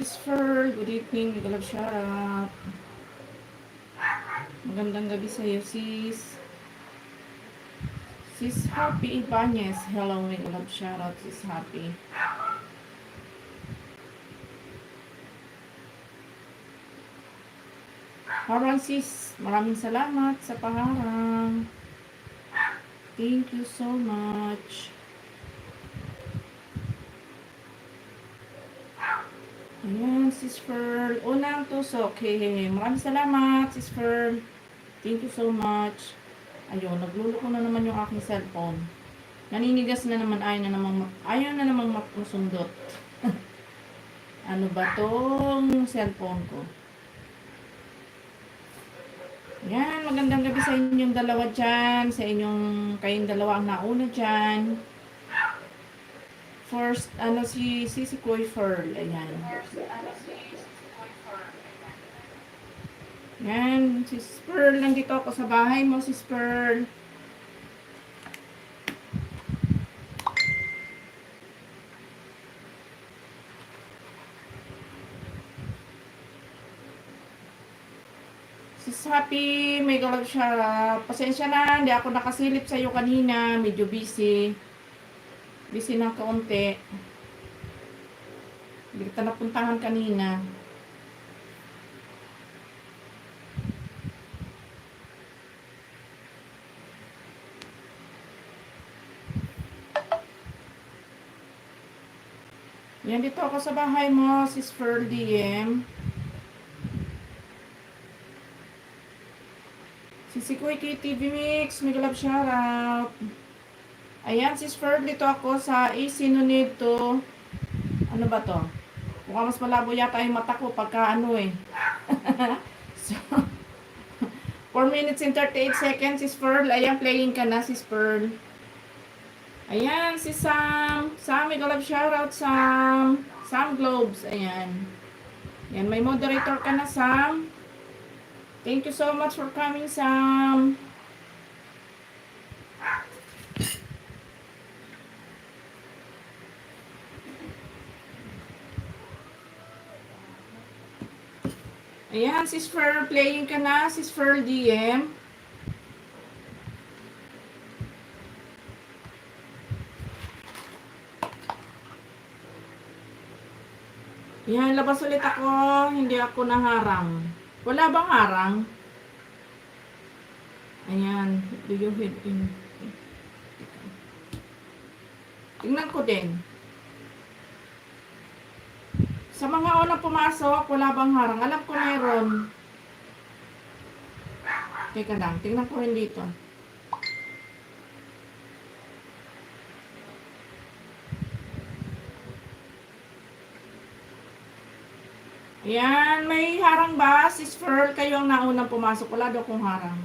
Sis Pearl, good evening. Big love shoutout. Magandang gabi sa iyo, sis. Sis Happy Ibanez. Hello, big love shoutout, sis Happy. Harang sis, maraming salamat sa paharang. Thank you so much. Ayan, sis Pearl. Unang tusok. Okay, maraming salamat, sis Pearl. Thank you so much. Ayun, nagluloko na naman yung aking cellphone. Naninigas na naman, ayaw na namang masundot. Ano ba tong cellphone ko? Yan, magandang gabi sa inyong dalawa dyan. Sa kayong dalawa ang nauna dyan. First, si Koy Pearl. Ayan. Yan, sis Pearl, nandito ako sa bahay mo, sis Pearl. Sis Happy, may galap siya. Pasensya na, hindi ako nakasilip sa iyo kanina. Medyo busy. Busy na kaunti. Hindi kita napuntahan kanina. Yan, dito ako sa bahay mo, sis Pearl DM. Si Kuy TV Mix, may galap shoutout. Ayan, sis Pearl, dito ako sa AC no need to. Ano ba to? Mukhang mas malabo yata yung mata ko pagka So, 4 minutes and 38 seconds, sis Pearl. Ayan, playing ka na, sis Pearl. Ayan, si Sam. Sam, may galap shoutout, Sam. Sam Globes, ayan. Yan, may moderator ka na, Sam. Thank you so much for coming, Sam. Ayan, sis Pearl, playing ka na, sis Pearl DM. Ayan, labas ulit ako. Hindi ako naharang. Wala bang harang? Ayan, do you hit in? Tingnan ko din. Sa mga unang pumasok, wala bang harang? Alam ko meron. Teka lang, tingnan ko rin dito. Ayan, may harang ba? Sis Pearl, kayo ang naunang pumasok. Wala daw kong harang.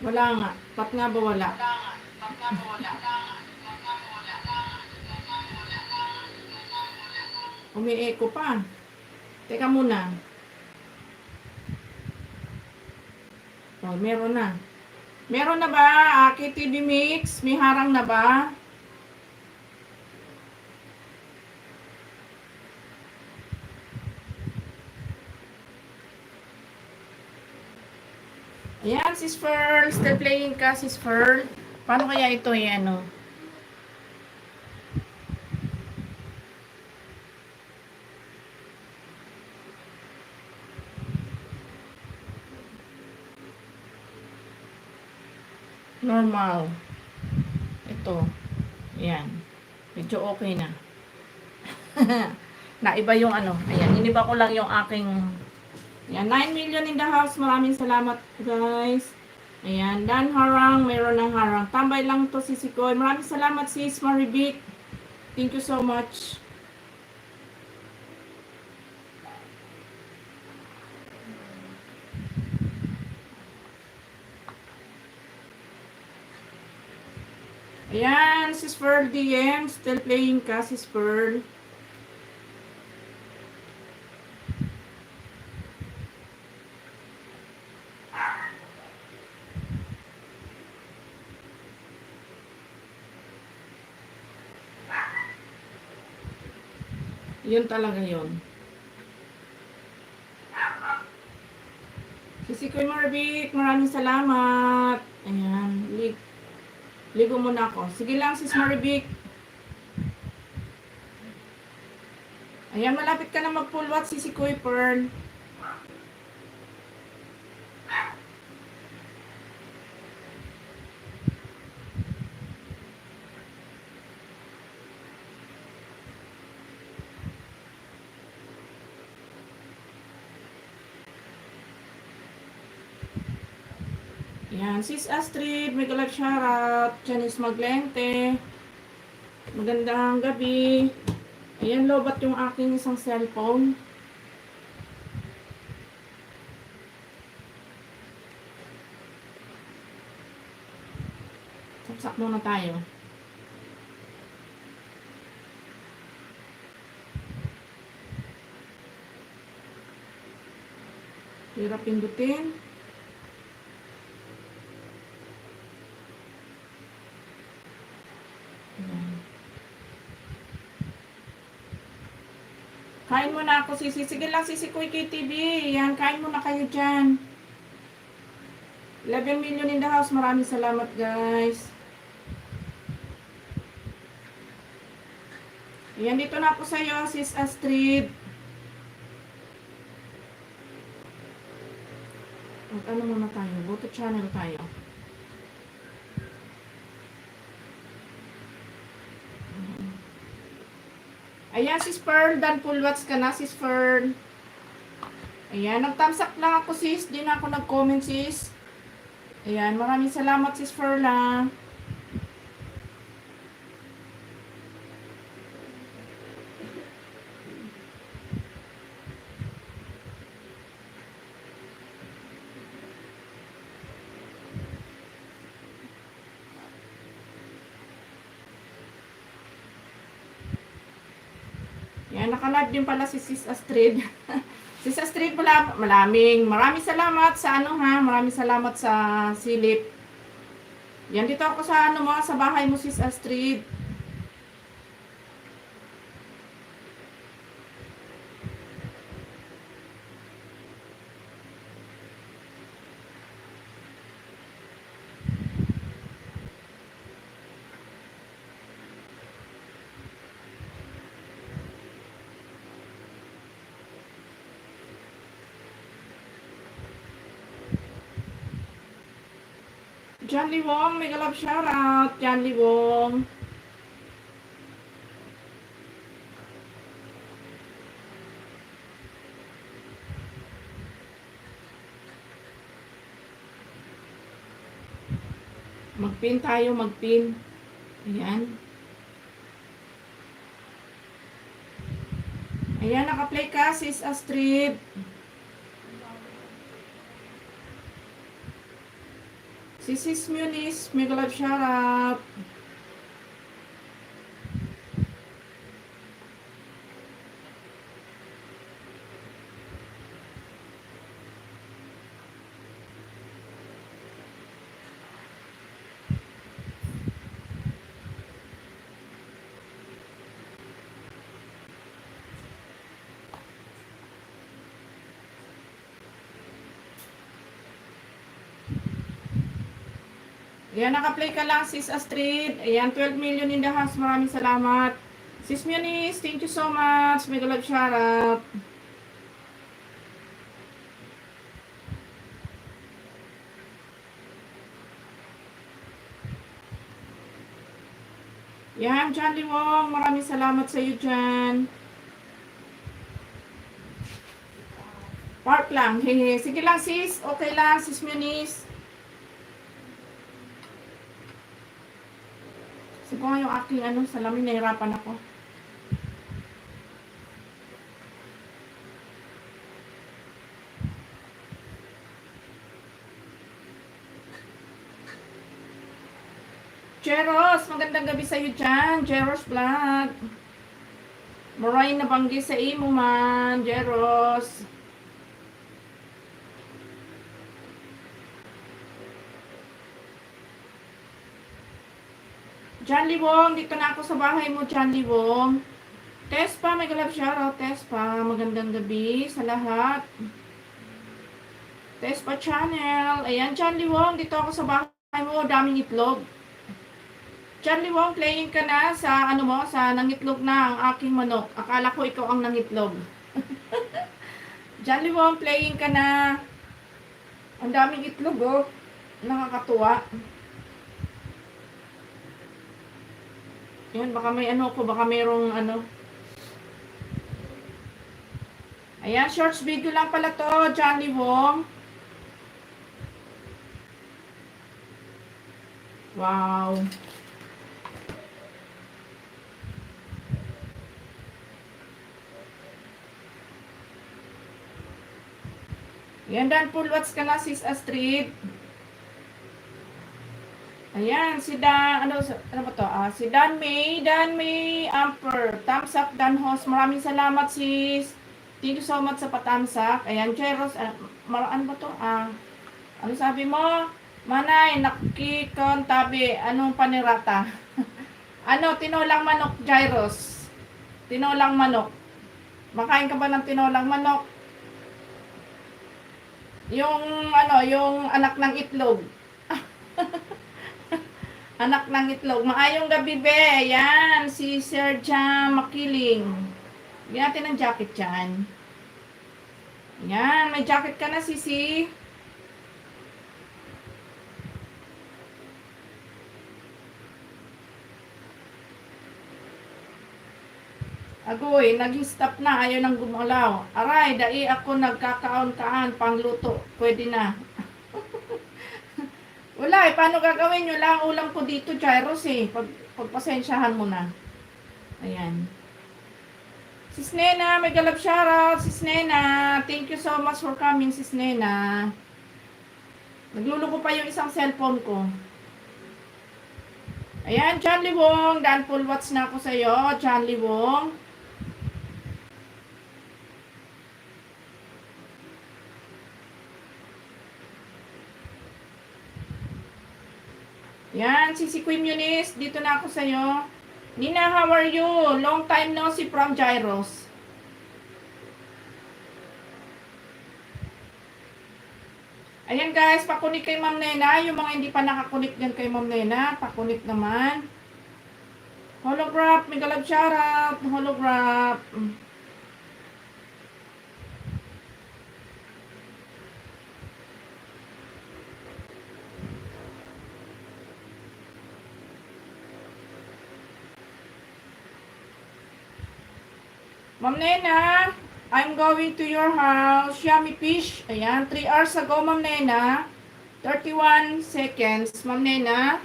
Wala nga. Pat nga ba wala? Umi-echo pa. Teka muna. Oh, meron na. Meron na ba? KTV Mix, may harang na ba? Ayan, sis Pearl. Still playing ka, sis Pearl. Paano kaya ito ano? Normal. Ito. Ayan. Medyo okay na. Naiba yung Ayan, iniba ko lang yung aking. Ayan, 9 million in the house. Maraming salamat, guys. Ayan, Dan Harang. Meron ng harang. Tambay lang to si Sikoy. Maraming salamat, sis Maribik. Thank you so much. Ayan, sis Pearl DM. Still playing ka, sis Pearl. Yun talaga yun. Si Kuya Marvick, maraming salamat. Ayan, ligo muna ako. Sige lang, sis Marvick. Ayan, malapit ka na mag-full watch si Kuya Pearl. Ayan, sis Astrid, may galap shoutout. Janice Maglente. Magandang gabi. Ayan, lobat yung aking isang cellphone. Saksak muna tayo. Hirap pindutin. Kain muna ako, sisi. Sige lang, sisi Kuy KTV. Yan, kain muna kayo dyan. 11 million in the house. Maraming salamat, guys. Yan, dito na ako sa'yo, sis Astrid. Ano muna tayo? Buto channel tayo. Ayan, sis Pearl. Dan full watch ka na, sis Pearl. Ayan, nag-thumbs up lang ako, sis. Di na ako nag-comment, sis. Ayan, maraming salamat, sis Pearl, ha. Yan, naka-live din pala si Sis Astrid. Sis Astrid pala, maraming salamat sa ano ha, maraming salamat sa silip. Yan, dito ako sa ano mo, sa bahay mo, Sis Astrid. John Lee Wong, mega love shoutout, John Lee Wong. Mag-pin tayo, mag-pin. Ayan. Ayan, naka-play ka, Sis Astrid. Si Sis Muniz, mega love shoutout. Ayan, naka-play ka lang, Sis Astrid. Ayan, 12 million in the house. Maraming salamat. Sis Muniz, thank you so much. Mega love shoutout. Yan, John Lee Wong. Maraming salamat sa iyo dyan. Park lang. Hehe. Sige lang, sis. Okay lang, Sis Muniz. Sige nga yung aking salamin. Nahirapan ako. Jeros, magandang gabi sa iyo dyan. Jeros Vlog. Maray na banggi sa imo man. Jeros. John Lee Wong, dito na ako sa bahay mo, John Lee Wong. Tespa, may galap shoutout. Tespa, magandang gabi sa lahat. Tespa channel. Ayan, Chanli Wong, dito ako sa bahay mo. Daming itlog. Chanli Wong, playing ka na sa ano mo, sa nangitlog na ang aking manok. Akala ko ikaw ang nangitlog. Chanli Wong, playing ka na. Ang daming itlog, oh. Nakakatuwa. Yun, baka may ano ko, baka mayroong ano. Ayan, shorts video lang pala to, Johnny Wong. Wow. Yan, Dan Pulwats ka na, sis Astrid. Ayan, si Dan, ano ba to? Si Dan May Amper. Thumbs up, Dan Host. Maraming salamat, sis. Thank you so much sa patamsak. Ayan, Jeros, ano ba to? Ano sabi mo? Manay, nakikontabi. Anong panirata? Ano, tinolang manok, Gyros. Tinolang manok. Makain ka ba ng tinolang manok? Yung, ano, yung anak ng itlog. Anak ng itlog. Maayong gabi, be. Yan, si Sir Jam Makiling. Bigyan natin ng jacket dyan. Yan, may jacket ka na, Sisi. Agoy, nag-stop na. Ayaw nang gumalaw. Aray, dai ako nagkakaon-kaan pangluto. Pwede na. Wala, paano gagawin nyo lang? Ulam ko dito, Gyros, eh. Pagpasensyahan mo na. Ayan. Sis Nena, may galap shoutout. Sis Nena, thank you so much for coming, Sis Nena. Nagluluko pa yung isang cellphone ko. Ayan, Chanli Wong. Dan Pulwats na ako sa'yo, Chanli Wong. Yan, si Queen Eunice, dito na ako sa'yo. Nina, how are you? Long time no see from Gyros. Ayan guys, pakunik kay Ma'am Nena. Yung mga hindi pa nakakunik dyan kay Ma'am Nena, pakunik naman. Holograph, may galab shoutout. Holograph. Ma'am Nena, I'm going to your house. Yummy fish. Ayan, 3 hours ago, Ma'am Nena. 31 seconds, Ma'am Nena.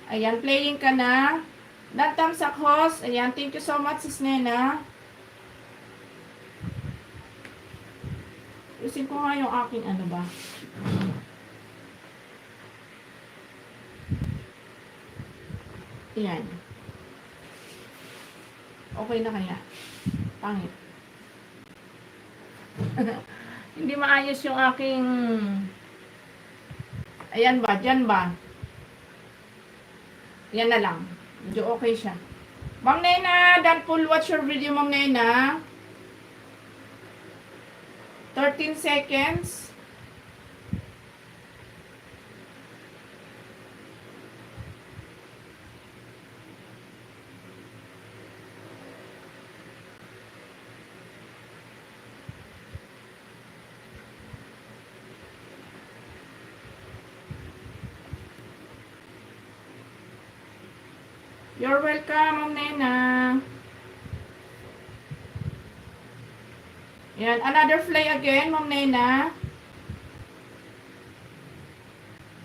Ayan, playing ka na. Dantamsak host. Ayan, thank you so much, Sis Nena. Usin ko nga yung aking ano ba. Ayan. Okay na kaya? Pangit. Hindi maayos yung aking... Ayan ba? Diyan ba? Yan na lang. Medyo okay siya. Ma'am Nena, Dan Full watch your video, Ma'am Nena. 13 seconds. You're welcome, Ma'am Nena. Yan, another fly again, Ma'am Nena.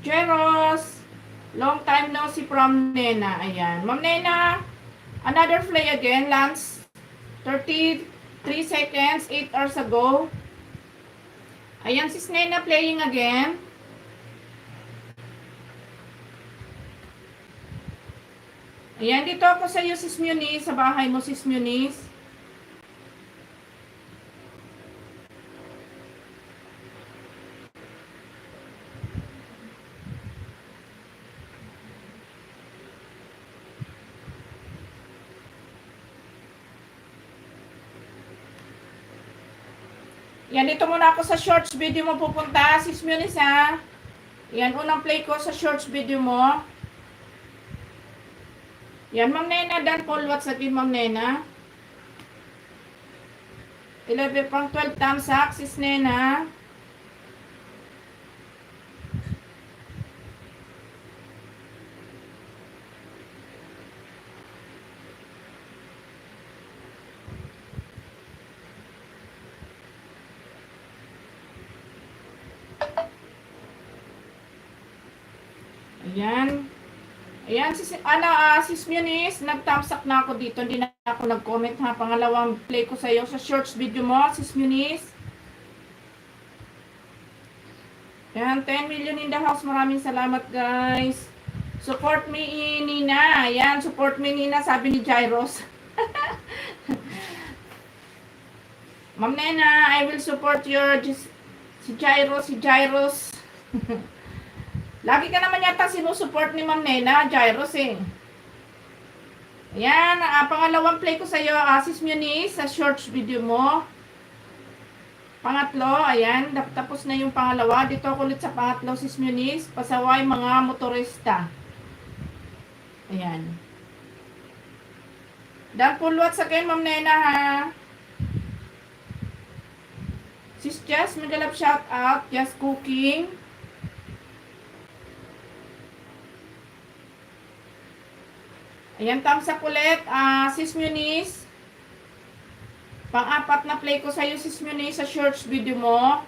Jeros. Long time no see from Nena. Ayan. Ma'am Nena, another fly again. Lance, 33 seconds, 8 hours ago. Ayan, sis Nena playing again. Ayan, dito ako sa iyo, sis Muniz. Sa bahay mo, sis Muniz. Yan, dito muna ako sa shorts video mo pupunta. Sis Munis ha. Yan, unang play ko sa shorts video mo. Yan, Ma'am Nena, Dan Paul, what's up yun, Ma'am Nena? 11 pang 12 thumbs up, Sis Nena. Ayan. Ayan, Sis Munis, nag-thumbs up na ako dito. Hindi na ako nag-comment ha. Pangalawang play ko sa iyo sa shorts video mo, Sis Munis. Ayan, 10 million in the house. Maraming salamat, guys. Support me, Nina. Ayan, support me, Nina, sabi ni Jairos. Ma'am Nena, I will support your si Jairos. Lagi ka naman yata sinusupport ni Ma'am Nena, Jairos eh. Ayan, pangalawang play ko sa iyo, Sis Munis, sa shorts video mo. Pangatlo, ayan, tapos na yung pangalawa. Dito ako ulit sa pangatlo, Sis Munis, pasaway mga motorista. Ayan. Dan pulwat sa kayo, Ma'am Nena ha. Sis Jess, magalap shout out, Just Cooking. Ayan, thumbs up ulit. Sis Munis. Pang-apat na play ko sa'yo, Sis Munis, sa shorts video mo.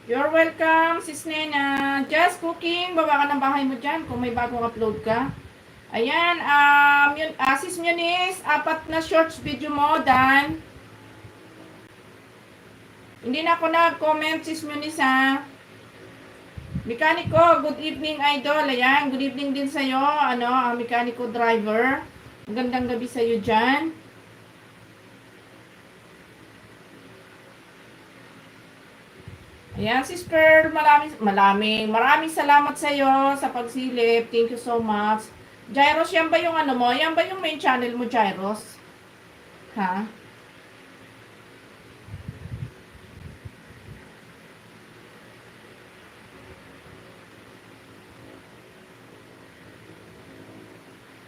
You're welcome, Sis Nena. Just Cooking. Baba ka ng bahay mo dyan kung may bagong upload ka. Ayan, Sis Munis, 4 na shorts video mo, Dan. Hindi na ako nag-comment, Sis Munis, ha. Mekaniko, good evening, idol. Ayan, good evening din sa'yo, mekaniko driver. Magandang gabi sa'yo dyan. Ayan, Sis Pearl, maraming salamat sa'yo sa pagsilip. Thank you so much. Jairos, yan ba yung mo? Yan ba yung main channel mo, Jairos? Ha?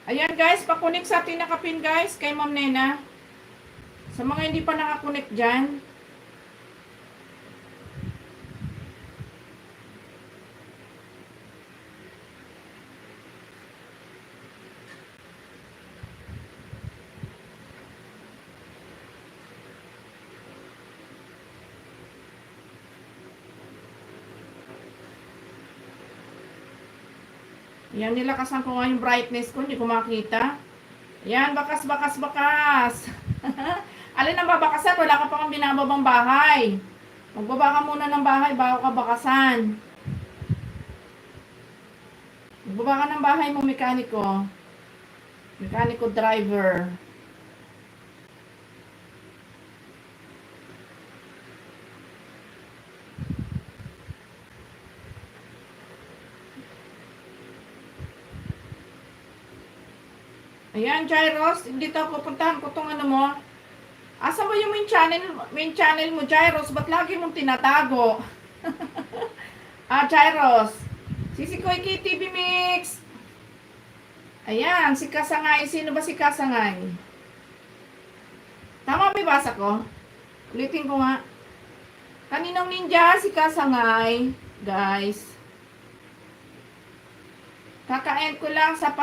Ayan guys, pakunik sa atin nakapin guys kay Ma'am Nena. Sa mga hindi pa nakakunik dyan. Yan, nilakasan ko nga yung brightness ko, hindi ko makita. Yan, bakas. Alin ang babakasan? Wala ka pa kang binababang bahay. Magbaba ka muna ng bahay bago ka bakasan. Magbaba ka ng bahay mo, mekaniko. Mekaniko driver. Ayan, Jairos, dito ako pupuntahan ko itong mo. Asa ba yung main channel mo, Jairos? Ba't lagi mong tinatago? Jairos. Sisikoy TV Mix. Ayan, si Kasangay. Sino ba si Kasangay? Tama ba basa ko? Ulitin ko nga. Kaninong ninja si Kasangay, guys. Kaka-end ko lang sa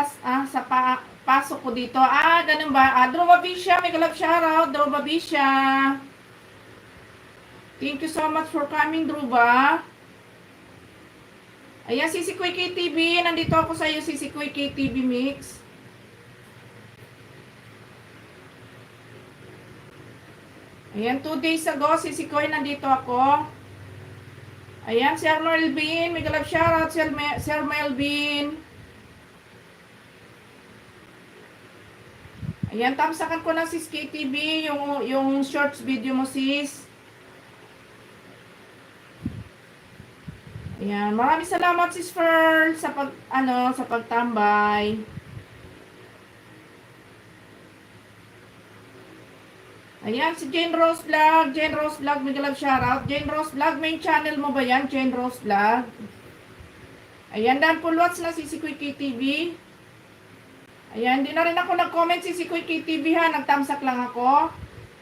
pasok ko dito. Ganun ba? Drobabisha, may galap shoutout. Drobabisha. Thank you so much for coming, Droba. Ayan, Sisikoy KTV. Nandito ako sa iyo, Sisikoy KTV Mix. Ayan, 2 days ago, Sisikoy, nandito ako. Ayan, Sir Melvin. May galap shoutout, Sir Melvin. Ayan, tamsakan ko na sis KTV, yung shorts video mo sis. Ayan, maraming salamat Sis Pearl sa sa pagtambay. Ayan, si Jane Rose Vlog. Jane Rose Vlog, mega love shoutout. Jane Rose Vlog, main channel mo ba yan? Jane Rose Vlog. Ayan, dan full watch na si Quickie TV. Ayan, hindi na rin ako nag-comment si Quickie TV ha. Nagtamsak lang ako.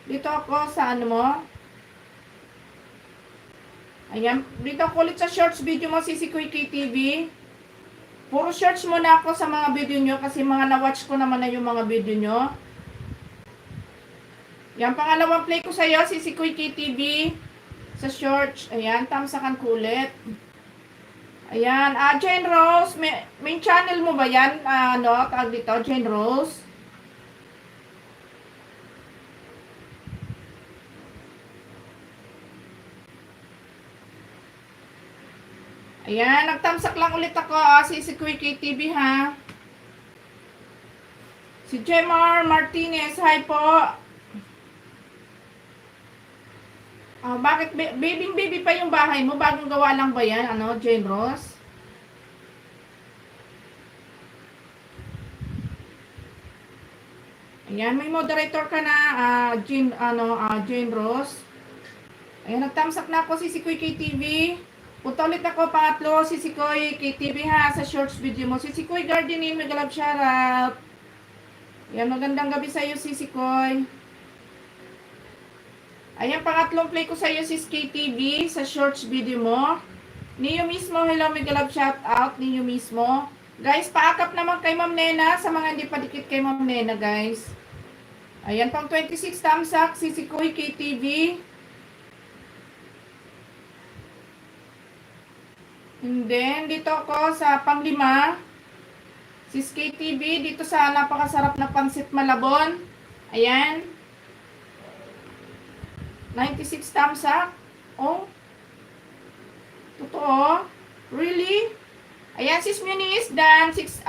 Dito ako sa ano mo. Ayan, dito ako ulit sa shorts video mo si Quickie TV. Puro shorts muna ako sa mga video nyo kasi mga na-watch ko naman na yung mga video nyo. Yan, pangalawang play ko sa iyo, si Quickie TV sa shorts. Ayan, tamsakan ko ulit. Ayan, Jane Rose, main channel mo ba yan? Tawag dito, Jane Rose. Ayan, nagtamsak lang ulit ako, si Quickie TV ha. Si Jemar Martinez, hi po. Bakit baby pa yung bahay mo? Bagong gawa lang ba yan? Jane Rose? Ayan, may moderator ka na, Jane Rose. Ayan, nagtamsak na ako si Quickie TV. Punta ulit ako, pangatlo, si Quickie TV ha, sa shorts video mo. Si Quickie Gardening, mega love shoutout. Ayan, magandang gabi sa iyo, si Quickie. Ayan, pangatlong play ko sa iyo si KTV sa shorts video mo. Niyo mismo, hello, mega love shout out. Niyo mismo. Guys, paakap naman kay Ma'am Nena sa mga hindi pa dikit kay Ma'am Nena, guys. Ayan, pang 26 thumbs up, si Quickie KTV. And then, dito ako sa pang-5. Si KTV, dito sa napakasarap na pansit Malabon. Ayan. 96 thumbs up. Oh. Totoo? Really? Ayan, sis Muniz, dan 6,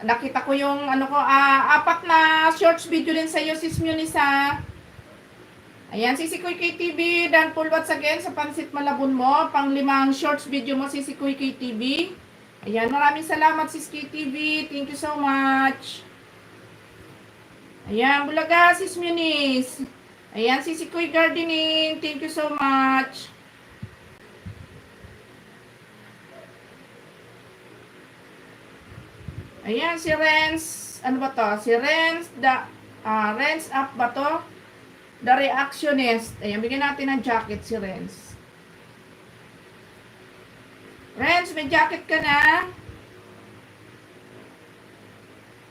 nakita ko yung, 4 na shorts video din sa iyo, sis Muniz, ha. Ayan, si Quickie TV, dan full watch again sa pansit Malabon mo, pang 5 shorts video mo, si Quickie TV. Ayan, maraming salamat, sis KTV, thank you so much. Ayan, Bulaga, sis Muniz. Ayan, si Quickie Gardening. Thank you so much. Ayan, si Renz. Ano ba to? Si Renz. Renz up ba to? The Reactionist. Ayan, bigyan natin ng jacket si Renz. Renz, may jacket ka na?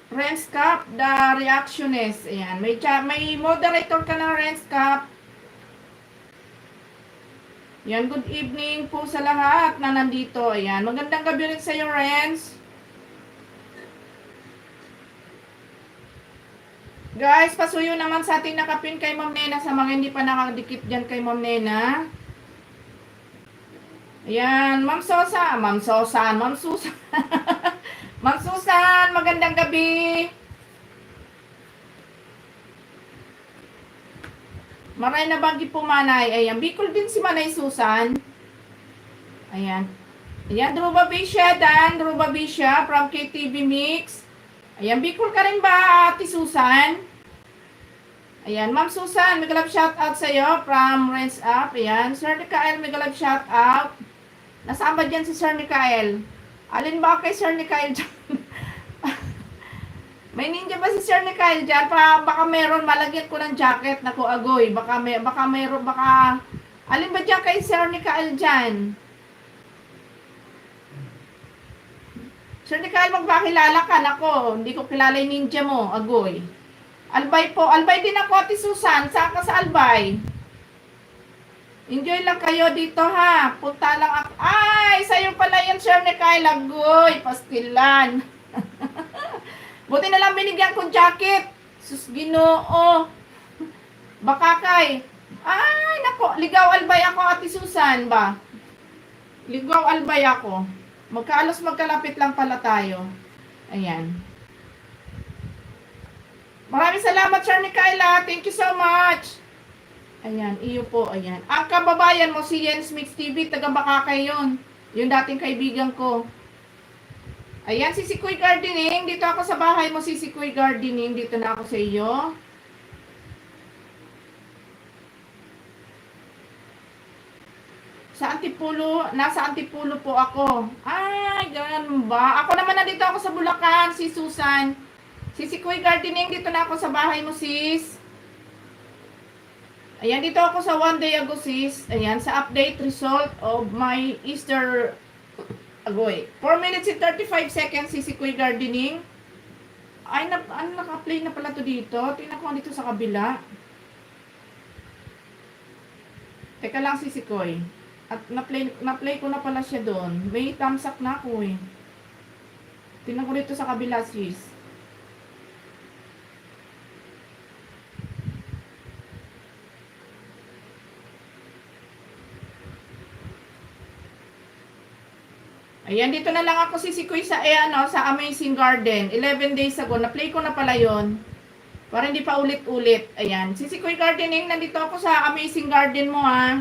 Renz Cup, The Reactionist. Ayan, may moderator ka ng Renz Cup. Ayan, good evening po sa lahat na nandito. Ayan, magandang gabi rin sa iyo, Renz. Guys, pasuyo naman sa ating nakapin kay Ma'am Nena sa mga hindi pa nakadikit dyan kay Ma'am Nena. Ayan, Ma'am Susan, Ma'am Susan, magandang gabi. Maray na bagi po Manay. Ayan, Bicol din si Manay Susan. Ayan. Ayan, Drubabisha, Dan, Drubabisha from KTV Mix. Ayan, Bicol ka rin ba, Ate Susan? Ayan, Ma'am Susan, mega love shout out sa iyo from Renz Up. Ayan, Sir Nikael, mega love shout out. Nasaan ba dyan si Sir Nikael? Alin ba kay Sir Nikael dyan? May ninja ba si Sir Nikael dyan? Baka meron, malagyan ko ng jacket. Naku, agoy. Baka meron, alin ba dyan kay Sir Nikael dyan? Sir Nikael, magpakilala ka. Nako, hindi ko kilala yung ninja mo. Agoy. Albay po. Albay din ako, Ate Susan. Saan ka sa Albay? Enjoy lang kayo dito ha. Punta lang ako. Ay, sa'yo pala yan, Sir Nikael. Agoy, pastilan. Buti na lang binigyan ko jacket. Sus, Ginoo. Baka kay. Ay, nako. Ligaw albay ako, Ate Susan ba? Ligaw albay ako. Magkalapit lang pala tayo. Ayan. Maraming salamat, Sir Nikaela. Thank you so much. Ayan, iyo po, ayan. Ang kababayan mo, si Jens Mix TV, taga Bakakay yun. Yung dating kaibigan ko. Ayan, si Sikoy Gardening. Dito ako sa bahay mo, si Sikoy Gardening. Dito na ako sa iyo. Sa Antipulo, nasa Antipulo po ako. Ay, ganun ba? Ako naman nandito ako sa Bulacan, si Susan. Si Sikoy Gardening, dito na ako sa bahay mo, sis. Ayan, dito ako sa one day ago, sis. Ayan, sa update result of my Easter agoy. 4 minutes and 35 seconds, si Sikoy Gardening. Ay, naka-play na pala to dito. Tingnan ko dito sa kabila. Teka lang, si Sikoy. At na-play ko na pala siya doon. May thumbs up na ako eh. Tingnan ko dito sa kabila, sis. Ayan, dito na lang ako si Sikoy sa, sa Amazing Garden. 11 days ago. Na-play ko na pala yon. Para hindi pa ulit-ulit. Ayan. Si Sikoy Gardening, nandito ako sa Amazing Garden mo, ha.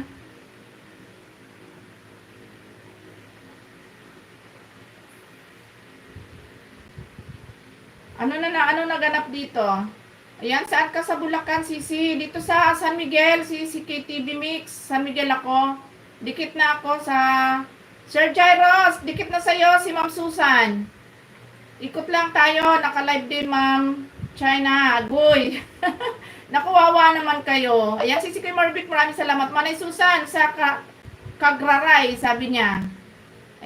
Ano naganap dito? Ayan, saan ka sa Bulacan, Sisi? Dito sa San Miguel, si KTV Mix. San Miguel ako. Dikit na ako sa Sir Jairos, dikit na sa'yo si Ma'am Susan. Ikot lang tayo, naka-live din Ma'am China, agoy. Nakuwawa naman kayo. Ayan, si Sikoy Marvic, maraming salamat. Manay Susan, sa Kagraray, sabi niya.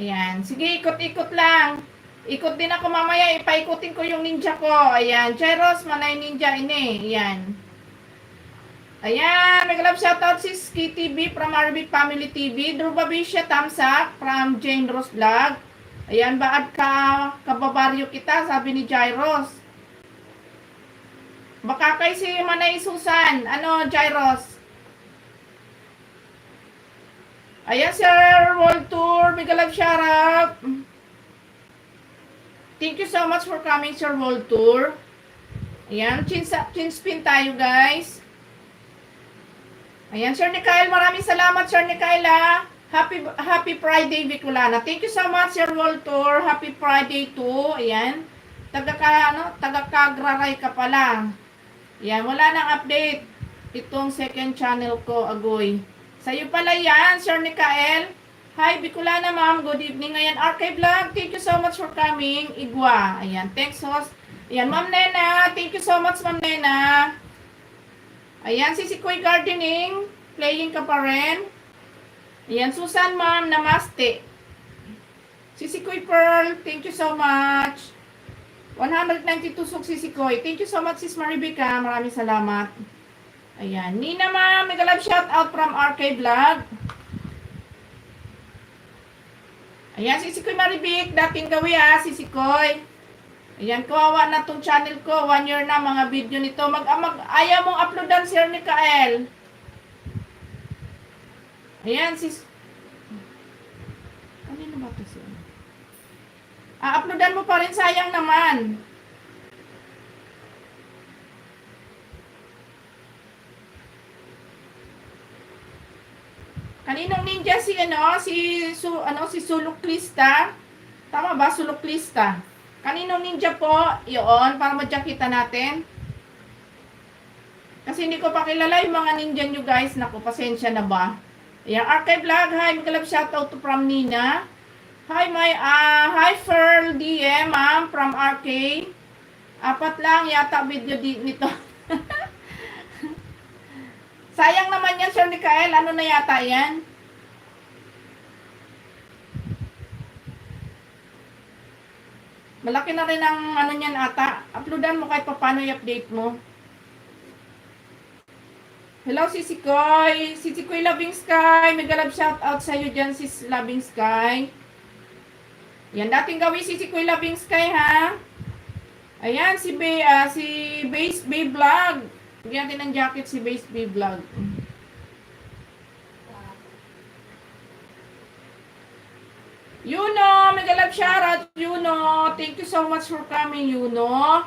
Ayan, sige, ikot-ikot lang. Ikot din ako mamaya, ipaikutin ko yung ninja ko. Ayan, Jairos, Manay Ninja, ini. Ayan. Ayan, may love shoutout si Ski TV from Arabic Family TV. Drew Babisha, thumbs up from Jane Rose Vlog. Ayan, baad ka, kababaryo kita, sabi ni Jairos. Baka kay si Manay Susan. Ano, Jairos? Ayan, Sir World Tour, may love shoutout. Thank you so much for coming, Sir World Tour. Ayan, chin spin tayo, guys. Ayan, Sir Nikael, maraming salamat, Sir Nikael, ha. Happy Friday, Bicolana. Thank you so much, Sir Walter. Happy Friday too. Ayan. Taga-Kagraray ka pala. Ayan, wala nang update. Itong second channel ko, agoy. Sa'yo pala yan, Sir Nikael. Hi, Bicolana, ma'am. Good evening. Ayan, Archive Vlog. Thank you so much for coming. Igwa. Ayan, thanks, host. Ayan, Ma'am Nena. Thank you so much, Ma'am Nena. Ayan, si Sikoy Gardening. Playing ka pa rin. Ayan, Susan, ma'am. Namaste. Si Sikoy Pearl. Thank you so much. 192 suk si Sikoy. Thank you so much, Sis Maribica. Maraming salamat. Ayan. Nina, ma'am. Mega love shout out from RK Vlog. Ayan, si Sikoy Maribic. Dating gawi, ha. Si Sikoy. Ayan, kawawa na tong channel ko. 1 year na mga video nito. Ayaw mong uploadan, Sir Nikael. Ayan, sis. Ano na ba ito, Sir? Uploadan mo pa rin, sayang naman. Kaninong ninja si Suluklista? Tama ba, Suluklista? Kaninong ninja po? Iyon, para madyak kita natin. Kasi hindi ko pa kilala yung mga ninja nyo, guys. Naku, pasensya na ba? Ayan, Archive Vlog. Hi, mag-love shoutout to from Nina. Hi, Ferl DM, ma'am, from RK. 4 lang yata video nito. Sayang naman yan, Sir Nikael. Ano na yata yan? Malaki na rin ang ano niyan ata. Uploadan mo kahit paano i-update mo. Hello, Sisi Koy. Sisi Koy Loving Sky. Mega love shout out sa iyo dyan, Sis Loving Sky. Yan, dating gawin Sisi Koy Loving Sky, ha? Ayan, si Base Bay Vlog. Bigyan natin ng jacket si Base Bay Vlog. Yuno, mega love shoutout, Yuno. Thank you so much for coming, Yuno.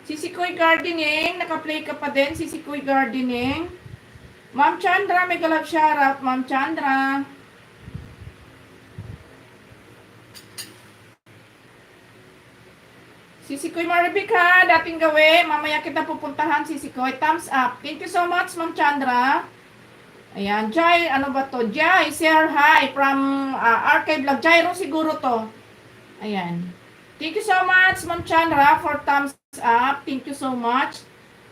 Si Sikoy Gardening, naka-play ka pa din, si Sikoy Gardening. Ma'am Chandra, mega love shoutout, Ma'am Chandra. Sisi Koy Maribik ha, dating gawi. Mamaya kita pupuntahan, Sisi Koy. Thumbs up. Thank you so much, Ma'am Chandra. Ayan, Jai, ano ba to? Jai, share hi from Archive Vlog. Jairo siguro to. Ayan. Thank you so much, Ma'am Chandra, for thumbs up. Thank you so much.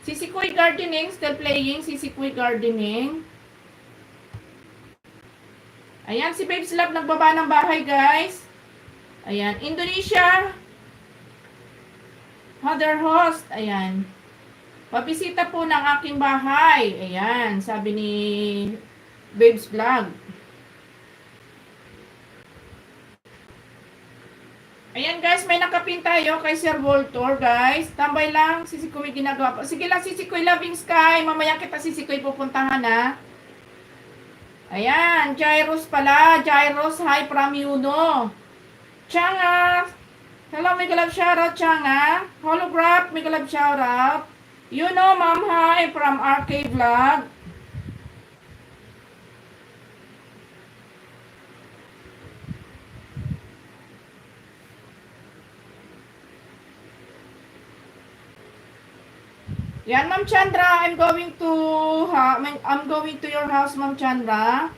Sisi Koy Gardening, still playing. Sisi Koy Gardening. Ayan, si Babes Love nagbaba ng bahay, guys. Ayan, Indonesia. Mother host. Ayan. Pabisita po ng aking bahay. Ayan, sabi ni Babes Vlog. Ayan guys, may nakapin tayo kay Sir Voltor, guys. Tambay lang, Sisi Koy ginagawa pa. Sige lang, Sisi Koy Loving Sky. Mamaya kita Sisi Koy pupuntahan ha. Ayan, Jairos pala. Jairos, hi from Yuno. Changa. Hello, may galab shoutout, Changa. Holograph, may galab shoutout. Yuno, ma'am, hi from RK Vlog. Yan, Ma'am Chandra, I'm going to your house, Ma'am Chandra.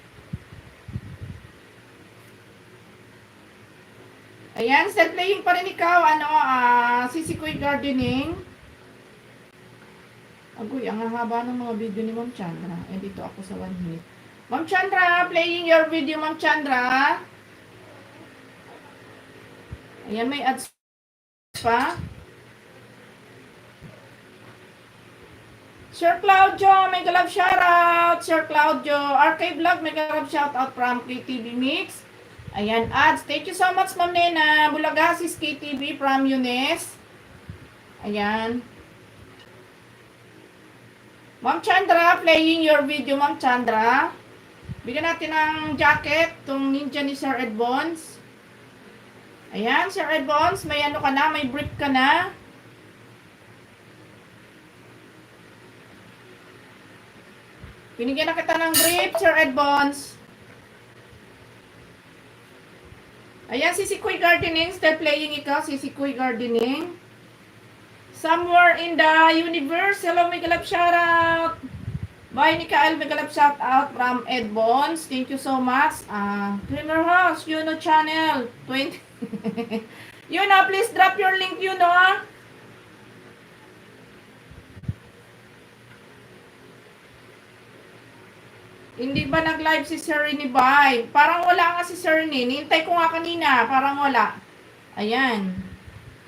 Ayan, still playing pa rin ikaw, Sisi Koy Gardening. Agoy, ang haba ng mga video ni Ma'am Chandra. Dito ako sa 1 minute. Ma'am Chandra, playing your video, Ma'am Chandra. Ayan, may ads pa. Sir Claudio, may galab shoutout. Sir Claudio, RK Vlog, may galab shoutout from KTV Mix. Ayan, ads. Thank you so much, Ma'am Nena. Bulagasis KTV from Yunes. Ayan. Ma'am Chandra, playing your video, Ma'am Chandra. Bigyan natin ng jacket, itong ninja ni Sir Edbons. Ayan, Sir Edbons, may ano ka na, may brief ka na. Binigyan na kita ng brief, Sir Edbons. Ayan, Sisi Koy Gardening. Still playing ikaw, Sisi Koy Gardening. Somewhere in the universe. Hello, may galap shoutout. Bye, Nikael. May galap shoutout from Edbons. Thank you so much. Dreamer House, Yuno Channel. 20. Yuno, please drop your link, Yuno. Hindi ba nag-live si Sir Rini Bay? Parang wala nga si Sir Rini. Nintay ko nga kanina. Parang wala. Ayan.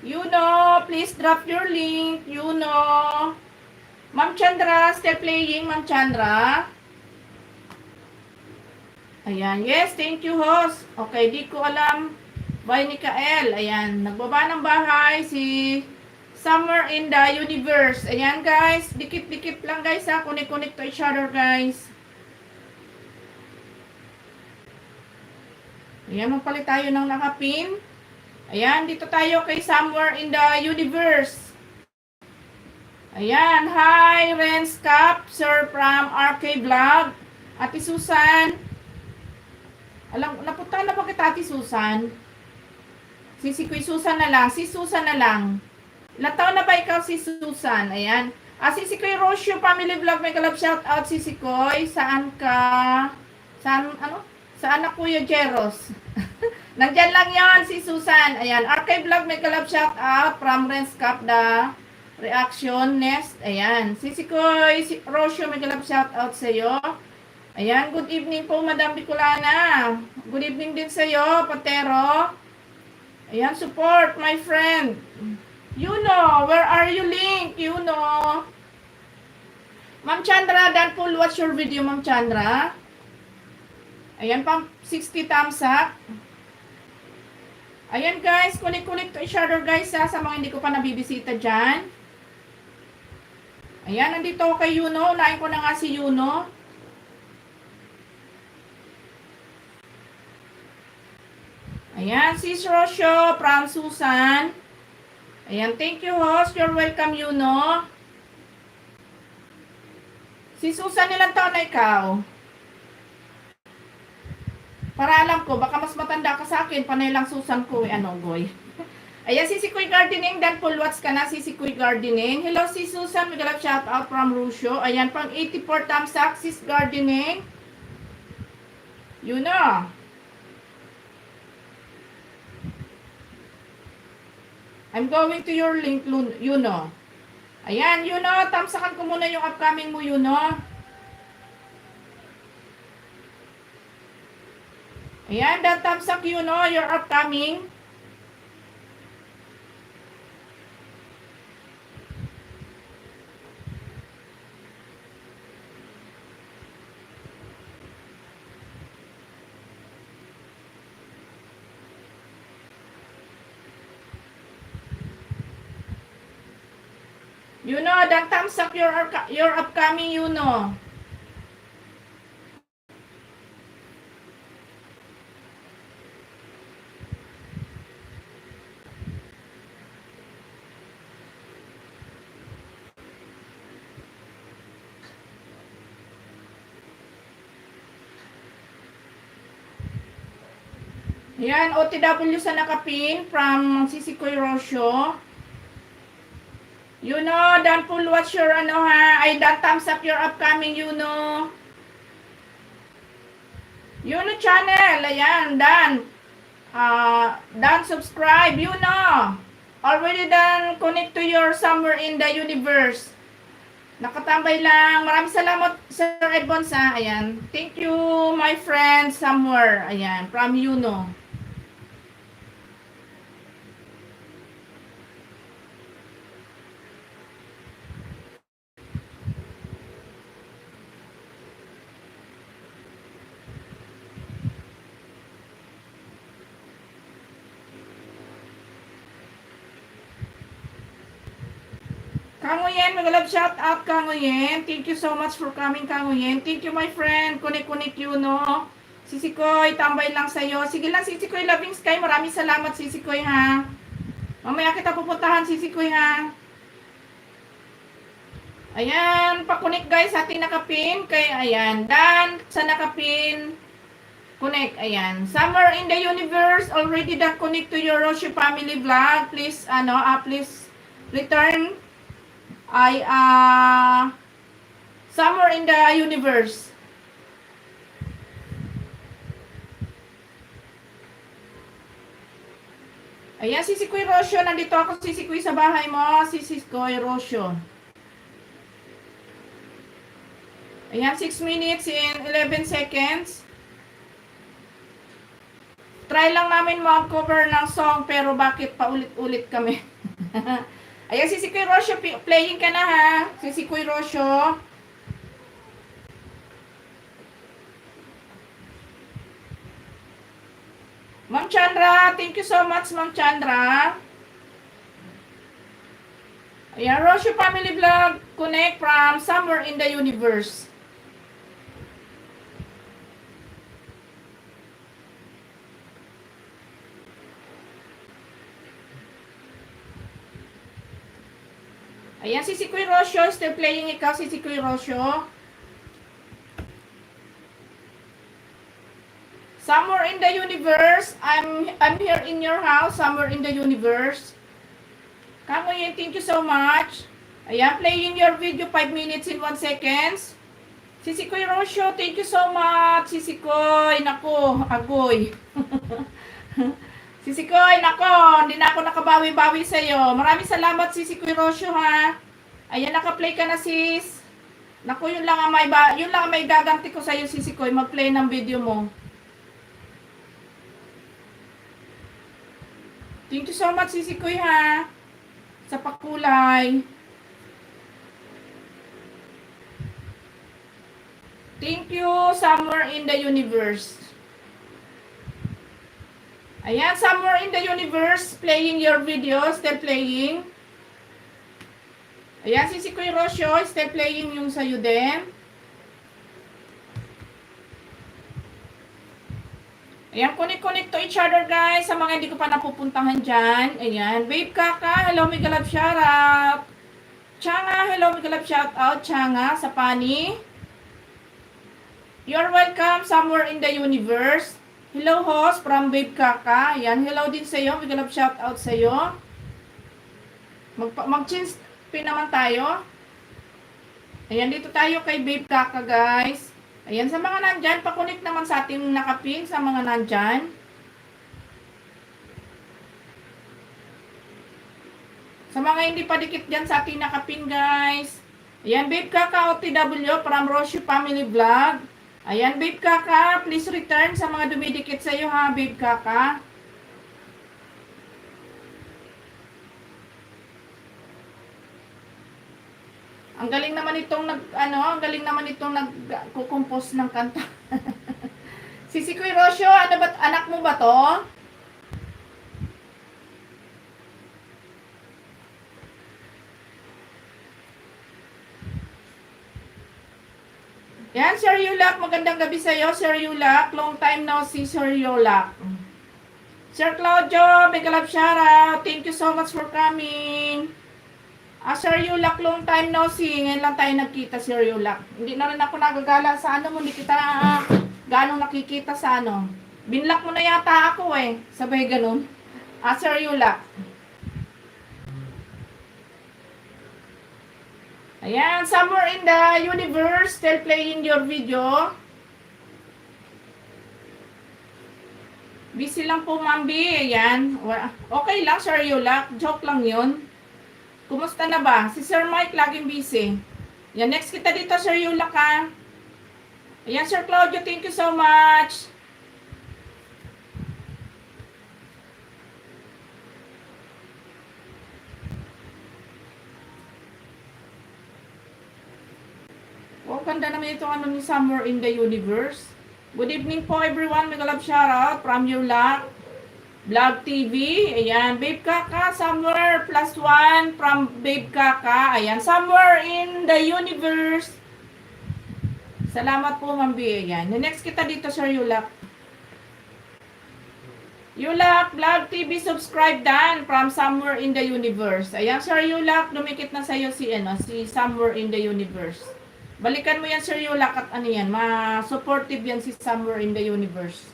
You know, please drop your link. You know. Ma'am Chandra, still playing, Ma'am Chandra. Ayan. Yes, thank you, host. Okay, di ko alam. Bye, Nikael. Ayan. Nagbaba ng bahay si Somewhere in the Universe. Ayan, guys. Dikit-dikit lang, guys, ha. Connect to each other, guys. Ayan, magpalit tayo ng nakapin. Ayan, dito tayo kay Somewhere in the Universe. Ayan, hi, Renz Cap, Sir from RK Vlog. Ate Susan. Napunta na ba kita, Ate Susan? Si Kuy Susan na lang. Si Susan na lang. Ilang taon na ba ikaw, si Susan? Ayan. Si Kuy Rocio Family Vlog, may kalab shout out, si Kuy. Saan ka? Saan na Kuya Jeros? Nandyan lang yan, si Susan. Ayan, RK Vlog, may kalab shout out from Renz Cap, the reaction nest. Ayan, si Koy, si Rocio, may kalab shout out sa iyo. Ayan, good evening po, Madam Bicolana. Good evening din sa iyo, Patero. Ayan, support, my friend. You know, where are you, Link? You know. Ma'am Chandra, Dan Pool, watch your video, Ma'am Chandra. Ayan, pang 60 thumbs up. Ayan, guys, kulit-kulit to each other, guys, ha, sa mga hindi ko pa nabibisita dyan. Ayan, nandito ako kay Yuno. Unahin ko na nga si Yuno. Ayan, Sis Rocio, from Susan. Ayan, thank you, host. You're welcome, Yuno. Si Susan, ilang taon na ikaw? Para alam ko, baka mas matanda ka sa akin, panay lang Susan ko, goy. Ayan, si Sikoy Gardening, dan full watch ka na, si Sikoy Gardening. Hello, si Susan, mag-love shout out from Rusio. Ayan, from 84 Tamsak, sis Gardening. Yun na. I'm going to your link, yun know. Ayan, yun know, tamsakan ko muna yung upcoming mo, yun know. Ayan, that tamsak, yun know, your upcoming. You know, that thumbs up your upcoming, you know. Yan, OTW sa nakapin from Sisikoy Rosyo. You know, don't full watch your ano ha. Ay, don't thumbs up your upcoming, you know. You know channel. Ayan, done. Done subscribe, you know. Already done connect to your somewhere in the universe. Nakatambay lang. Maraming salamat, Sir Edbons ha. Ayan. Thank you, my friend, somewhere. Ayan, from you know. Kanguyen, mag-love shout out Kanguyen. Thank you so much for coming Kanguyen. Thank you my friend. Kunik-kunik you no. Sisikoy, tambay lang sa'yo. Sige lang Sisikoy, loving sky. Maraming salamat Sisikoy ha. Mamaya kita pupuntahan Sisikoy ha. Ayan, pakunik guys ating nakapin. Kay ayan, dan sa nakapin. Connect, ayan. Somewhere in the universe, already done connect to your Roshi family vlog. Please, please return. Somewhere in the universe. Ayan, si Sikoy Rosyo. Nandito ako si Sikoy sa bahay mo. Si Sikoy Rosyo. Ayan, 6 minutes and 11 seconds. Try lang namin mag-cover ng song pero bakit paulit-ulit kami? Ayan, si Sikoy Rosyo, playing ka na ha. Si Sikoy Rosyo. Ma'am Chandra, thank you so much, Ma'am Chandra. Ayan, Rosyo Family Vlog, connect from somewhere in the universe. Ayan, si Sikoy Rosyo, still playing ikaw, si Sikoy Rosyo. Somewhere in the universe, I'm here in your house, somewhere in the universe. Kamuyin, thank you so much. Ayan, playing your video 5 minutes and 1 seconds. Si Sikoy Rosyo, thank you so much. Si Sikoy, nako, agoy. Si Sikoy, nako, hindi na ako nakabawi-bawi sa'yo. Maraming salamat si Sikoy Rosyo ha. Ayan, naka-play ka na sis. Nako, yun lang ang may gaganti ko sa'yo si Sikoy. Mag-play ng video mo. Thank you so much si Sikoy ha. Sa pakulay. Thank you, somewhere in the universe. Ayan, somewhere in the universe, playing your video, still playing. Ayan, si Sikoy Rosyo, still playing yung sa'yo din. Ayan, connect to each other guys, sa mga hindi ko pa napupuntahan dyan. Ayan, Babe Kaka, hello, mega love shout out. Changa, hello, mega love shout out. Changa, sa Pani. You're welcome, somewhere in the universe. Hello host from Babe Kaka. Yan, hello din sa iyo. Big love shout out sa iyo. Mag-change pin naman tayo. Ayan, dito tayo kay Babe Kaka, guys. Ayan, sa mga nandyan, pakunik naman sa ating nakapin sa mga nandyan. Sa mga hindi pa dikit dyan sa ating nakapin, guys. Ayan, Babe Kaka OTW from Roshi Family Vlog. Ayan, Babe Kaka, please return sa mga dumidikit sa iyo, ha, Babe Kaka. Ang galing naman itong ang galing naman itong nagkukumpos ng kanta. Si Kuya Rosyo, ano ba, anak mo ba to? Yan, Sir Yulak, magandang gabi sa iyo, Sir Yulak. Long time no see, Sir Yulak. Sir Claudio, big love shout out. Thank you so much for coming. Sir Yulak, long time no see. Ngayon lang tayo nagkita, Sir Yulak. Hindi na rin ako nagagala sa ano mo, hindi kita ganong nakikita sa ano. Binlock mo na yata ako eh. Sabay ganun. Sir Yulak. Ayan, somewhere in the universe, still playing your video. Busy lang po, Mambi. Ayan. Okay lang, Sir Yulak. Joke lang yun. Kumusta na ba? Si Sir Mike laging busy. Ayan, next kita dito, Sir Yulak, ha. Ayan, Sir Claudio, thank you so much. Oh, ganda naman itong ano ni Somewhere in the Universe. Good evening po everyone. Mega love shoutout from Yulak Vlog TV. Ayan, Babe Kaka, Somewhere +1 from Babe Kaka. Ayan, Somewhere in the Universe. Salamat po, Mambi. Ayan. Next kita dito, Sir Yulak. Yulak Vlog TV, subscribe dan from Somewhere in the Universe. Ayan, Sir Yulak, dumikit na sa'yo si Somewhere in the Universe. Balikan mo yan, Sir Yulak, at ano yan, ma-supportive yan si Somewhere in the Universe.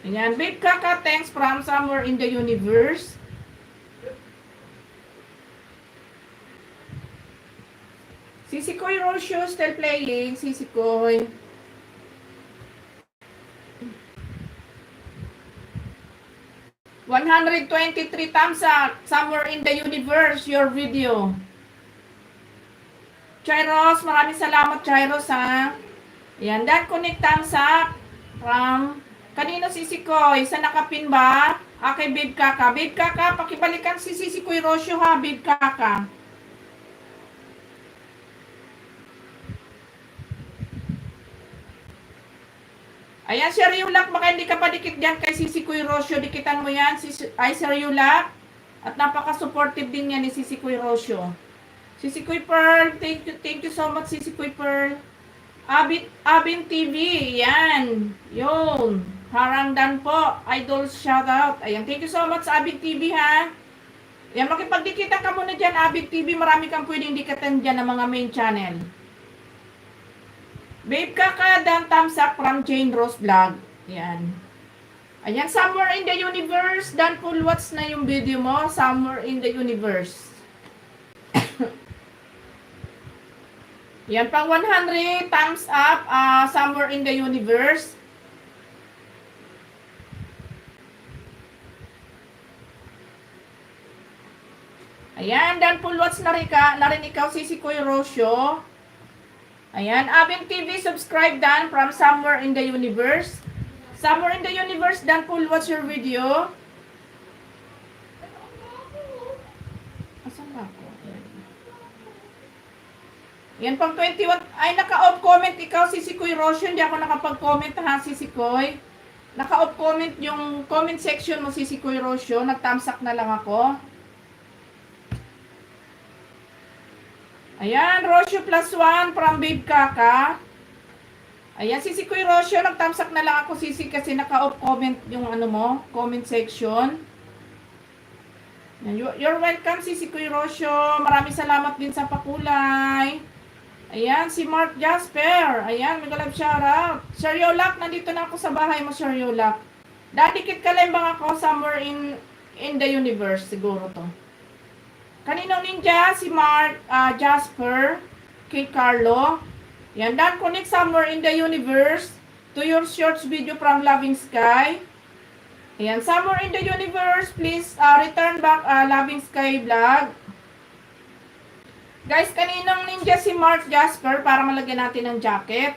Ayan, Babe Kaka, thanks from Somewhere in the Universe. Sisikoy Rosyo, still playing, Sisikoy. $123 thumbs up, Somewhere in the Universe, your video. Chairos, maraming salamat, Chairos, ha. Ayan, that connect thumbs up from, kanino Sisikoy? Sa nakapin ba? Kay Babe Kaka. Babe Kaka, pakibalikan si Sisikoy Rosyo, ha, Babe Kaka. Ayan, Sir Yulak, baka hindi ka pa dikit dyan kay Sisikoy Rosyo. Dikitan mo yan, Sir Yulak. At napaka-supportive din yan ni Sisikoy Rosyo. Sisikoy Pearl, thank you so much, Sisikoy Pearl. Abin TV, yan. Yun. Harangdan po, idol shoutout. Ayan, thank you so much, Abin TV, ha. Ayan, makipagdikitan ka muna dyan, Abin TV. Marami kang pwedeng dikatan dyan ng mga main channel. Babe Kaka, dan thumbs up from Jane Rose Vlog. Yan. Ayan, Somewhere in the Universe. Dan full watch na yung video mo. Somewhere in the Universe. Yan, pang 100 thumbs up. Somewhere in the Universe. Ayan, dan full watch na rin ikaw, Sisikoy Rosyo. Ayan, Abin TV, subscribe dan from Somewhere in the Universe. Somewhere in the Universe, dan full watch your video. Asan ba ako? Ayan, pang 21. Ay, naka-off comment ikaw, Sisikoy Rosyo. Hindi ako nakapag-comment, ha, Sisikoy. Naka-off comment yung comment section mo, Sisikoy Rosyo. Nag-thumbs up na lang ako. Ayan, Rosyo +1 from Babe Kaka. Ayan, Sisikoy Rosyo, nag-thumbs up na lang ako, Sisi, kasi naka-off comment yung ano mo, comment section. Ayan, you're welcome, Sisikoy Rosyo. Maraming salamat din sa pakulay. Ayan, si Mark Jasper. Ayan, mega love shoutout. Sir Yolak, nandito na ako sa bahay mo, Sir Yolak. Dadikit ka lang bang ako somewhere in the universe, siguro to. Kaninong ninja, si Mark Jasper, kay Carlo. Yan, dan connect somewhere in the universe to your short video from Loving Sky. Ayan, somewhere in the universe, please return back Loving Sky vlog. Guys, kaninong ninja si Mark Jasper para malagyan natin ng jacket.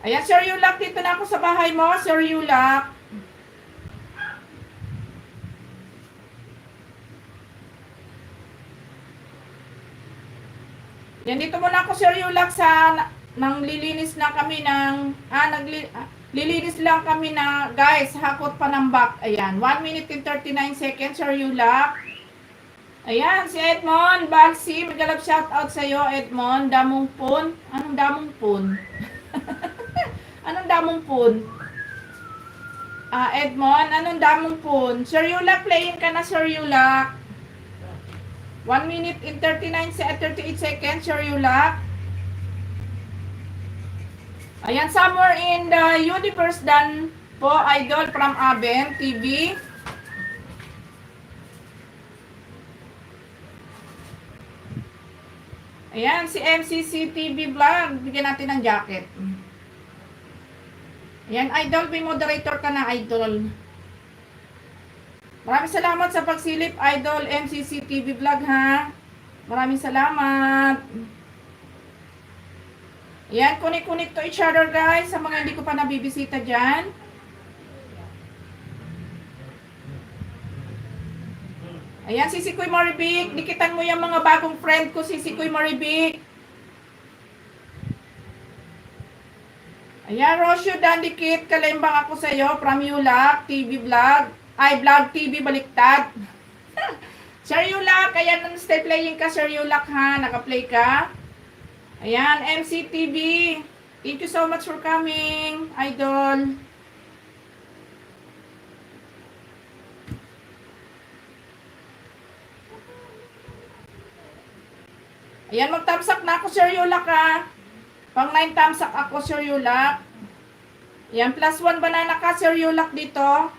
Ayan, Sir Yulak, dito na ako sa bahay mo, Sir Yulak. Yan, dito muna ako, Sir Yulak, sa nang lilinis na kami ng, lilinis lang kami na, guys, hakot pa ng back. Ayan, 1 minute and 39 seconds, Sir Yulak. Ayan, si Edmond Balsi, magalap shoutout sa'yo, Edmond. Damong pon. Anong damong pon? Anong damong pon? Edmond, anong damong pon? Sir Yulak, playing ka na, Sir Yulak. 1 minute and 38 seconds, Sir Yulak. Ayan, somewhere in the universe dan po, idol from Aben TV. Ayan, si MCC TV Vlog. Bigyan natin ng jacket. Ayan, idol, may moderator ka na, idol. Maraming salamat sa pagsilip, idol, MCC TV Vlog, ha. Maraming salamat. Ayan, connect to each other, guys, sa mga hindi ko pa nabibisita dyan. Ayan, si Sikoy Maribik. Dikitan mo yung mga bagong friend ko, si Sikoy Maribik. Ayan, Rosyo Dan, dikit. Kalimbang ako sa iyo from Yulak TV Vlog. Ay, Vlog TV baliktad. Sir Yulak, ayan, stay playing ka, Sir Yulak, ha. Naka-play ka. Ayan, MCTV. Thank you so much for coming, idol. Ayan, mag-thumbs up na ako, Sir Yulak, ha. Pang 9 thumbs up ako, Sir Yulak. Ayan, +1 banana ka, Sir Yulak, dito.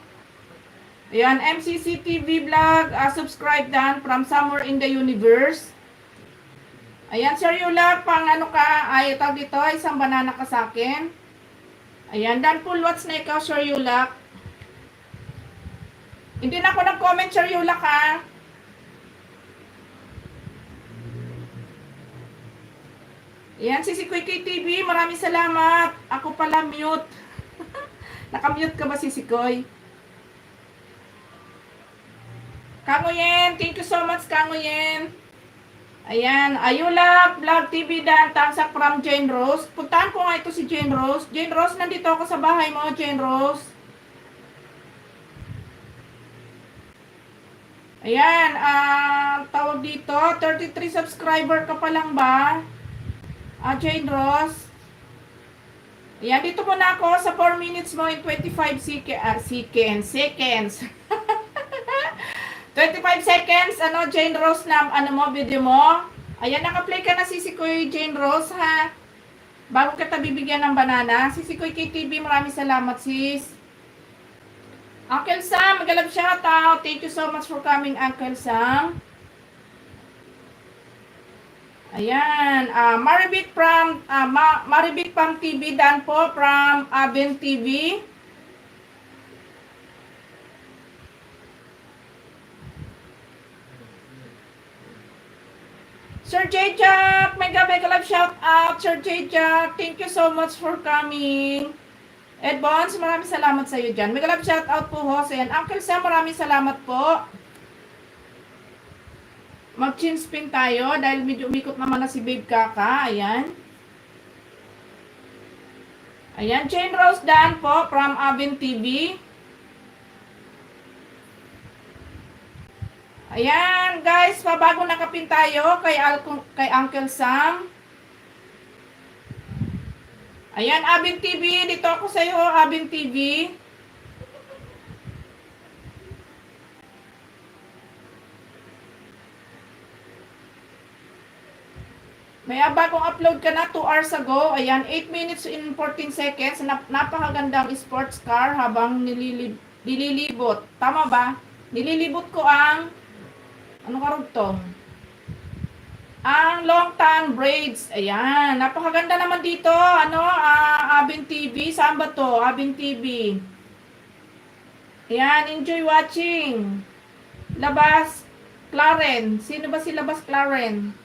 Ayan, MCC TV Vlog. Subscribe dan from somewhere in the universe. Ayan, Sir Yulak, pang ano ka, ay tawag dito, isang banana ka sa akin. Ayan, dan full watch na ikaw, Sir Yulak. Hindi na ako nag-comment, Sir Yulak, ha. Ayan, si Sikoy TV, maraming salamat. Ako pala mute. Naka-mute ka ba, si Sikoy? Kanguyen, thank you so much, Kanguyen. Ayan, Ayula, Vlog TV Dan, tamsak from Jane Rose. Puntahan ko nga ito si Jane Rose. Jane Rose, nandito ako sa bahay mo, Jane Rose. Ayan, tawag dito, 33 subscriber ka pa lang ba? Jane Rose. Ayan, dito muna ako sa 4 minutes mo in 25 seconds. 25 seconds, Jane Rose na, video mo. Ayan, naka-play ka na, Sisikoy Jane Rose, ha. Bago kita bibigyan ng banana. Sisikoy KTV, maraming salamat, sis. Uncle Sam, magalab shoutout. Thank you so much for coming, Uncle Sam. Ayan, Maribik from TV, Dan po, from Aben TV. Sir J-Jack, mega love shout out, Sir J-Jack. Thank you so much for coming. Ed Bonds, maraming salamat sa iyo dyan. Mega love shout out po, Jose. And Uncle Sam, maraming salamat po. Mag-chin spin tayo dahil medyo umikot naman na si Babe Kaka. Ayan. Ayan, Jane Rose Dan po from Aben TV. Ayan, guys, pabago nakapin tayo kay Uncle Sam. Ayan, Abin TV, dito ako sa iyo, Abin TV. May bagong upload ka na 2 hours ago. Ayan, 8 minutes in 14 seconds. Napakagandang sports car habang nililibot. Tama ba? Nililibot ko ang ano karugtong? Ang long tan braids. Ayan, napakaganda naman dito. Ano, Abin TV. Saan ba to? Abin TV. Ayan, enjoy watching. Labas Claren. Sino ba si Labas Claren?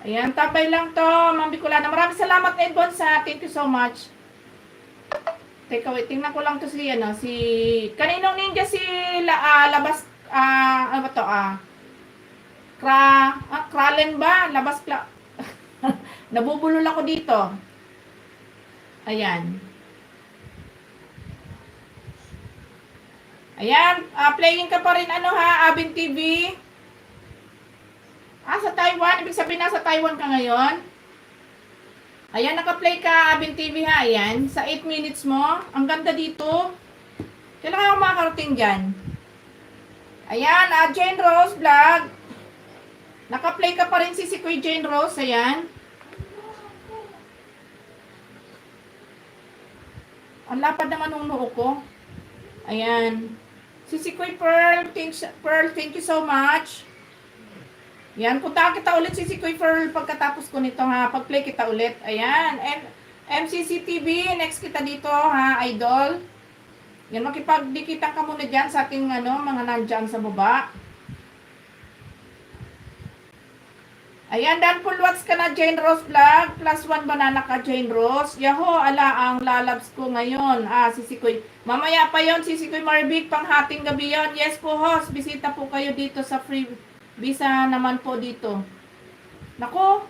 Ayan, tabay lang to, Ma'am Bicolana. Maraming salamat, Edbon, sa thank you so much. Teka, wait, tingnan ko lang to si, kaninong ninja si Labas, ano ba to, Kralen ba? Labas, nabubulol ako dito. Ayan. Ayan, playing ka pa rin, Abin TV. Sa Taiwan. Ibig sabihin nasa Taiwan ka ngayon. Ayan, naka-play ka, Abin TV ha. Ayan, sa 8 minutes mo. Ang ganda dito. Kailangan ako makakarating dyan. Ayan, Jane Rose Vlog. Naka-play ka pa rin si Kuya Jane Rose. Ayan. Ang lapad naman ng noo ko. Ayan. Si Kuya Pearl, thank you so much. Yan, punta kita ulit si Kuya Pearl pagkatapos ko nito ha. Pag-play kita ulit. Ayan. MCC TV, next kita dito ha, idol. Yan, makipagdikitan ka muna dyan sa ating mga nandyan sa baba. Ayan, Dan full watch ka na, Jane Rose Vlog. +1 banana ka, Jane Rose. Yaho, ala ang lalabs ko ngayon. Si Kuya. Mamaya pa yon si Kuya Marvic, panghating gabi yon. Yes po, host. Bisita po kayo dito sa free visa naman po dito. Nako.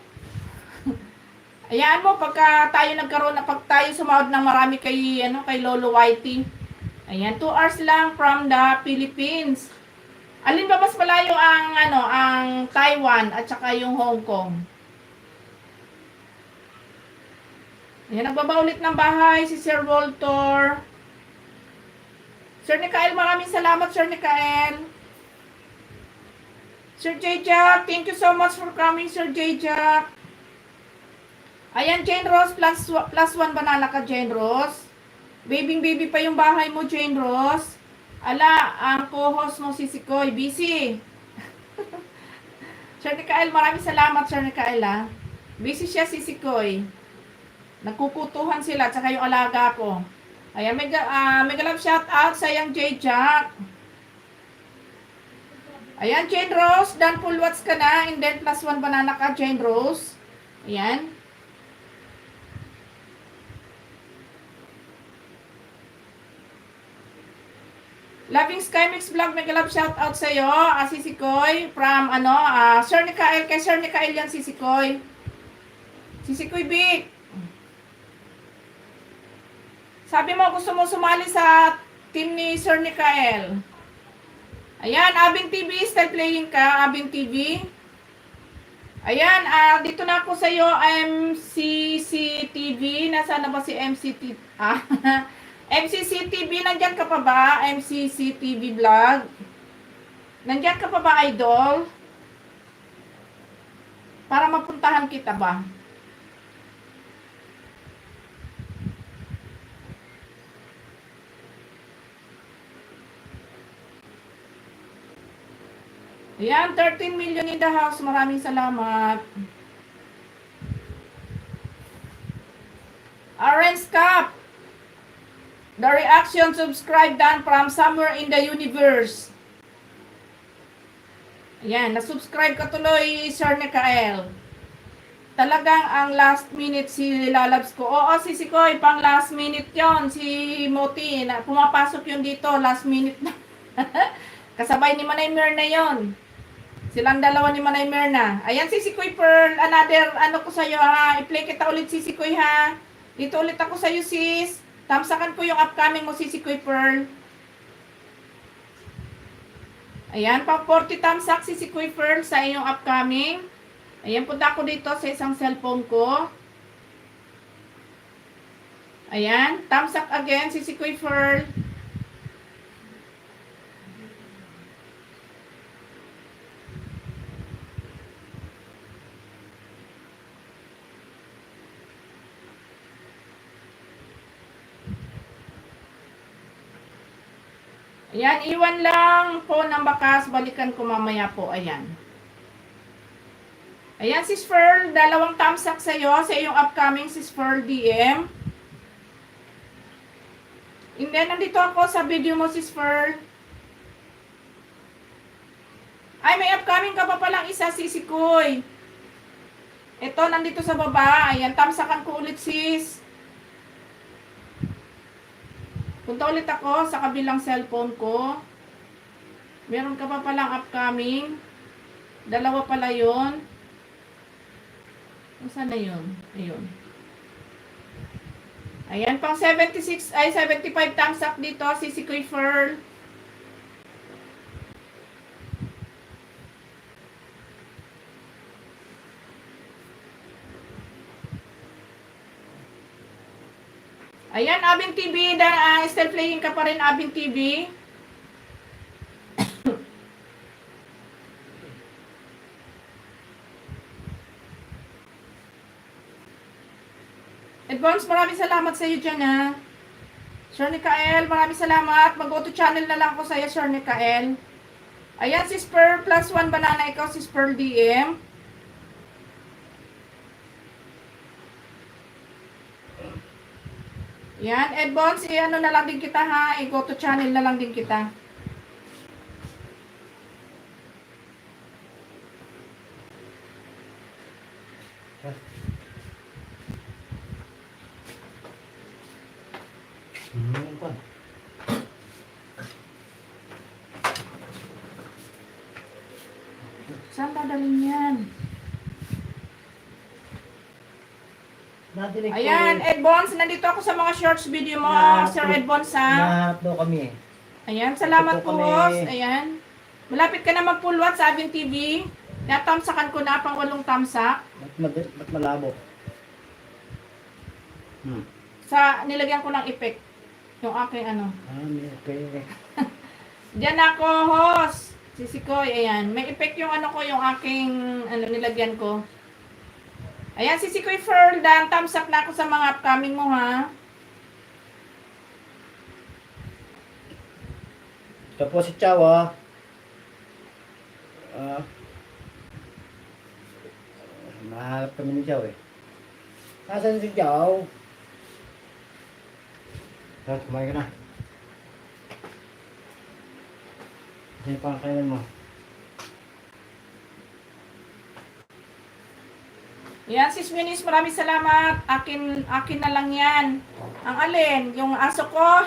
Ayan mo, pagka tayo nagkaroon na, pag tayo sumahod ng marami kay Lolo Whitey. Ayan, 2 hours lang from the Philippines. Alin ba mas malayo ang Taiwan at saka yung Hong Kong? Ayan, nagbaba ulit ng bahay si Sir Walter. Sir Nikael, maraming salamat, Sir Nikael. Sir J. Jack, thank you so much for coming, Sir J. Jack. Ayan, Jane Rose, +1 banana ka, Jane Rose. Baby pa yung bahay mo, Jane Rose. Ala, ang co-host mo si Sikoy, busy. Sir Nikael, maraming salamat, Sir Nikael, Busy siya si Sikoy. Nagkukutuhan sila, tsaka yung alaga ko. Ayan, mega love shout out sa yung J. Jack. Ayan, Jane Rose, done full watch ka na, and then +1 banana ka, Jane Rose. Ayan. Loving Sky Mix Vlog, mega love shout out sa iyo, si Sikoy, from Sir Nikael, kay Sir Nikael yan si Sikoy. Si Sikoy Big. Sabi mo, gusto mo sumali sa team ni Sir Nikael. Ayan, Abin TV, start playing ka, Abin TV. Ayan, dito na ako sa iyo, MCC TV. Nasaan na ba si MCC? MCC TV, nandyan ka pa ba? MCC TV Vlog. Nandyan ka pa ba, idol? Para mapuntahan kita ba? Ayan, 13 million in the house. Maraming salamat. Orange Cup. The reaction subscribe done from somewhere in the universe. Ayan, nasubscribe ka tuloy, Sir Nikael. Talagang ang last minute si lalabs ko. Oo, si Sikoy, pang last minute yon. Si Moti, pumapasok yun dito, last minute na. Kasabay ni Manay Mer na yon. Silang dalawa ni Manay Merna. Ayan si Sikoy Pearl. Another, ko sa'yo ha. I-play kita ulit si Sikoy ha. Dito ulit ako sa'yo sis. Tamsakan ko yung upcoming mo si Sikoy Pearl. Ayan, pang 40 thumbs up si Kuya Pearl sa inyong upcoming. Ayan, punta ako dito sa isang cellphone ko. Ayan, thumbs up again si Kuya Pearl. Ayan, iwan lang po ng bakas. Balikan ko mamaya po. Ayan. Ayan, Sis Pearl. 2 thumbs up sa'yo sa iyong upcoming Sis Pearl DM. And then, nandito ako sa video mo, Sis Pearl. Ay, may upcoming ka pa palang isa, Sisi Koy. Ito, nandito sa baba. Ayan, thumbs upan ko ulit, sis. Punta ulit ako sa kabilang cellphone ko. Meron ka pa palang upcoming. 2 pala yun. Saan na yun? Ayun. Ayan, pang 76, ay 75 thumbs up dito, si Kuya Pearl. Ayan, Abing TV, still playing ka pa rin, Abing TV. Advance, maraming salamat sa iyo dyan, ha. Sir Nikael, maraming salamat. Mag-go to channel na lang ko sa iyo, Sir Nikael. Ayan, si Spur plus 1 banana, ikaw si Spur DM. Yan, Edbons, ano na lang din kita, ha. I-go to channel na lang din kita. Saan dadalhin yan? Ayan, Edbons, nandito ako sa mga shorts video mo, Sir Edbons, ha? Nahanap daw kami. Ayan, salamat po, boss. Ayan. Malapit ka na mag-pullwat sa Abing TV. Natamsakan ko na pang 8 tamsak. Ba't malabo? Sa, nilagyan ko ng effect. Yung aking ano. Okay. Diyan ako, host. Sisikoy, ayan. May effect yung ano ko, yung aking, nilagyan ko. Ayan, Sisikoy Ferdan. Thumbs up na ako sa mga upcoming mo, ha? Ito po si Chawa. Mahalap kami ni Chaw eh. Nasaan si Chaw? Kumain ka na. Ano pa kailan mo? Yan, Sis Minis, maraming salamat. Akin na lang yan. Ang alin? Yung aso ko?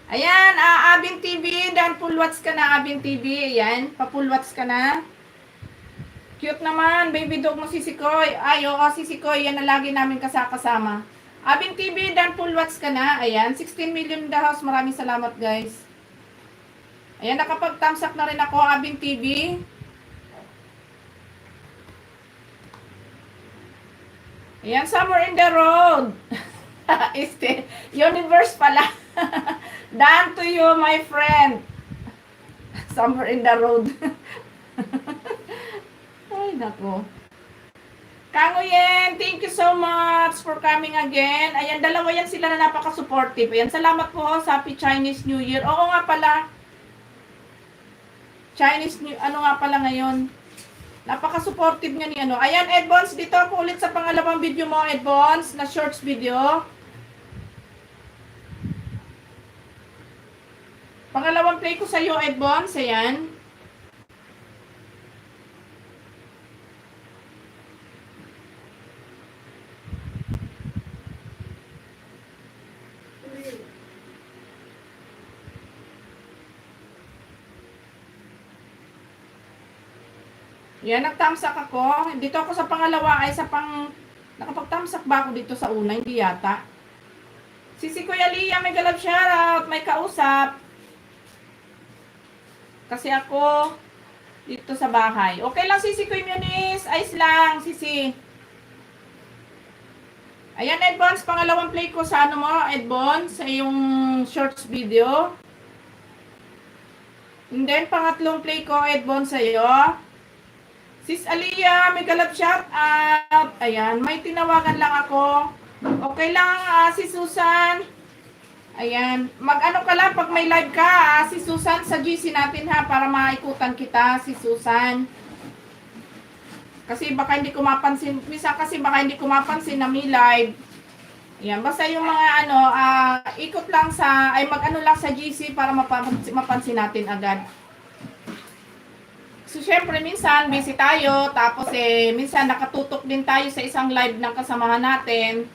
Ayan, Abing TV. Dan pulwats ka na, Abing TV. Ayan, papulwats ka na. Cute naman, baby dog mo, Sisikoy. Ay, oo, Sisikoy. Yan na lagi namin kasama. Abing TV, dan pulwats ka na. Ayan, 16 million in the house. Maraming salamat, guys. Ayan, nakapag-thumbs up na rin ako, Abing TV. Ayan, Somewhere in the Road. Universe pala. Done to you, my friend. Somewhere in the road. Ay, nako. Kanguyen, thank you so much for coming again. Ayan, 2 yan sila na napaka-supportive. Ayan, salamat po sa Happy Chinese New Year. Oo nga pala. Chinese New, ano nga pala ngayon? Napaka-supportive niya ni ano. Ayan, Edbons, dito ako ulit sa pangalawang video mo, Edbons, na shorts video. Pangalawang play ko sa iyo, Edbons. Ayan. Yan, nag-thumbsuck ako. Dito ako sa pangalawa ay sa nakapag-thumbsuck ba ako dito sa una? Hindi yata. Si Kuya Lia, may galab shoutout, may kausap. Kasi ako, dito sa bahay. Okay lang, Sisi Kuya Munis. Ayos lang, Sisi. Ayan, Edbons, pangalawang play ko sa ano mo, Edbons, sa yung shorts video. And then, pangatlong play ko, Edbons, sa'yo. Sis Aliyah, may galap shout out. Ayan, may tinawagan lang ako. Okay lang, si Susan. Ayan, mag-ano ka lang pag may live ka, si Susan, sa GC natin ha, para maikutan kita, si Susan. Kasi baka hindi ko mapansin, misa kasi baka hindi ko mapansin na may live. Ayan, basta yung mga ano, ikot lang sa, ay mag-ano lang sa GC para mapansin natin agad. So, syempre, minsan, busy tayo. Tapos, minsan, nakatutok din tayo sa isang live ng kasamahan natin.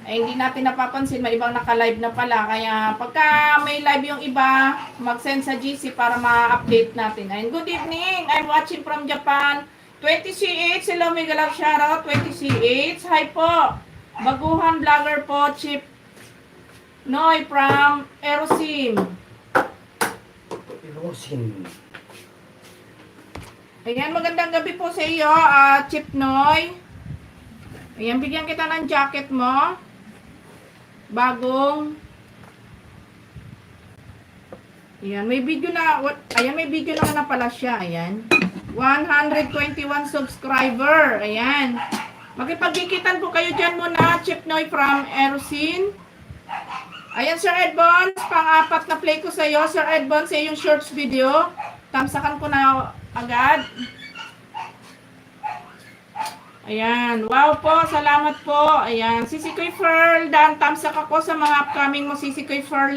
Hindi natin napapansin, may ibang naka-live na pala. Kaya, pagka may live yung iba, mag-send sa GC para ma-update natin. And good evening. I'm watching from Japan. 20CH. Hello, mega love shoutout. 20CH. Hi po. Baguhan vlogger po. Chip Noy from Erosim. Erosin. Ayan, magandang gabi po sa iyo, Chip Noy. Ayan, bigyan kita ng jacket mo. Bagong. Ayan, may video na, ayan, may video na pala siya. Ayan. 121 subscriber. Ayan. Makipagkikitan po kayo dyan muna, Chip Noy from Erosin. Ayan, Sir Edbons, pang-apat na play ko sa iyo. Sir Edbons, sa yung shorts video. Tamsakan ko na agad. Ayan. Wow po. Salamat po. Ayan. Sisi Koy Ferl. Dan, tamsak ako sa mga upcoming mo, Sisi Koy Ferl,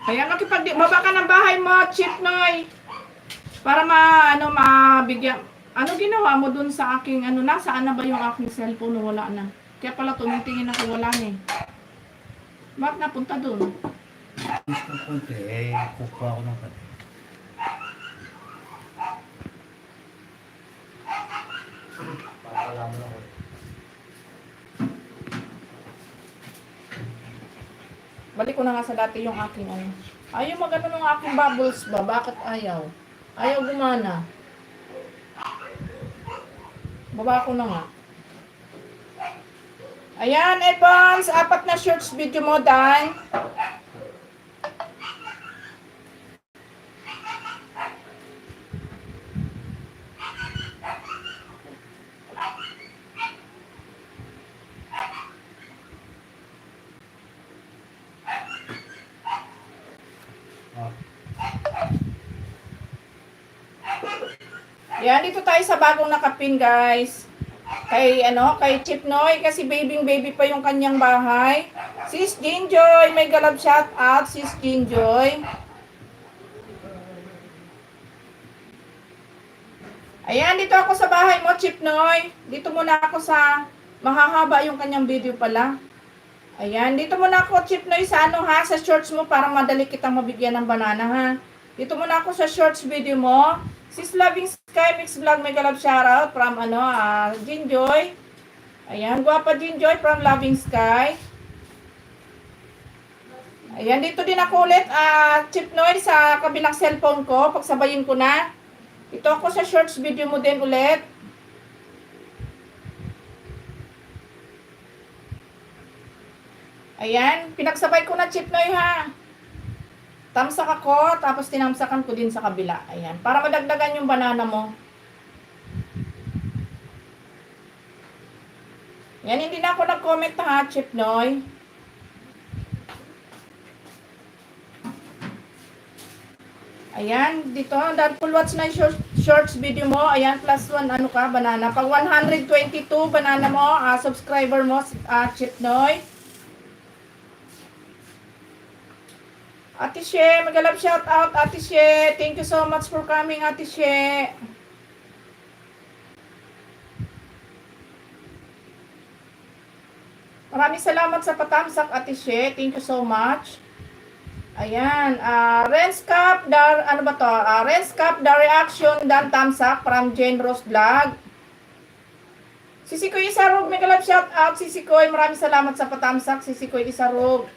Ayan. Baba ka ng bahay mo, Chip Noy. Para mabigyan. Ano ginawa mo dun sa aking, nasaan na ba yung aking cellphone? Wala na. Kaya pala tumitingin ako, wala na eh. Bakit napunta dun? Miss ng konti, kukuha ko ng konti. Papalaman ako. Balik ko na nga sa dati yung aking Ayaw magano ng aking bubbles ba? Bakit ayaw? Ayaw gumana. Baba ko na nga. Ayan, Evans, 4 na shorts video mo, Dan. Yan, dito tayo sa bagong nakapin, guys. Kay Chip Noy, kasi baby pa yung kanyang bahay. Sis Jinjoy, may galab shout out, Sis Jinjoy. Ayan, dito ako sa bahay mo, Chip Noy. Dito muna ako sa, mahahaba yung kanyang video pala. Ayan, dito muna ako, Chip Noy, sa sa shorts mo para madali kitang mabigyan ng banana, ha. Dito muna ako sa shorts video mo. Sis Loving Sky Mix Vlog, may galab shoutout from Jinjoy. Ayan, guwapa Jinjoy from Loving Sky. Ayan, dito din ako ulit, Chip Noy, sa kabilang cellphone ko. Pagsabayin ko na. Ito ako sa shorts video mo din ulit. Ayan, pinagsabay ko na, Chip Noy, ha. Tamsak ako, tapos tinamsakan ko din sa kabila. Ayan, para madagdagan yung banana mo. Yan, hindi na ako nag-comment, ha, Chip Noy. Ayan, dito, dahil full watch na yung shorts video mo. Ayan, +1, banana. Pag 122 banana mo, subscriber mo, Chip Noy. Ate She, mag-love shout out, Ate She. Thank you so much for coming, Ate She. Maraming salamat sa patamsak, Ate She. Thank you so much. Ayan, Renz Cup, Renz Cup, the reaction, dan tamsak from Jane Rose Vlog. Sisi Koy Isarog, mag-love shout out, Sisi Koy. Maraming salamat sa patamsak, Sisi Koy Isarog.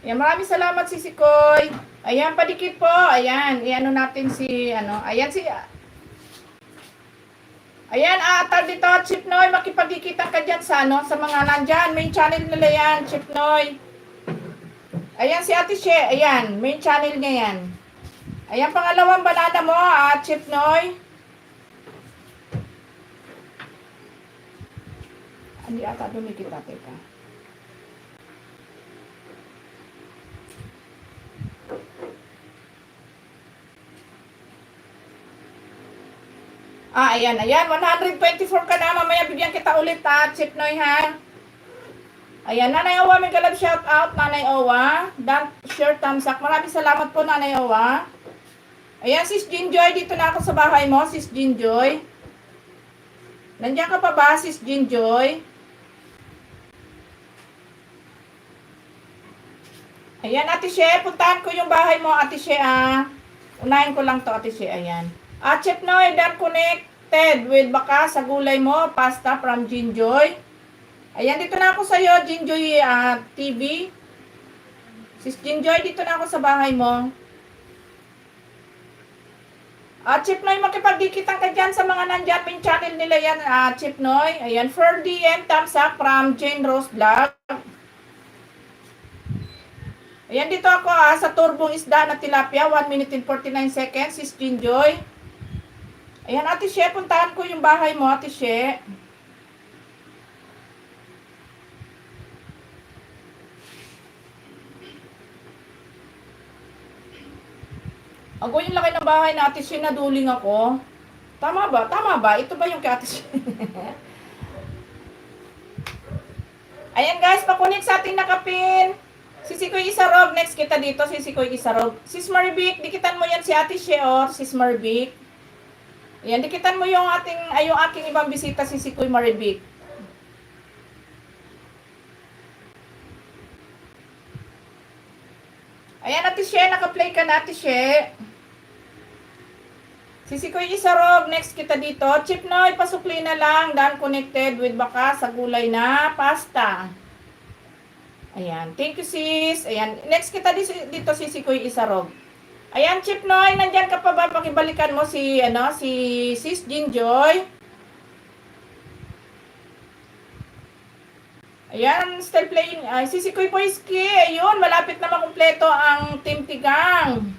Ayan, maraming salamat si Sikoy. Ayan, padikit po. Ayan, i-ano natin si, ano, ayan si, ayan, atal dito, Chip Noy, makipagdikitan ka dyan sa, ano, sa mga nandyan. Main channel nila yan, Chip Noy. Ayan, si Ate She, ayan, main channel niya yan. Ayan, pangalawang banana mo, Chip Noy. Hindi ata dumikit natin ka. Ayan, ayan. 124 ka na. Mamaya bigyan kita ulit, Chip Noy, ha? Ayan, Nanay Owa, may galab shout out, Nanay Owa. Dan, share thumbs up. Maraming salamat po, Nanay Owa. Ayan, Sis Jinjoy, dito na ako sa bahay mo, Sis Jinjoy. Nandiyan ka pa ba, Sis Jinjoy? Ayan, Ate She, puntahan ko yung bahay mo, Ate She, Unahin ko lang to, Ate She, ayan. Chip Noy, dan connected with baka sa gulay mo, pasta from Jinjoy. Ayan, dito na ako sa iyo, Jinjoy TV. Sis Jinjoy, dito na ako sa bahay mo. Chip Noy, makipagdikitan ka dyan sa mga nandyan, pin channel nila yan, Chip Noy. Ayan, for DM, thumbs up from Jane Rose Vlog. Ayan, dito ako sa turbong isda na tilapia, 1 minute and 49 seconds, Sis Jinjoy. Ayan, Ate She, puntahan ko yung bahay mo, Ate She. Ako yung laki ng bahay na Ate She, naduling ako. Tama ba? Tama ba? Ito ba yung kay Ate She? Ayan guys, pakunik sa ating nakapin. Sisikoy Isarog, next kita dito, Sisikoy Isarog. Sis Maribik, dikitan mo yan si Ate She, Sis Maribik. Ayan, dikitan mo yung yung aking ibang bisita, si Sikoy Maribik. Ayan, Ate She, naka-play ka na, Ate She. Si Sikoy Isarog, next kita dito. Chip Noy, pasukli na lang, dan connected with baka sa gulay na pasta. Ayan, thank you sis. Ayan, next kita dito si Sikoy Isarog. Ayan, Chip Noy, nandyan ka pa ba? Pakibalikan mo si, si Sis Jinjoy. Ayan, still playing. Si Sikoy Poiski, ayun, malapit na makumpleto ang Team Tigang.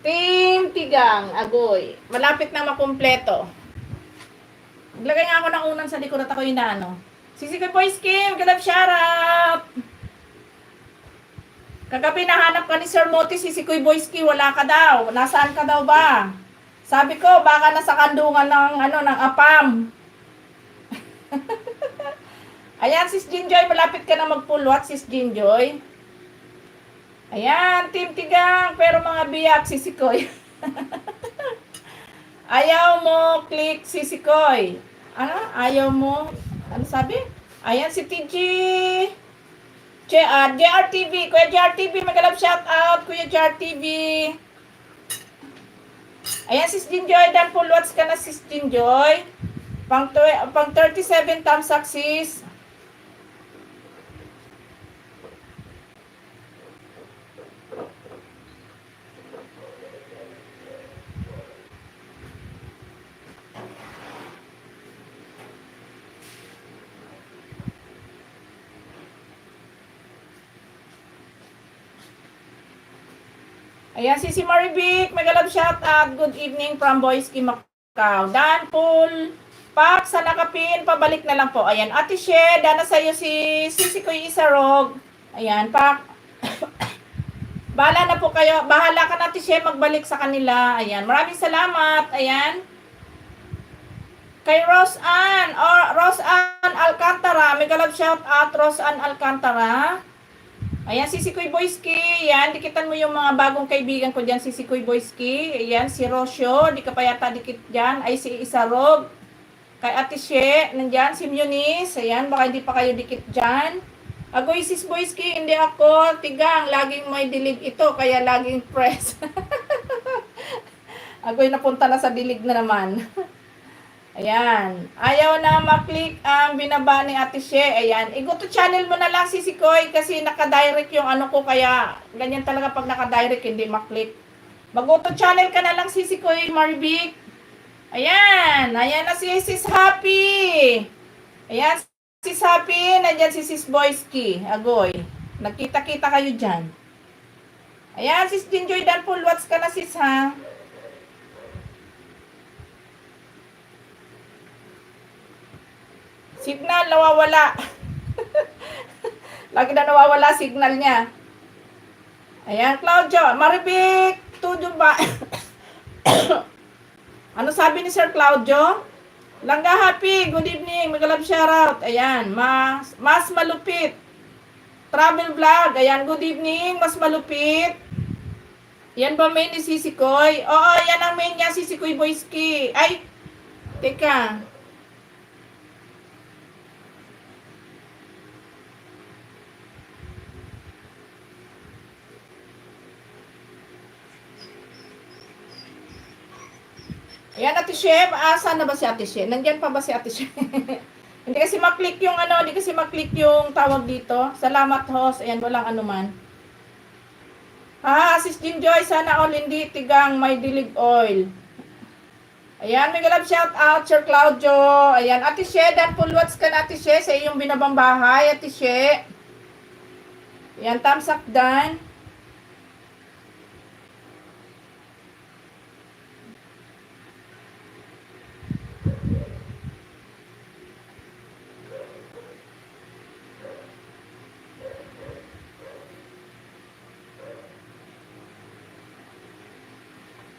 Team Tigang, agoy. Malapit na makumpleto. Maglagay nga ako ng unang sa likod at ako inaano. Si Sikoy Poiski, galap shoutout. Kagabi nahanap ka ni Sir Moti, si Sikoy Boyski, wala ka daw. Nasaan ka daw ba? Sabi ko, baka nasa kandungan ng, ng APAM. Ayan, Sis Jinjoy, malapit ka na magpulwat, Sis Jinjoy. Ayan, Team Tigang, pero mga biyak, si Sikoy. Ayaw mo, click si Sikoy. Ayaw mo, ano sabi? Ayan, si TG. JRTV, Kuya JRTV, mag-alap shout out, Kuya JRTV. Ayan, Sis Jinjoy, dan full watch ka na, Sis Jinjoy. Pang 37 thumbs up, sis. Ayan, si Maribik, mag-alap shout out. Good evening from Boyski, Macau. Dan, Pool, Pak, sa nakapin, pabalik na lang po. Ayan, Ate She, dana sa'yo si Sikoy Isarog. Ayan, Pak. Bahala na po kayo. Bahala ka na, Ate She, magbalik sa kanila. Ayan, maraming salamat. Ayan. Kay Roseanne Alcantara, mag-alap shout out, Roseanne Alcantara. Ayan, si Sikoy Boyski. Ayan, dikitan mo yung mga bagong kaibigan ko dyan, si Sikoy Boyski. Ayan, si Rocio, di ka pa yata dikit dyan. Ay, si Isarog. Kay Ate She, nandyan, si Eunice. Ayan, baka hindi pa kayo dikit dyan. Agoy, Sis Boyski, hindi ako. Tigang, laging may dilig ito, kaya laging press. Agoy, napunta na sa dilig na naman. Ayan. Ayaw na maklik ang binaba ni Ate She. Ayan. I-go to channel mo na lang, Sisi Koy, kasi naka-direct yung ano ko, kaya ganyan talaga pag naka-direct, hindi maklik. Mag-go to channel ka na lang, Sisi Koy, Marvic. Ayan. Ayan na si Sis Happy. Ayan, Sis Happy. Nandyan si Sis Boyski. Agoy. Nagkita-kita kayo dyan. Ayan, Sis Jinjoy Dan full watch ka na, Sis, ha? Signal, nawawala. Lagi na nawawala signal niya. Ayan, Claudio. Maribik, tudo ba? Ano sabi ni Sir Claudio? Langga Happy, good evening. Mag-love shoutout. Ayan, mas malupit. Travel vlog. Ayan, good evening. Mas malupit. Yan ba main ni Sisi Koy? Oo, yan ang main niya, Sisi Koy Boyski. Ay, teka. Ayan, Ate Chef. Saan na ba si Ate Chef? Nandyan pa ba si Ate Chef? Hindi kasi maklik yung ano, hindi kasi maklik yung tawag dito. Salamat, host. Ayan, walang anuman. Sis Jinjoy, sana all hindi tigang may dilig oil. Ayan, may galab shout out, Sir Claudio. Ayan, Ate She, dan full watch ka na, Ate She, sa iyong binabang bahay, Ate She. Ayan, thumbs up dan.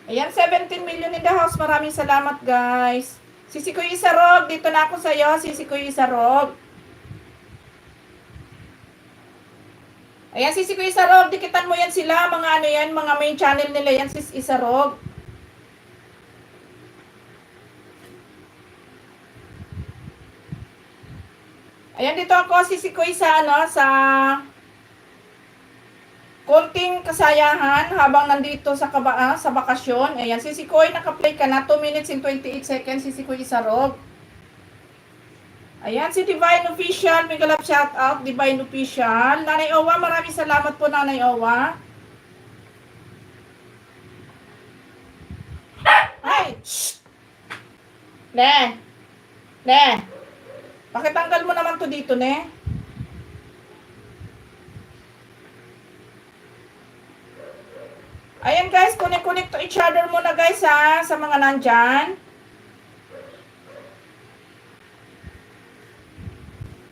Ayan, 17 million in the house. Maraming salamat, guys. Sisi Koy Isarog, dito na ako sa iyo, Sisi Koy Isarog. Ayan, Sisi Koy Isarog, dikitan mo yan sila, mga ano yan, mga main channel nila yan, Sis Isarog. Ayan, dito ako, Sisi Koy sa ano, sa konting kasayahan habang nandito sa sa bakasyon. Ayan, Sisi Koy, naka-play ka na. 2 minutes and 28 seconds, Sisi Koy Isarog. Ayan, si Divine Official. May galap shout out, Divine Official. Nanay Owa, maraming salamat po, Nanay Owa. Ay! Shh! Ne! Ne! Pakitanggal mo naman to dito, ne? Ayan guys, connect to each other muna guys ha, sa mga nandyan.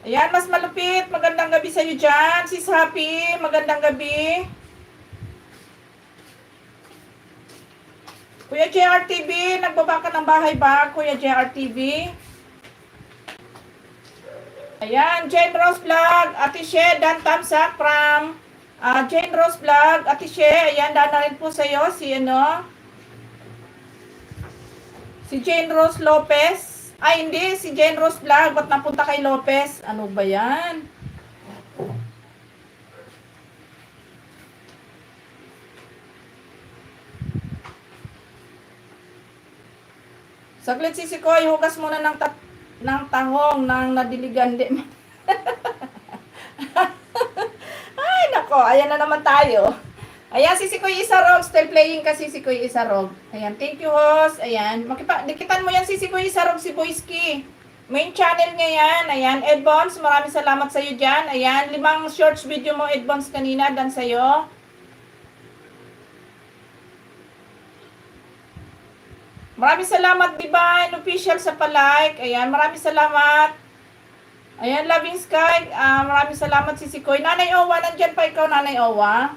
Ayan, mas malupit. Magandang gabi sa'yo dyan. Sis Happy, magandang gabi. Kuya JRTV, nagbaba ka ng bahay ba? Kuya JRTV. Ayan, Jane Rose Vlog, Ate She, Dan thumbs up from Jane Rose Vlog, Ate She, ayan, daan na rin po sa'yo, si ano, si Jane Rose Lopez. Ay, hindi, si Jane Rose Vlog, ba't napunta kay Lopez? Ano ba yan? Saglit, Sisi Koy, hugas muna ng tahong ng nadiligan. Ay, nako, ayan na naman tayo. Ayan, Sisi Koy Isarog, still playing ka, Sisi Koy Isarog. Ayan, thank you, host. Ayan, dikitan mo yan, Sisi Koy Isarog, si Boyski. Main channel niya yan. Ayan, Edbons, maraming salamat sa iyo dyan. Ayan, 5 shorts video mo, Edbons, kanina, dan sa'yo. Maraming salamat, Divine Official, sa palike. Ayan, maraming salamat. Ayan, Loving Sky. Maraming salamat, Sisi Koy. Nanay Owa, nandyan pa ikaw, Nanay Owa.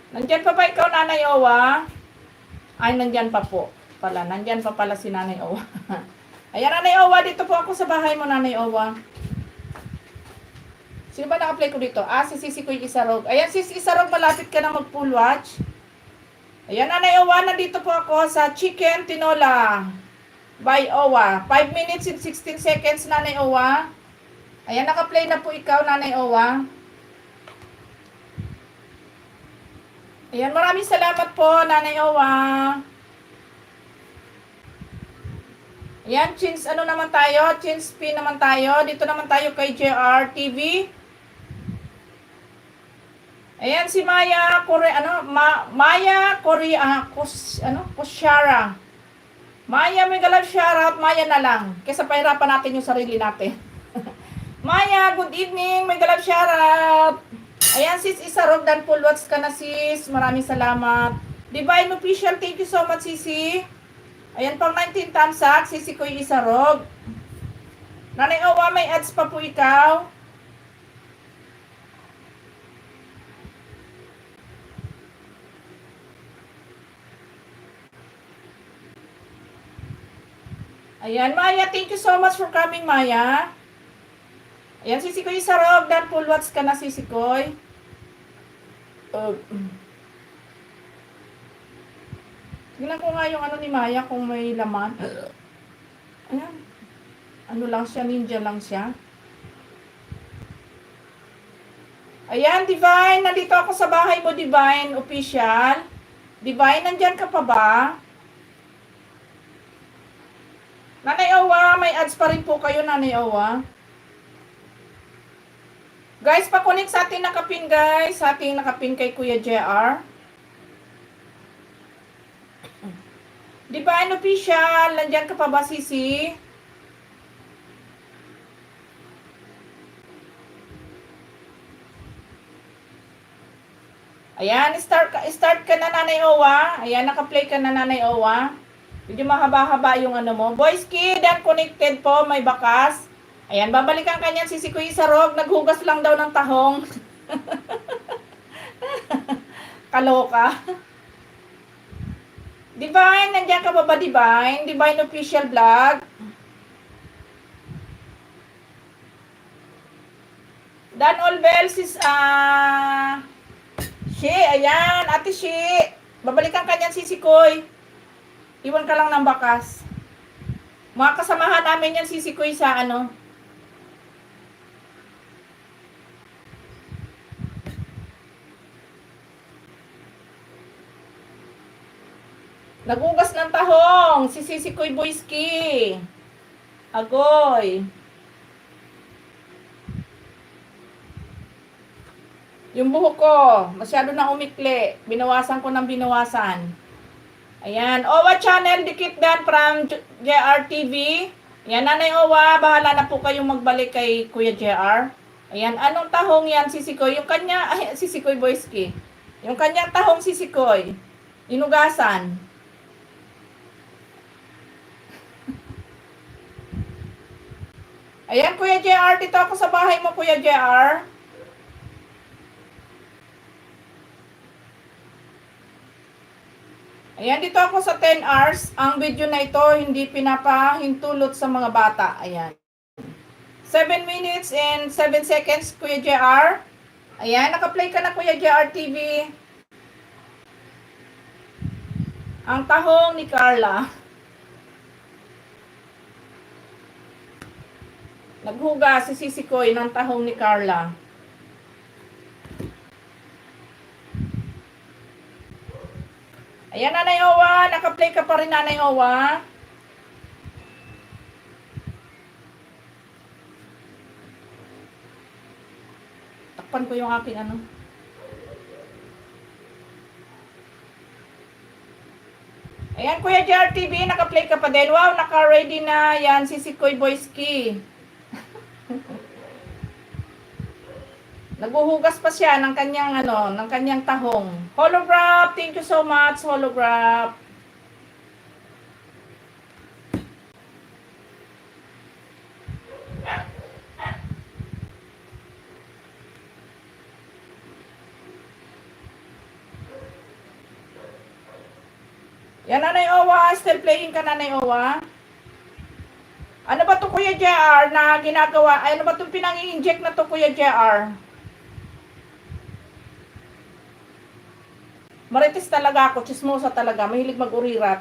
Nandyan pa ikaw, Nanay Owa? Ay, nandyan pa po. Nandyan pa pala si Nanay Owa. Ayan, Nanay Owa, dito po ako sa bahay mo, Nanay Owa. Sino ba naka-play ko dito? Si Sisi Koy Isarog. Ayan, Sis Isarog, malapit ka na mag-full watch. Ayan, Nanay Owa, nandito po ako sa Chicken Tinola by Owa. 5 minutes and 16 seconds, Nanay Owa. Ayan, naka-play na po ikaw, Nanay Owa. Ayan, maraming salamat po, Nanay Owa. Ayan, chins ano naman tayo? Chins P naman tayo. Dito naman tayo kay JR TV. Ayan, si Maya Maya Korea, Kusyara. Maya, may galap shoutout, Maya na lang. Kesa pahirapan natin yung sarili natin. Maya, good evening, may galap shoutout. Ayan, sis Isarog, dan full watch ka na, sis. Maraming salamat. Divine Official, thank you so much, sisi. Ayan, pang 19 thumbs up, sisi ko yung Isarog. Nanay Owa, may ads pa po ikaw. Ayan, Maya, thank you so much for coming, Maya. Ayan, Sisikoy Sarog, dan full watch ka na, Sisikoy. Tingnan ko nga yung ano ni Maya kung may laman. Ayan. Ano lang siya, ninja lang siya. Ayan, Divine, nandito ako sa bahay mo, Divine, official. Divine, nandyan ka pa ba? Nanay Owa, may ads pa rin po kayo, Nanay Owa. Guys, pa-connect sa ating nakapin, guys. Sa ating nakapin kay Kuya JR. Divine Official, nandyan ka pa ba, Sisi? Ayan, start ka na, Nanay Owa. Ayan, naka-play ka na, Nanay Owa. Medyo mahaba-haba yung ano mo. Boys Kid, and connected po, may bakas. Ayan, babalikan ka niyan, Sisi Kuya Sarog. Naghugas lang daw ng tahong. Kaloka. Divine, nandiyan ka ba, Divine? Divine Official Vlog. Dan Olbel, sis, Shi, ayan, Ate Shi. Babalikan ka niyan, Sisi Koy. Iwan ka lang ng bakas. Mga kasamahan namin yan, Sisi Koy, sa ano. Nagugas ng tahong, si Sisi Koy Boyski. Agoy. Yung buhok ko, masyado na umikli. Binawasan ko ng binawasan. Ayan, Owa Channel, dikit dan from JR TV. Ayan, Nanay Owa, bahala na po kayong magbalik kay Kuya JR. Ayan, anong tahong yan, Sisi Koy? Yung kanya, Sisi Koy Boyski. Yung kanyang tahong, Sisi Koy. Inugasan. Ayan, Kuya JR, dito ako sa bahay mo, Kuya JR. Ayan, dito ako sa 10 hours. Ang video na ito, hindi pinapahintulot sa mga bata. Ayan. 7 minutes and 7 seconds, Kuya JR. Ayan, naka-play ka na, Kuya JR TV. Ang tahong ni Carla. Naghugas si Sisi Koy ng tahong ni Carla. Ayan, Nanay Owa. Naka-play ka pa rin, Nanay Owa. Takpan ko yung aking ano. Ayan, Kuya JR TV. Naka-play ka pa din. Wow, naka-ready na. Yan, Sisi Koy Boyski. Naghuhugas pa siya ng kanyang ano, ng kanyang tahong. Holograph, thank you so much, Holograph. Yan, Nanay Owa, still playing ka, Nanay Owa. Ano ba to, Kuya JR, na ginagawa? Ano ba itong pinang-i-inject na to, Kuya JR? Marites talaga ako, chismosa talaga, mahilig mag-urirat.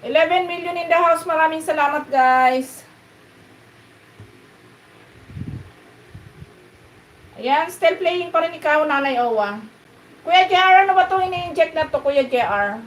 11 million in the house. Maraming salamat, guys. Ayan, still playing pa rin ikaw, Nanay Owa. Kuya JR, ano ba itong ini-inject na to, Kuya JR?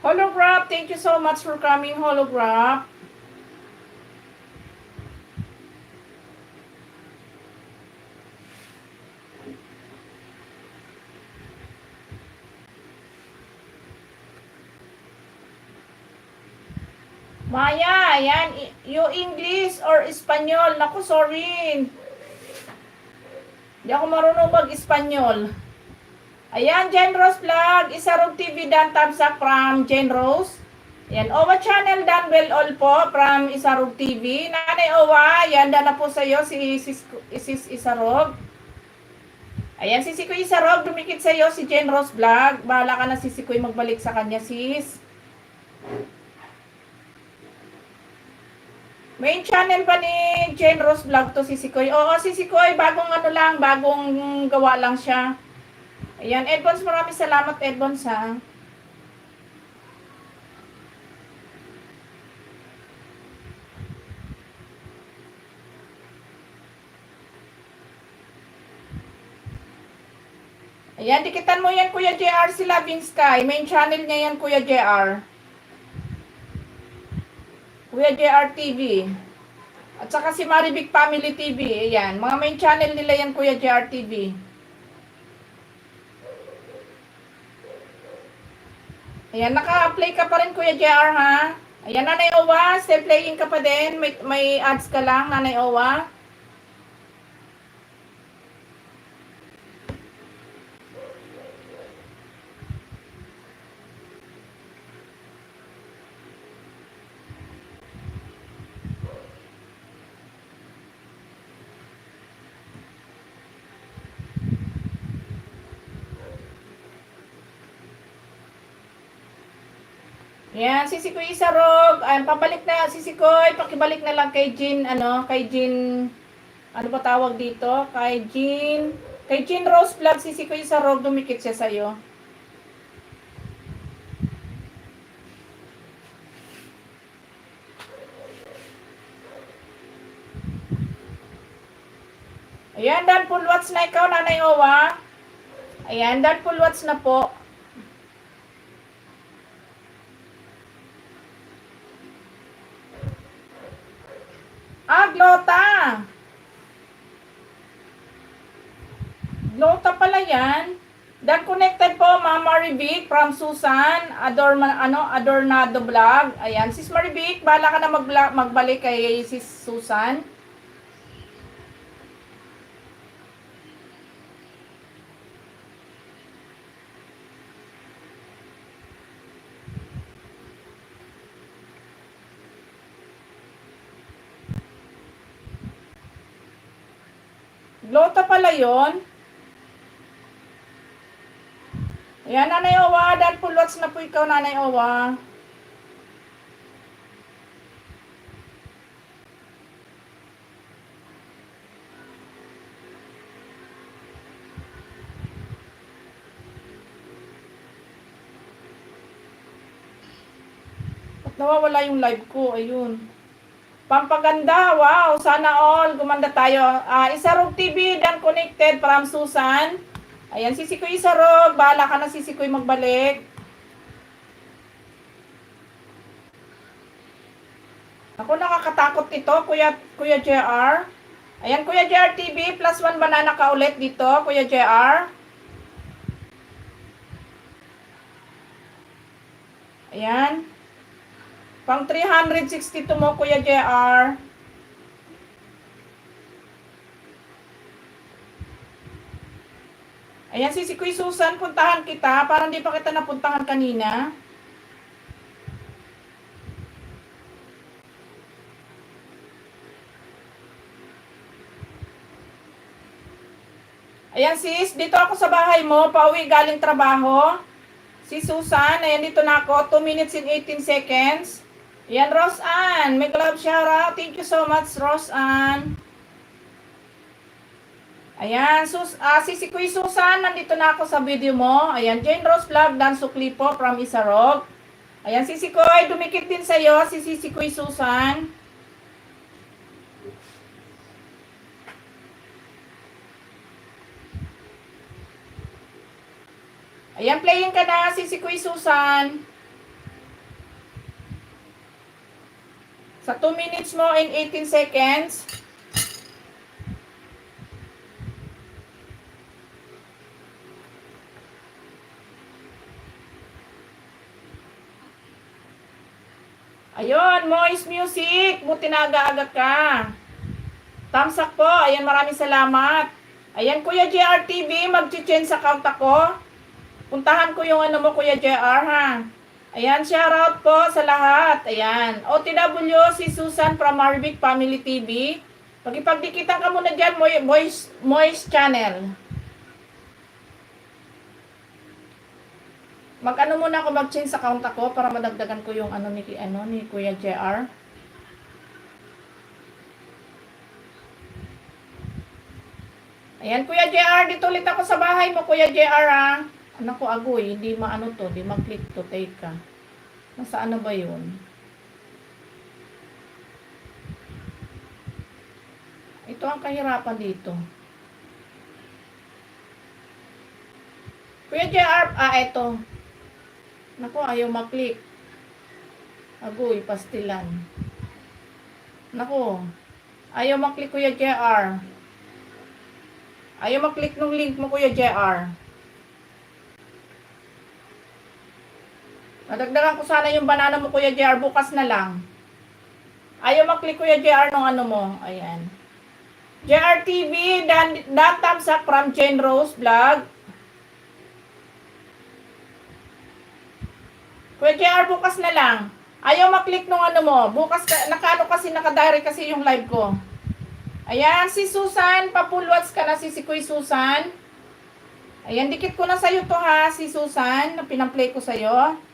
Holograph, thank you so much for coming, Holograph. Maya, ayan, you English or Espanyol? Naku, sorry. Hindi ako marunong mag-Espanyol. Ayan, Jen Rose Vlog, Isarog TV dan thumbs up from Jen Rose. Ayan, Owa Channel dan well all po from Isarog TV. Nanay Owa, ayan, dana po sa'yo si Isis Isarog. Ayan, si Sikoy Isarog, dumikit sa'yo si Jen Rose Vlog. Bahala ka na si Sikoy magbalik sa kanya, sis. Main channel pa ni Jen Rose Vlog to si Sikoy. Oo, si Sikoy, bagong ano lang, bagong gawa lang siya. Ayan, Edbons, maraming salamat, Edbons, ha. Ayan, dikitan mo yan, Kuya JR, si Loving Sky. Main channel niya yan, Kuya JR. Kuya JR TV. At saka si Maribig Family TV. Ayan, mga main channel nila yan, Kuya JR TV. Ayan, naka-play ka pa rin, Kuya JR, ha? Ayan, Nanay Owa, stay playing ka pa din. May ads ka lang, Nanay Owa. Yan, si Sikoy Isarog. Ay, pabalik na, si Sikoy, pakibalik na lang kay Jean, ano ba tawag dito? Kay Jean Rose Vlog, si Sikoy Isarog, dumikit siya sa'yo. Ayan, dan full watch na ikaw, Nanay Owa. Ayan, dan full watch na po. Ah, Glota. Glota pala yan. Dan connected po, Ma'am Maribik from Susan, Adornado Vlog. Ayan, Sis Maribik, bahala ka na magbalik kay Sis Susan. Glota pala yon. Ayan, Nanay Owa, dan full watch na po ikaw, Nanay Owa. At nawawala yung live ko, ayun. Pampaganda, wow, sana all, gumanda tayo. Isarog TV, dan connected from Susan. Ayan, si Sikoy Isarog, bahala ka na si Sikoy magbalik. Ako nakakatakot ito, Kuya JR. Ayan, Kuya JR TV, +1 banana ka ulit dito, Kuya JR. Ayan. Pang 362 mo, Kuya JR. Ayan, si Kuya Susan, puntahan kita. Parang di pa kita napuntahan kanina. Ayan sis, dito ako sa bahay mo, pauwi galing trabaho. Si Susan, ayan dito na ako, 2 minutes and 18 seconds. Ayan, Rose Ann, make love shoutout. Thank you so much, Rose Ann. Ayan, si Kuya Susan, nandito na ako sa video mo. Ayan, Jane Rose Vlog, Dan Suklipo from Isarog. Ayan, si Kuya, dumikit din sa'yo, si Kuya Susan. Ayan, playing ka na, si Kuya Susan. Sa 2 minutes mo and 18 seconds. Ayun, Moist Music, buti na aga-aga ka. Thumbs up po, ayan, maraming salamat. Ayan, Kuya JR TV, mag-change account ako. Puntahan ko yung ano mo, Kuya JR, ha. Ayan, shoutout po sa lahat. Ayan, OTW, si Susan from Marvic Family TV. Pag-ipagdikitan ka muna dyan, Moist Channel. Mag-ano muna ako, mag-change account ako para madagdagan ko yung ano ni Kuya JR. Ayan, Kuya JR, dito ulit ako sa bahay mo, Kuya JR, ha. Ano ko, agoy, hindi maano to, hindi mag-click to, take ka. Nasa ano ba yun? Ito ang kahirapan dito. Kuya JR, eto. Naku, ayaw maklik. Agoy, pastilan. Naku, ayaw maklik, Kuya JR. Ayaw maklik nung link mo, Kuya JR. Nadagdagan ko sana yung banana mo, Kuya JR, bukas na lang. Ayaw maklik, Kuya JR, nung ano mo. Ayan. JR TV, Dan thumbs up from Jane Rose Vlog. Kuya JR, bukas na lang. Ayaw maklik nung ano mo. Bukas, nakano kasi, nakadirect kasi yung live ko. Ayan, si Susan, papulwats ka na si Kuya Susan. Ayan, dikit ko na sa'yo to ha, si Susan, na pinamplay ko sa'yo.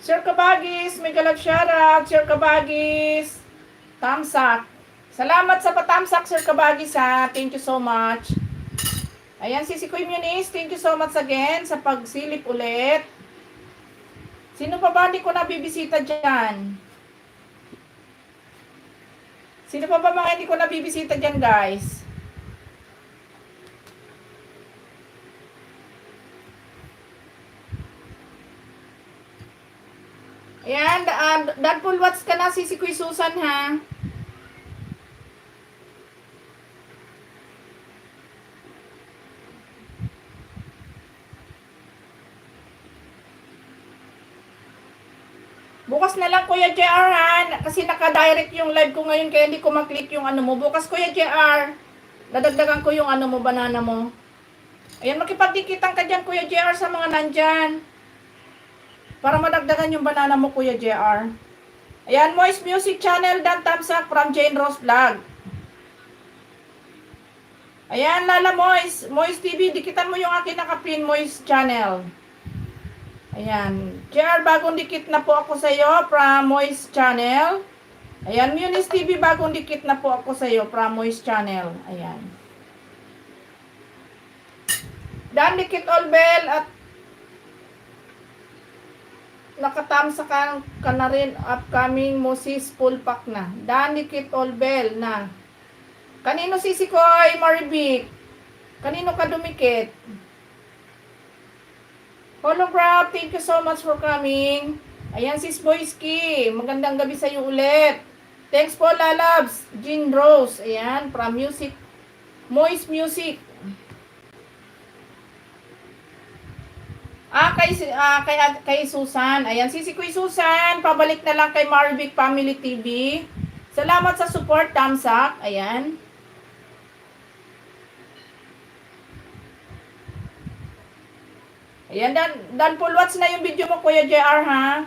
Sir Kabagis, may galap shoutout. Sir Kabagis, thumbs up. Salamat sa patamsak, Sir Kabagis, ha. Thank you so much. Ayan, si Kuya Muniz, thank you so much again sa pagsilip ulit. Sino pa ba hindi ko nabibisita dyan? Sino pa ba mga hindi ko nabibisita dyan, guys? Ayan, dad full watch ka na si Kuya Susan, ha. Bukas na lang, Kuya JR, ha. Kasi naka-direct yung live ko ngayon kaya hindi ko maklik yung ano mo. Bukas, Kuya JR, dadagdagan ko yung ano mo, banana mo. Ayan, makipagdikitan ka dyan, Kuya JR, sa mga nandyan. Para madagdagan yung banana mo, Kuya JR. Ayan, Moist Music Channel, Dan thumbs up from Jane Rose Vlog. Ayan, Lala Moist, Moist TV, dikitan mo yung akin nakapin, Moist Channel. Ayan, JR, bagong dikit na po ako sa iyo from Moist Channel. Ayan, Muniz TV, bagong dikit na po ako sa iyo from Moist Channel. Ayan. Dan dikit all bell at nakatamsa ka na rin upcoming Moses full pack na. Dan dikit all bell na. Kanino sisikoy, Maribik? Kanino ka dumikit? Holograph, thank you so much for coming. Ayan, Sis Boyski. Magandang gabi sa iyo ulit. Thanks po, Lalabs. Jean Rose. Ayan, from Music. Moist Music. Kay Susan. Ayan, si Kuya Susan. Pabalik na lang kay Marvic Family TV. Salamat sa support, Tamsak. Ayan. Ayan, dan full watch na yung video mo, Kuya JR, ha?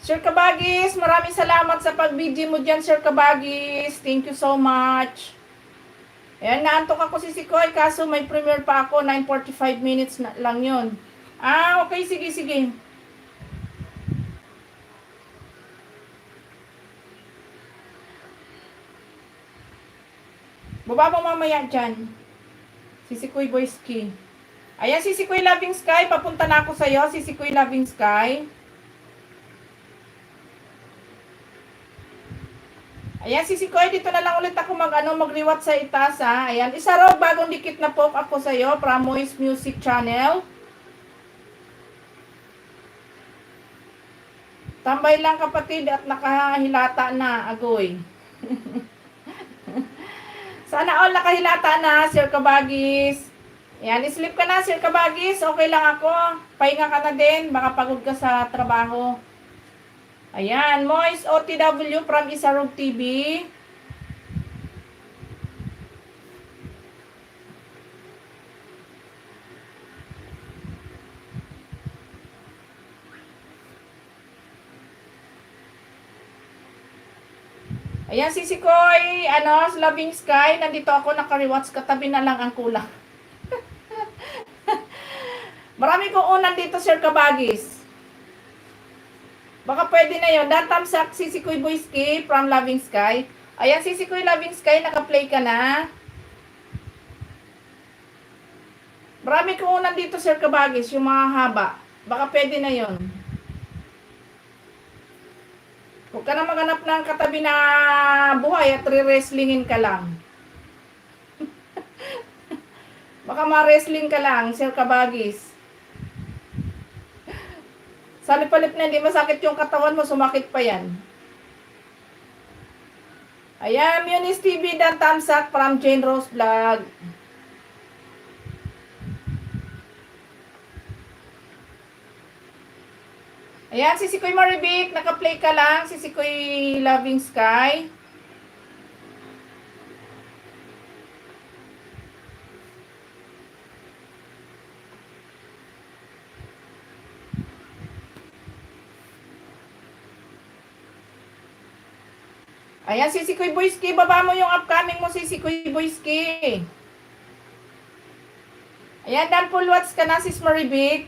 Sir Kabagis, maraming salamat sa pag-video mo dyan, Sir Kabagis. Thank you so much. Ayan, naantok ako si Sikoy, kaso may premiere pa ako, 9:45 minutes na lang yun. Ah, okay, sige, sige. Baba mo mamaya dyan. Si Sikoy Boyski. Ayan, si Sikoy Loving Sky, papunta na ako sa'yo, si Sikoy Loving Sky. Ayan, si Sikoy, dito na lang ulit ako mag-rewatch sa itaas, ha. Ayan, isa raw bagong dikit na poke ako sa'yo, Pramois Music Channel. Tambay lang kapatid at nakahilata na, agoy. Sana all nakahilata na, Sir Kabagis. Ayan, sleep ka na, Sir Kabagis. Okay lang ako. Pahinga ka na din, baka pagod ka sa trabaho. Ayan, Moist OTW from Isarog TV. Ayan, si Sikoy, Loving Sky, nandito ako naka-rewatch, katabi na lang ang kulang. Marami kong unan dito, Sir Kabagis. Baka pwede na yun. Datamsak si Sikoy Boyski from Loving Sky. Ayan, si Sikoy Loving Sky, naka-play ka na. Marami kong unan dito, Sir Kabagis, yung mga haba. Baka pwede na yun. Huwag ka na maghanap ng katabi na buhay at re-wrestlingin ka lang. Baka ma-wrestling ka lang, Sir Kabagis. Salip-palip na hindi masakit yung katawan mo, sumakit pa yan. Ayan, Munis TV dan Tamsak from Jane Rose Vlog. Ayan, si Sikoy Maribik, naka-play ka lang. Si Sikoy Loving Sky. Ayan, si Sikoy Boyski, baba mo yung upcoming mo, si Sikoy Boyski. Ayan, dan full watch ka na, sis Maribik.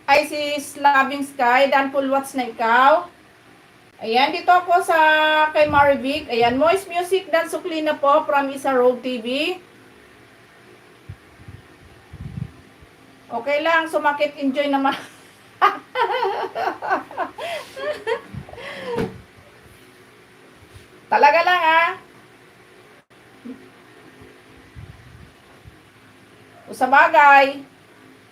Ay, sis Loving Sky, dan full watch na ikaw. Ayan, dito ako sa kay Maribik. Ayan, Moist Music, dan Suklina po from Isarog TV. Okay lang, sumakit, enjoy naman. Talaga lang, ha? O sa bagay,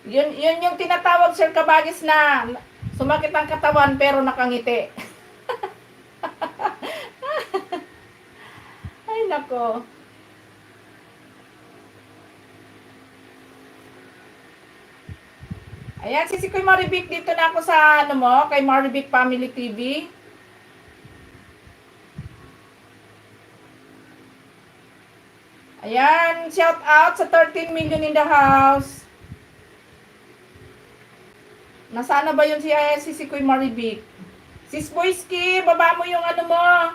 yun yung tinatawag, Sir Kabagis, na sumakit ang katawan pero nakangiti. Ay, nako. Ayan, si Sikoy Maribik, dito na ako sa, kay Maribik Family TV. Ayan, shout out sa 13 million in the house. Nasaan na ba yun si Sikoy Maribik? Sis Boyski, baba mo yung mo.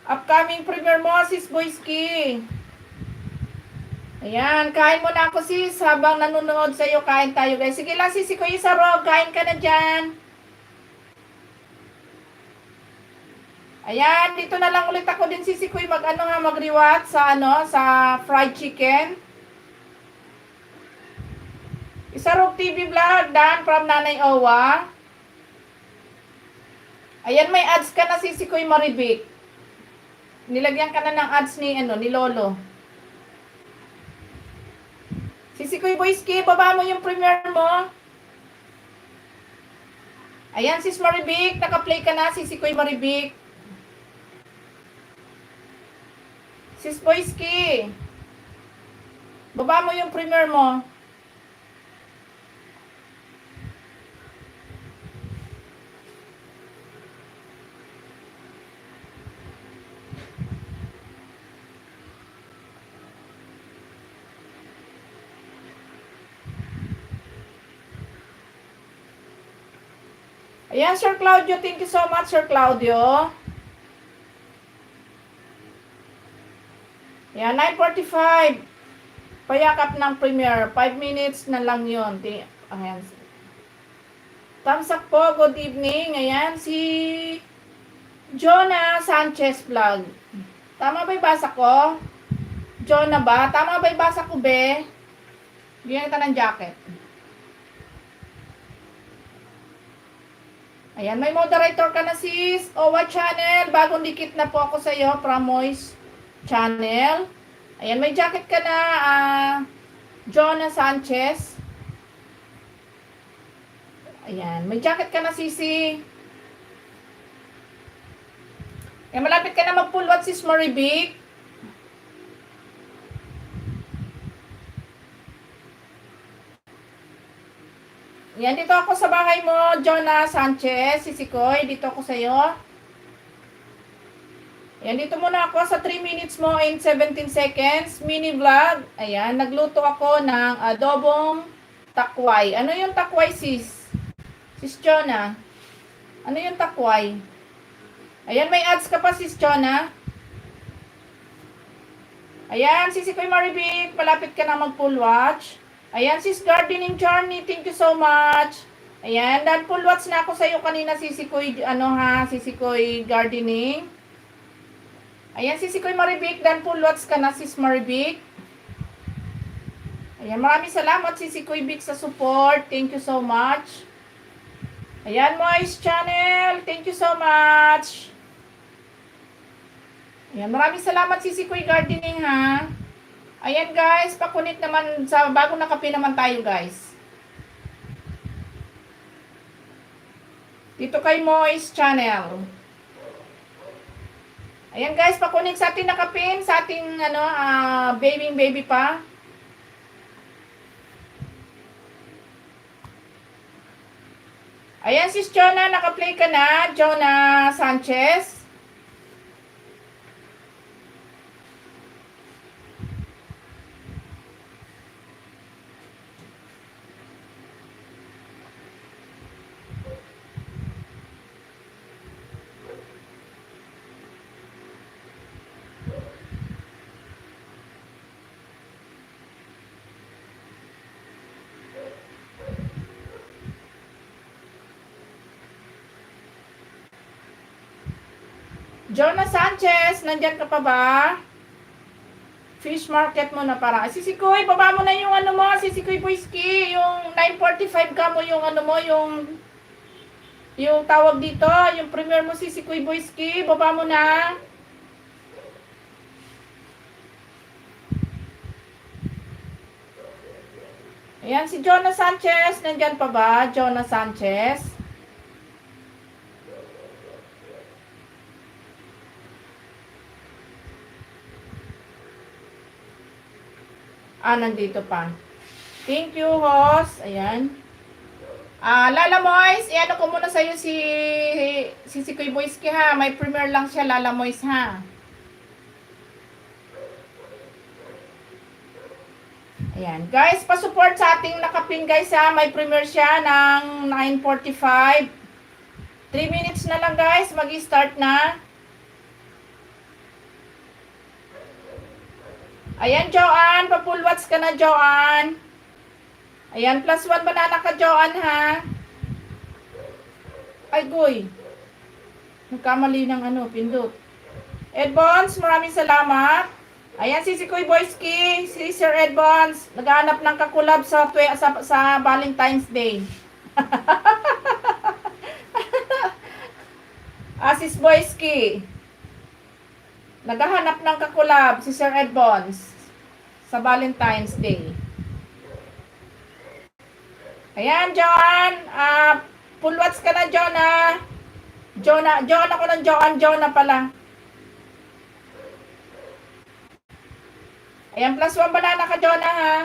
Upcoming premiere mo, Sis Boyski. Ayan, kain mo na ako, sis. Habang nanonood sa'yo, kain tayo, guys. Sige lang, sis Sikoy Isarog, kain ka na dyan. Ayan, dito na lang ulit ako din, si Sikoy, mag-rewatch sa, sa fried chicken. Isarog TV Vlog, Dan from Nanay Owa. Ayan, may ads ka na, si Sikoy Maribik. Nilagyan ka na ng ads ni Lolo. Si Sikoy Boyski, baba mo yung premiere mo. Ayan, sis Maribik, naka-play ka na, si Sikoy Maribik. Sis Boyski, baba mo yung premiere mo. Ayan, Sir Claudio. Thank you so much, Sir Claudio. Ayan, 9:45. Payakap ng premiere. 5 minutes na lang yun. Ayan. Thumbs up po. Good evening. Ayan, si Jonah Sanchez Vlog. Tama ba yung basa ko? Jonah ba? Tama ba yung basa ko, be? Bigyan kita ng jacket. Ayan, may moderator ka na, sis. Owa channel. Bagong dikit na po ako sa iyo. Pramoys channel. Ayan, may jacket ka na, Jonah Sanchez. Ayan, may jacket ka na, sisi. Ayan, malapit ka na magpulwat, sis Maribik. Yan, dito ako sa bahay mo, Jonah Sanchez, sisikoy. Dito ako sa iyo. Yan, dito muna ako sa 3 minutes mo in 17 seconds. Mini vlog. Ayan, nagluto ako ng adobong takway. Ano yung takway, sis? Sis Jonah. Ano yung takway? Ayan, may ads ka pa, sis Jonah. Ayan, sisikoy Maribik. Palapit ka na mag-full watch. Ayan, sis Gardening Journey, thank you so much. Ayan, dahil full watch na ako sa iyo kanina, sisikoy, sisikoy Gardening. Ayan, sisikoy Maribik, dahil full watch ka na, sis Maribik. Ayan, maraming salamat, sisikoy Bik, sa support. Thank you so much. Ayan, Moise Channel, thank you so much. Ayan, maraming salamat, sisikoy Gardening, ha. Ayan guys, pakunit naman sa bagong nakapi naman tayo guys. Dito kay Moise Channel. Ayan guys, pakunit sa ating nakapin, sa ating baby pa. Ayan sis Jonah, nakaplay ka na, Jonah Sanchez. Jonah Sanchez, nandyan ka pa ba? Fish market mo na para. Sisikoy, baba mo na yung mo, Sisikoy Boyski, yung 9:45 ka mo, yung mo, yung tawag dito, yung premiere mo, Sisikoy Boyski, baba mo na. Ayan, si Jonah Sanchez, nandyan pa ba? Jonah Sanchez. Nandito pa. Thank you, host. Ayan. Lala Moise, iano ko muna sa'yo si Sikoy Boyski, ha. May premiere lang siya, Lala Moise, ha. Ayan. Guys, pa-support sa ating nakapin, guys, ha. May premiere siya ng 9:45. 3 minutes na lang, guys. Mag-start na. Ayan, Joanne. Pa-full watch ka na, Joanne. Ayan, +1 banana ka, Joanne, ha. Ay, goy. Nagkamali ng pindot. Ed Bonds, maraming salamat. Ayan, si Sikoy Boyski, si Sir Ed Bonds. Naghahanap ng kakulab sa Valentine's Day. Sis Boyski. Naghahanap ng kakulab si Sir Ed Bonds sa Valentine's Day. Ayan, John. Full watch ka na, Jonah. Jonah ako ng Jonah pala. Ayan, +1 banana ka, Jonah, ha?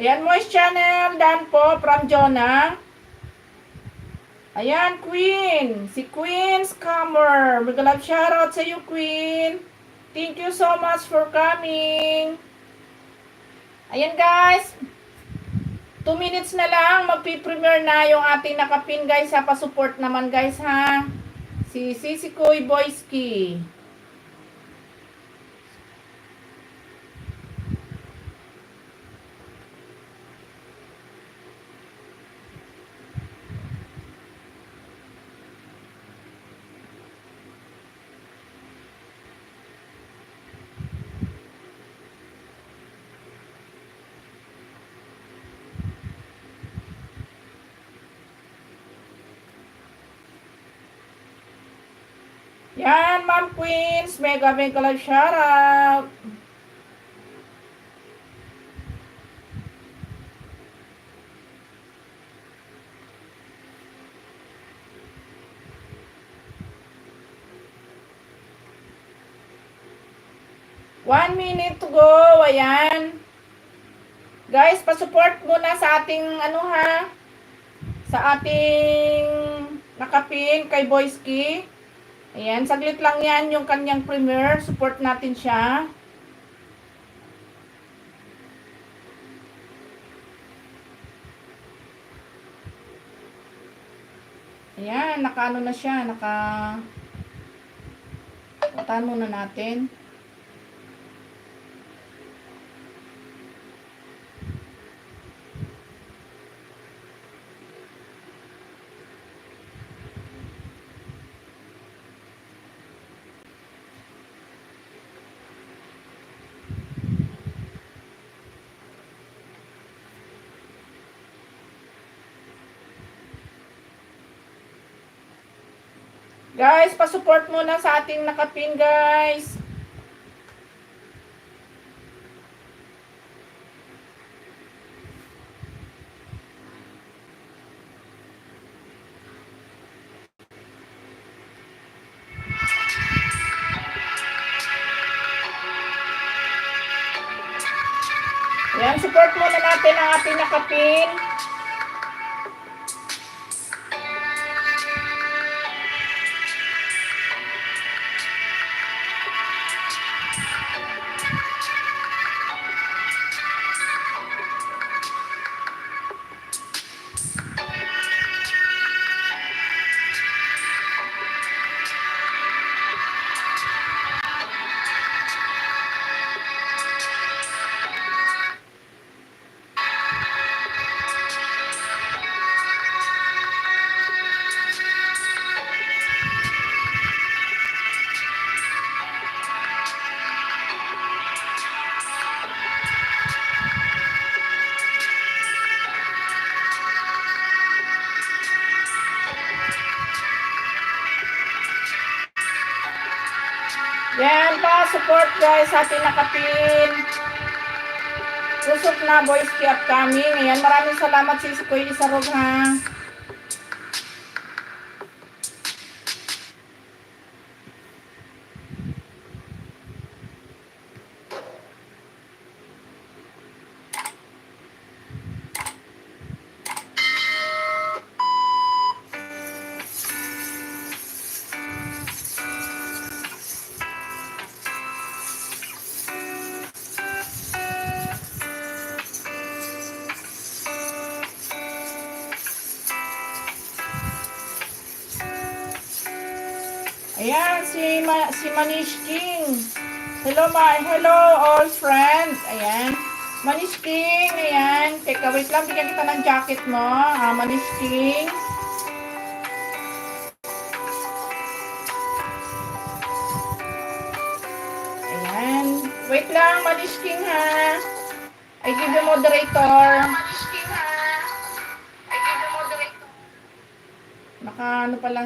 Ayan, Moist Channel, dan po from Jonah. Ayan, Queen. Si Queen Scammer. Mag-love shoutout sa iyo, Queen. Thank you so much for coming. Ayan, guys. 2 minutes na lang. Magpi-premiere na yung ating nakapin, guys. Ha? Pa-support naman, guys, ha? Si Sisikoy Boyski. Yan, Ma'am Queens. Mega love shoutout. One minute to go. Ayan. Guys, pa-support muna sa ating sa ating nakapin kay Boyski. Ayan, saglit lang yan yung kanyang premiere. Support natin siya. Ayan, nakaano na siya. Naka muna natin. Guys, pa-support muna sa ating nakapin, guys. Ayan, support muna natin ang ating nakapin. Yan pa, support guys sa ating nakapin. Kusok na Boyski upcoming. Ayan, maraming salamat si Kuya Isarog, ha. Ayan, si Manish King. Hello, hello all friends. Ayan. Manish King, ayan. Teka, wait lang, bigyan kita ng jacket mo. Manish King. Ayan. Wait lang, Manish King, ha. I give you moderator. Manish King, ha. I give you moderator. Naka, ano pala.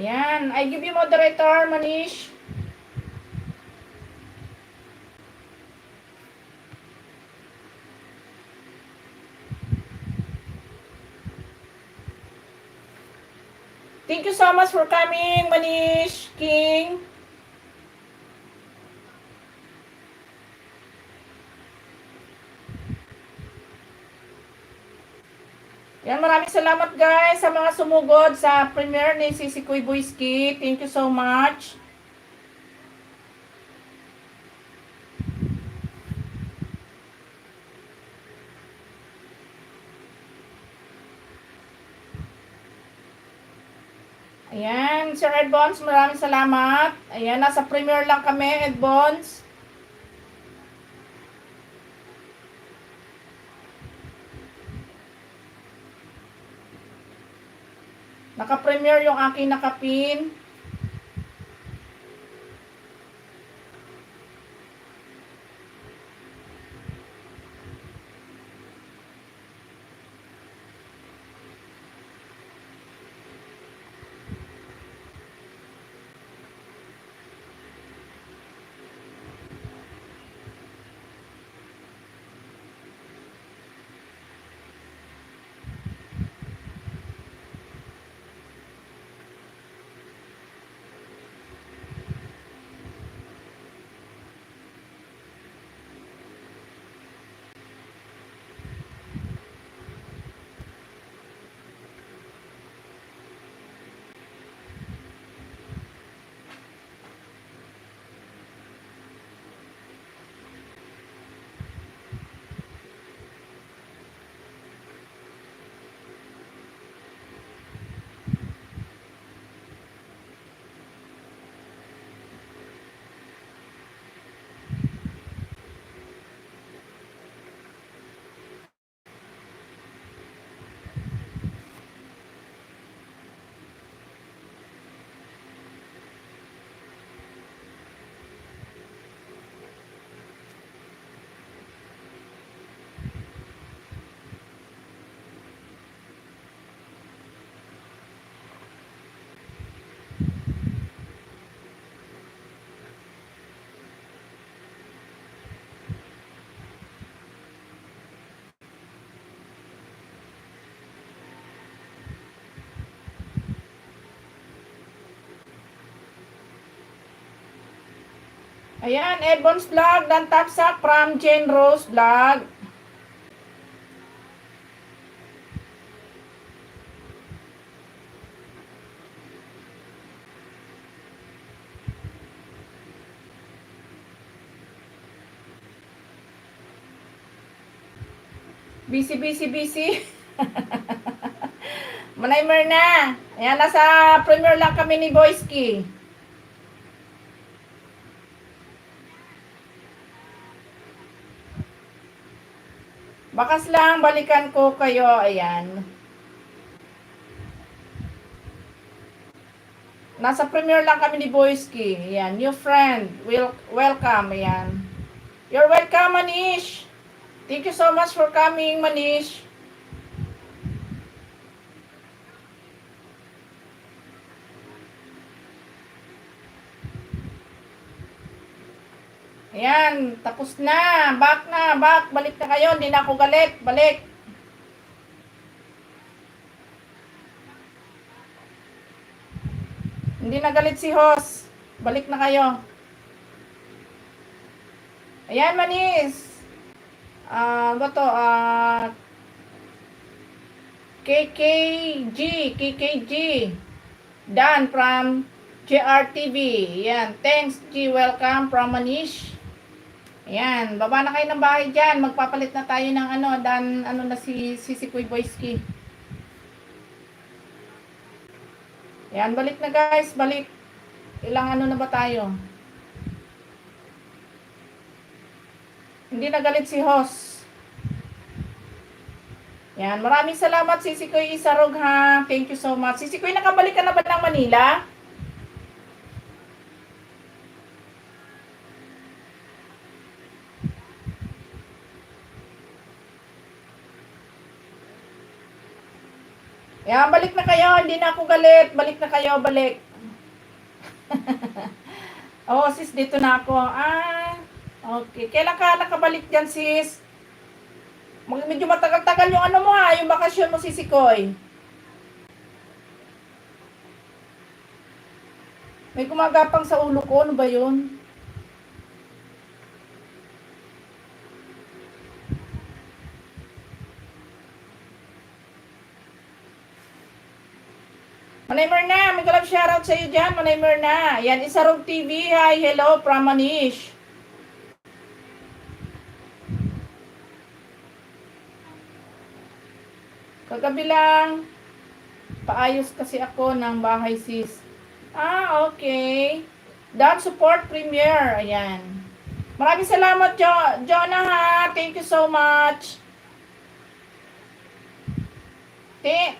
Ayan. I give you moderator, Manish. Thank you so much for coming, Manish, King. Yan, maraming salamat guys sa mga sumugod sa premiere ni Sisikoy Boyski. Thank you so much. Ayan, Sir Ed Bones, maraming salamat. Ayan, nasa premiere lang kami, Ed Bones. Naka-premiere yung aking nakapin. Ayan, Ed Bones Vlog, Dan Tapsak from Jane Rose Vlog. Busy. Manaymer na. Ayan, nasa premiere lang kami ni Boyski. Bakas lang, balikan ko kayo. Ayan. Nasa premiere lang kami ni Boyski. Ayan, new friend. Welcome. Ayan. You're welcome, Manish. Thank you so much for coming, Manish. Ayan, tapos na. Back. Balik na kayo. Hindi na ako galit. Balik. Hindi na galit si Hoss. Balik na kayo. Ayan, Manis. KKG. Dan from JRTV. Ayan, thanks G. Welcome from Manish. Ayan, baba na kayo ng bahay dyan. Magpapalit na tayo ng si Sisikoy Boyski. Ayan, balik na guys, balik. Ilang na ba tayo? Hindi na galit si Hoss. Yan, maraming salamat Sisikoy Isarog ha. Thank you so much. Sisikoy, nakabalik ka na ba ng Manila? Yan, balik na kayo. Hindi na ako galit. Balik na kayo, balik. Oh, sis, dito na ako. Ah, okay. Kailan ka nakabalik dyan, sis? Medyo matagal-tagal yung ano mo ha, yung bakasyon mo, sisikoy. May gumagapang sa ulo ko. Ano ba yun? Manay Merna, may galap shoutout sa iyo dyan, Manay Merna. Yan, Isarog TV. Hi, hello, from Manish. Kagabi lang, paayos kasi ako ng bahay, sis. Ah, okay. Dance support premiere. Ayan. Maraming salamat, Jonah, ha. Thank you so much.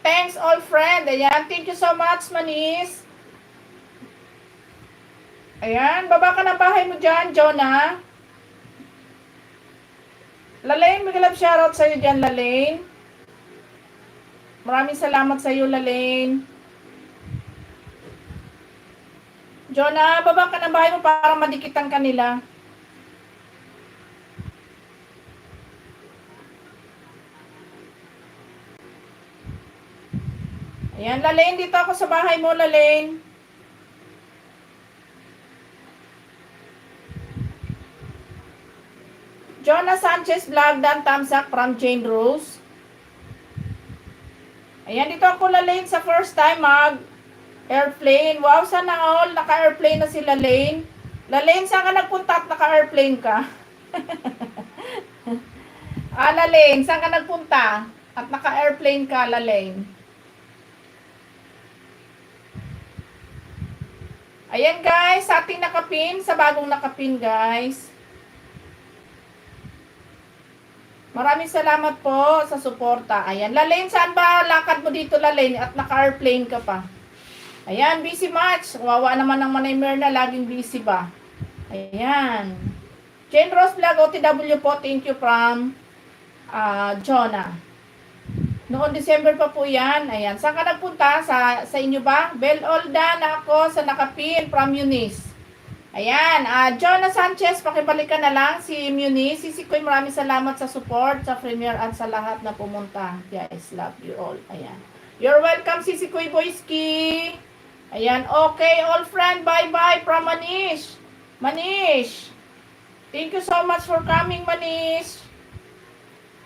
Thanks all friend. Ayan, thank you so much, Manis. Ayan, baba ka ng bahay mo dyan, Jonah. Lalaine, may galap shoutout sa'yo dyan, Lalaine. Maraming salamat sa'yo, Lalaine. Jonah, baba ka ng bahay mo para madikitan kanila. Ayan, Lalaine, dito ako sa bahay mo, Lalaine. Jonah Sanchez vlog, Dan Tamsak from Jane Rose. Ayan, dito ako, Lalaine, sa first time airplane. Wow, sana all naka-airplane na si Lalaine. Lalaine, saan ka nagpunta at naka-airplane ka? Lalaine, saan ka nagpunta at naka-airplane ka, Lalaine? Ayan guys, sa ating nakapin, sa bagong nakapin guys. Maraming salamat po sa suporta. Ayan, Lalaine, saan ba lakad mo dito, Lalaine? At naka-airplane ka pa. Ayan, busy match. Wawa naman ng Manay Merna, laging busy ba? Ayan. Jane Rose Vlog, OTW po, thank you from Jonah. Noong December pa po yan. Ayan. Saan ka nagpunta? Sa inyo ba? Belolda na ako sa nakapin from Eunice. Ayan. Jonah Sanchez, pakibalikan na lang si Eunice. Sisikoy, maraming salamat sa support, sa premier at sa lahat na pumunta. Guys, love you all. Ayan. You're welcome, Sisikoy Boyski. Ayan. Okay, all friend. Bye-bye from Manish. Manish. Thank you so much for coming, Manish.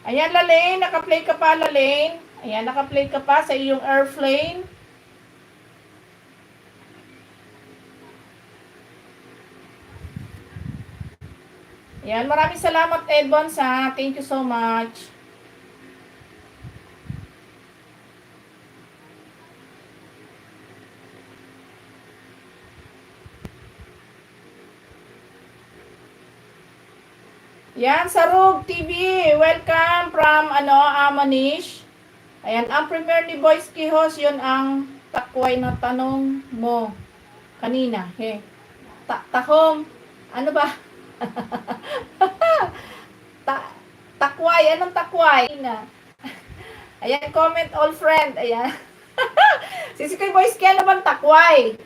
Ayan, Lalaine, naka-play ka pa, Lalaine. Ayan, naka-play ka pa sa iyong airplane. Ayan, maraming salamat, Edbon, sa thank you so much. Yan, Sarug TV. Welcome from, Manish. Ayan, ang premier ni Boyski Host, yun ang takway na tanong mo kanina. He. Takong, ano ba? Takway, anong takway? Ayan, comment all friend. Ayan. Sisikoy Boyski, ano bang takway?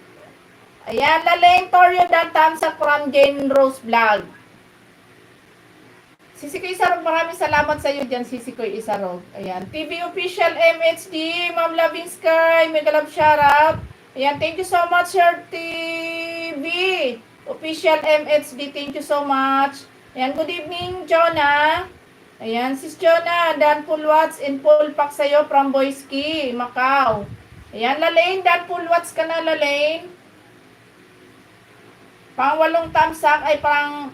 Ayan, Lalaine Torio Dan Tamsa from Jane Rose Vlog. Sisikoy Isarog, maraming salamat sa iyo dyan, Sisikoy Isarog. Ayan, TV Official MHD, Ma'am Loving Sky, mega love shoutout. Ayan, thank you so much, Sir TV Official MHD, thank you so much. Ayan, good evening, Jonah. Ayan, Sis Jonah, Dan full watch and full pack sa iyo from Boyski, Macau. Ayan, Lalaine, Dan full watch ka na, Lalaine. Pang 8 tamsak ay pang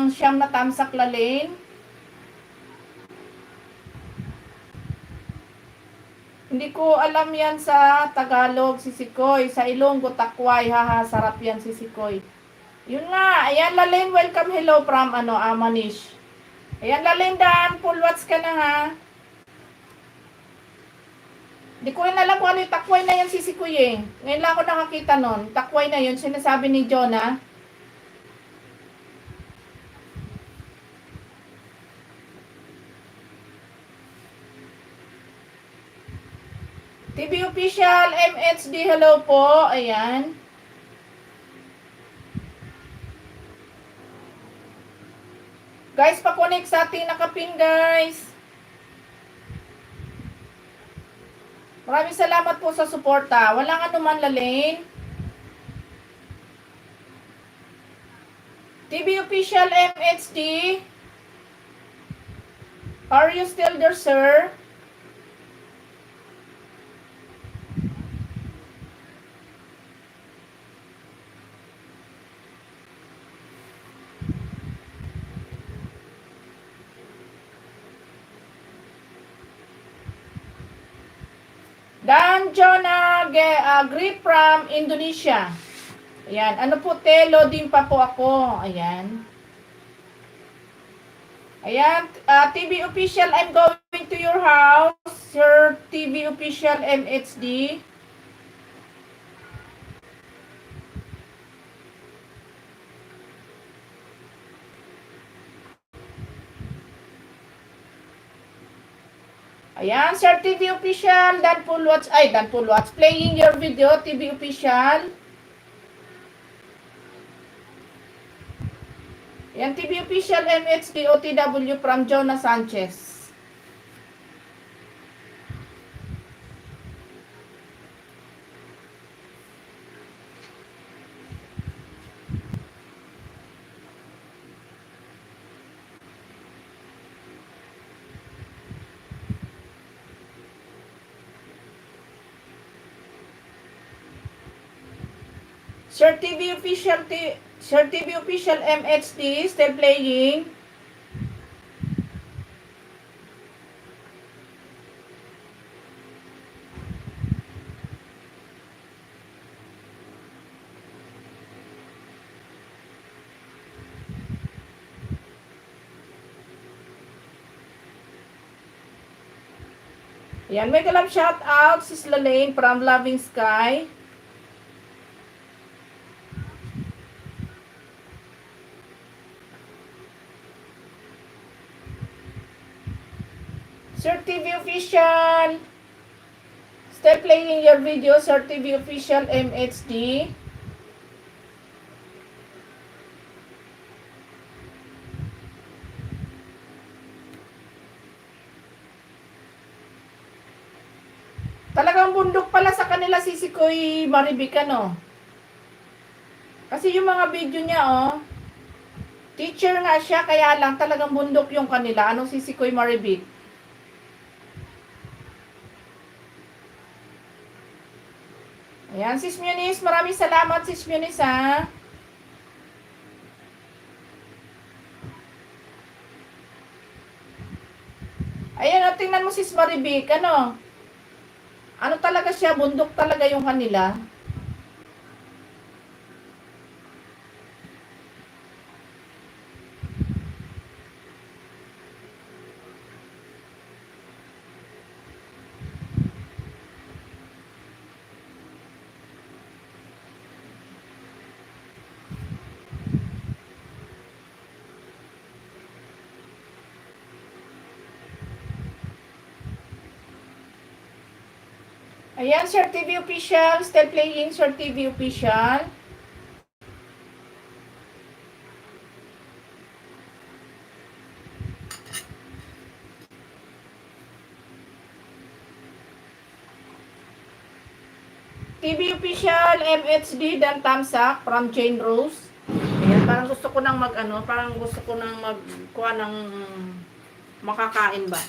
siyam na tamsak, Lalaine. Hindi ko alam yan sa Tagalog, Sisikoy. Sa Ilonggo, takway. Haha, sarap yan, Sisikoy. Yun nga. Ayan, Lalaine, welcome. Hello from, Manish. Ayan, Lalaine, Dan. Full watch ka na, ha. Di ko rin alam kung ano yung takway na yan, Sisikoy, eh. Ngayon lang ako nakakita nun. Takway na yun, sinasabi ni Jonah. TV Official MHD, hello po. Ayan. Guys, pa-connect sa ating nakapin, guys. Maraming salamat po sa suporta. Walang anuman, Lalaine. TV Official MHD. Are you still there, sir? Dan Jonah Grip from Indonesia. Ayan. Ano po, loading pa po ako. Ayan. Ayan. TV Official, I'm going to your house. Sir TV Official MHD. Ayan, Sir TV Official, Danpool Watch, playing your video, TV Official. Ayan, TV Official MHD OTW from Jonah Sanchez. Sir TV Official MHD still playing. Ayan, may kalab shout out si Lalaine from Loving Sky. Sir TV Official, still playing your video, Sir TV Official MHD. Talagang bundok pala sa kanila si Sikoy Marivic, no? Kasi yung mga video niya, teacher nga siya, kaya lang talagang bundok yung kanila. Anong si Sikoy Marivic? Ayan, Sis Muniz, maraming salamat, Sis Muniz, ha? Ayan, tingnan mo, Sis Marivic, ano? Ano talaga siya, bundok talaga yung kanila. Ayan, Sir TV Official, still playing, Sir TV Official. TV Official MHD dan Tamsak from Jane Rose. Ayan, parang gusto ko nang magkuha ng makakain ba.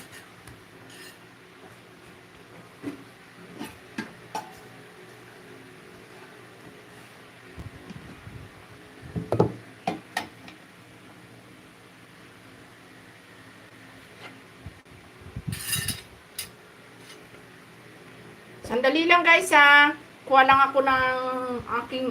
Sandali lang, guys, ha. Kuha lang ako ng aking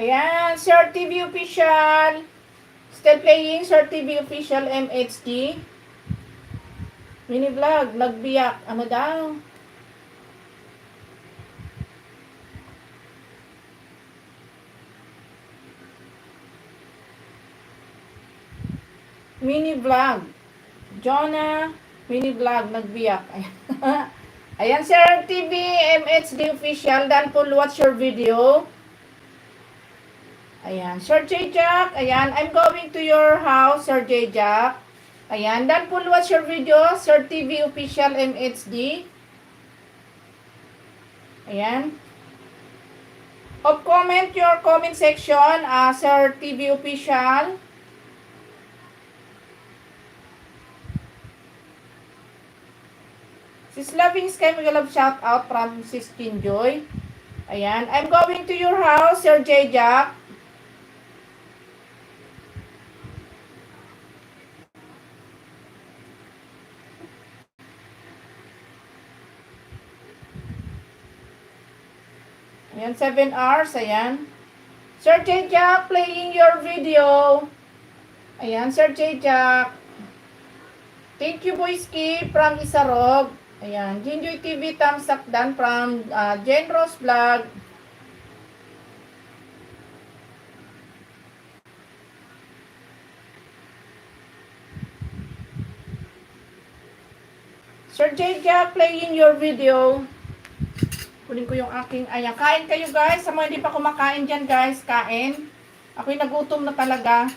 Ayan, Sir TV Official. Still playing, Sir TV Official MHD. Mini vlog, nagbiyak. Ano daw? Mini vlog. Jonah, mini vlog, nagbiyak. Ayan, Sir TV MHD Official. Dan po watch your video. Ayan, Sir J. Jack. Ayan, I'm going to your house, Sir J. Jack. Ayan, dan po watch your video, Sir TV Official MHD. Ayan. Of comment your comment section, Sir TV Official. Sis Loving Sky, mag-love shout out from Sis Kinjoy. Ayan, I'm going to your house, Sir J. Jack. Ayan, 7 hours. Ayan. Sir J. Jack, playing your video. Ayan, Sir J. Jack. Thank you, Boyski, from Isarog. Ayan, Jinjoy TV, thumbs up dan from Jen Rose Vlog. Sir J. Jack, playing your video. Kunin ko yung aking, ayan, kain kayo guys. Sa mga hindi pa kumakain dyan guys, kain. Ako'y nagutom na talaga.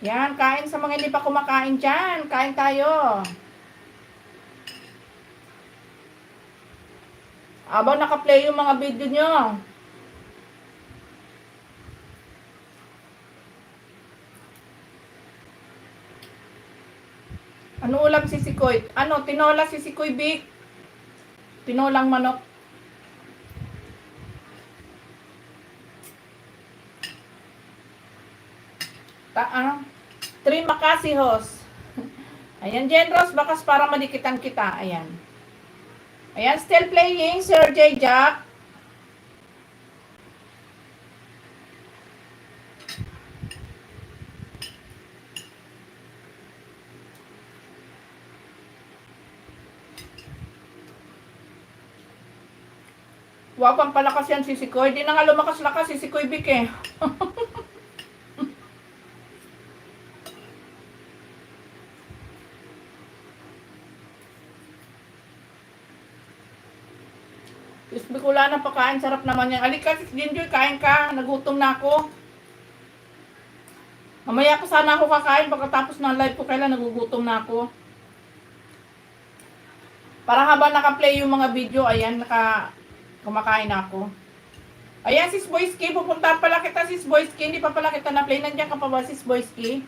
Yan, kain sa mga hindi pa kumakain dyan. Kain tayo. Abang naka-play yung mga video nyo. Ano ulam si Sikoy? Ano, tinola si Sikoy Big? Tinolang manok. Ano? 3 makasi hos. Ayan, Jen Rose, bakas para madikitan kita. Ayan. Ayan, still playing, Sir J. Jack. Wapang palakas yan si Sikoy. Di na nga lumakas-lakas si Sikoy Big eh. Bicula na pakain, sarap naman yan. Alika, Jinjoy, kain ka. Nagutom na ako. Mamaya pa sana ako kakain pagkatapos ng live ko, kailan nagugutom na ako. Para habang naka-play yung mga video, ayan, kumakain ako. Ayan, Sis Boyski, pupunta pala kita, Sis Boyski. Hindi pa pala kita na-play. Nandiyan ka pa ba, Sis Boyski?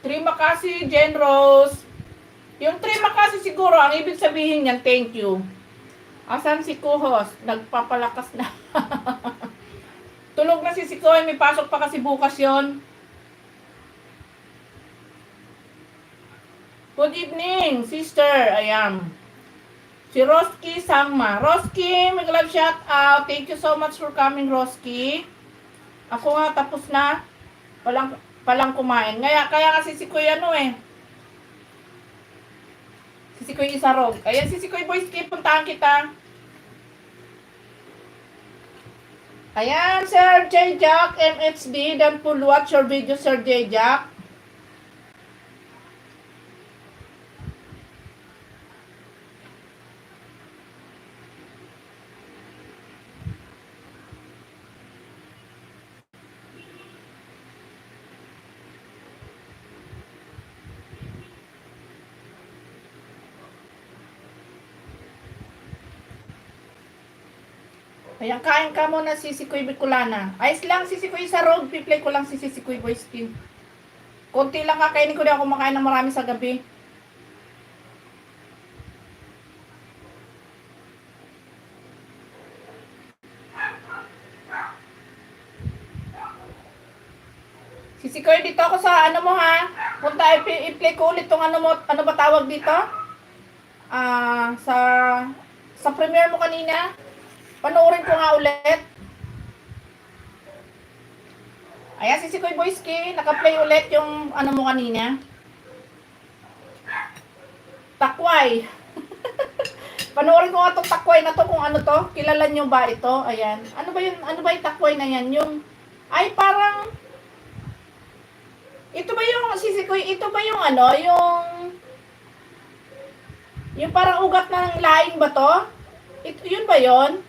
Trima kasi, Jen Rose. Yung trima kasi siguro, ang ibig sabihin niyan, thank you. Asan si Kuhos? Nagpapalakas na. Tulog na si Sikoy, may pasok pa kasi bukas yon. Good evening, sister. Ayan. Si Roski Sangma. Roski, mag-love shout out. Thank you so much for coming, Roski. Ako nga, tapos na. Palang kumain. Kaya kasi si Sikoy ano eh. Si Sikoy Isarog. Ayan, si Sikoy Boyski, puntahan kita. Ayan, Sir J. Jack, MHD. Then full watch your video, Sir J. Jack. Ayan, kain ka muna si Sikoy Bicolana. Ayos lang si Sikoy sa road. Piplay ko lang si Sikoy Boyski. Konti lang kakainin ko, di ako kumakain ng marami sa gabi. ako sa ano mo ha. Punta i-play ko ulit tong ano mo, ano ba tawag dito? Sa premiere mo kanina. Panoorin ko nga ulit. Ayan, si Sikoy Boyski, naka-play ulit yung ano mo kanina. Takway. Panoorin ko nga itong takway na to, kung ano to. Kilala nyo ba ito? Ayan. Ano ba yung takway na yan? Yung, ay parang, ito ba yung, sisikoy, ito ba yung ano, yung parang ugat ng laing ba to? Ito, yun ba yun?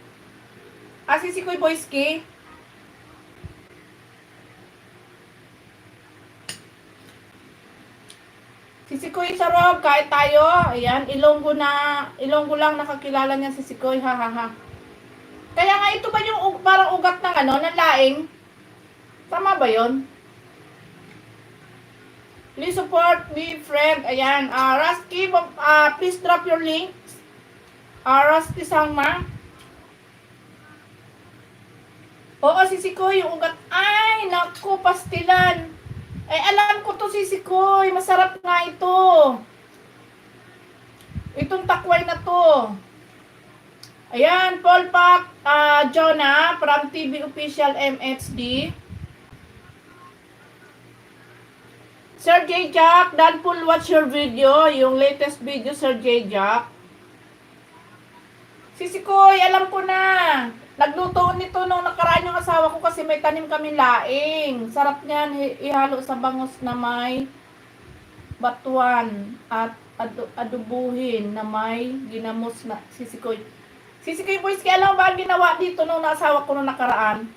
Sisikoy Boyski. Sisikoy Sarog, kahit tayo. Ayan, Ilonggo lang nakakilala niya si Sikoy, ha ha ha. Kaya nga ito ba yung parang ugat ng ano, ng laing? Tama ba yun? Please support me, friend. Ayan, Rusty, please drop your links. Rusty Sangma. Oo, si Sikoy, yung ugat. Ay, naku, pastilan. Ay, alam ko to si Sikoy. Masarap nga ito. Itong takway na to. Ayan, Paul Pak, Jonah from TV Official MHD. Sir J. Jack, Danpool, watch your video. Yung latest video, Sir J. Jack. Si Sikoy, alam ko na. Nagluto nito nung nakaraan yung asawa ko kasi may tanim kami laing. Sarap niyan, ihalo sa bangus na may batuan at adubuhin na may ginamos na sisikoy. Sisikoy boys, kaya alam ba ang ginawa dito nung asawa ko nung nakaraan?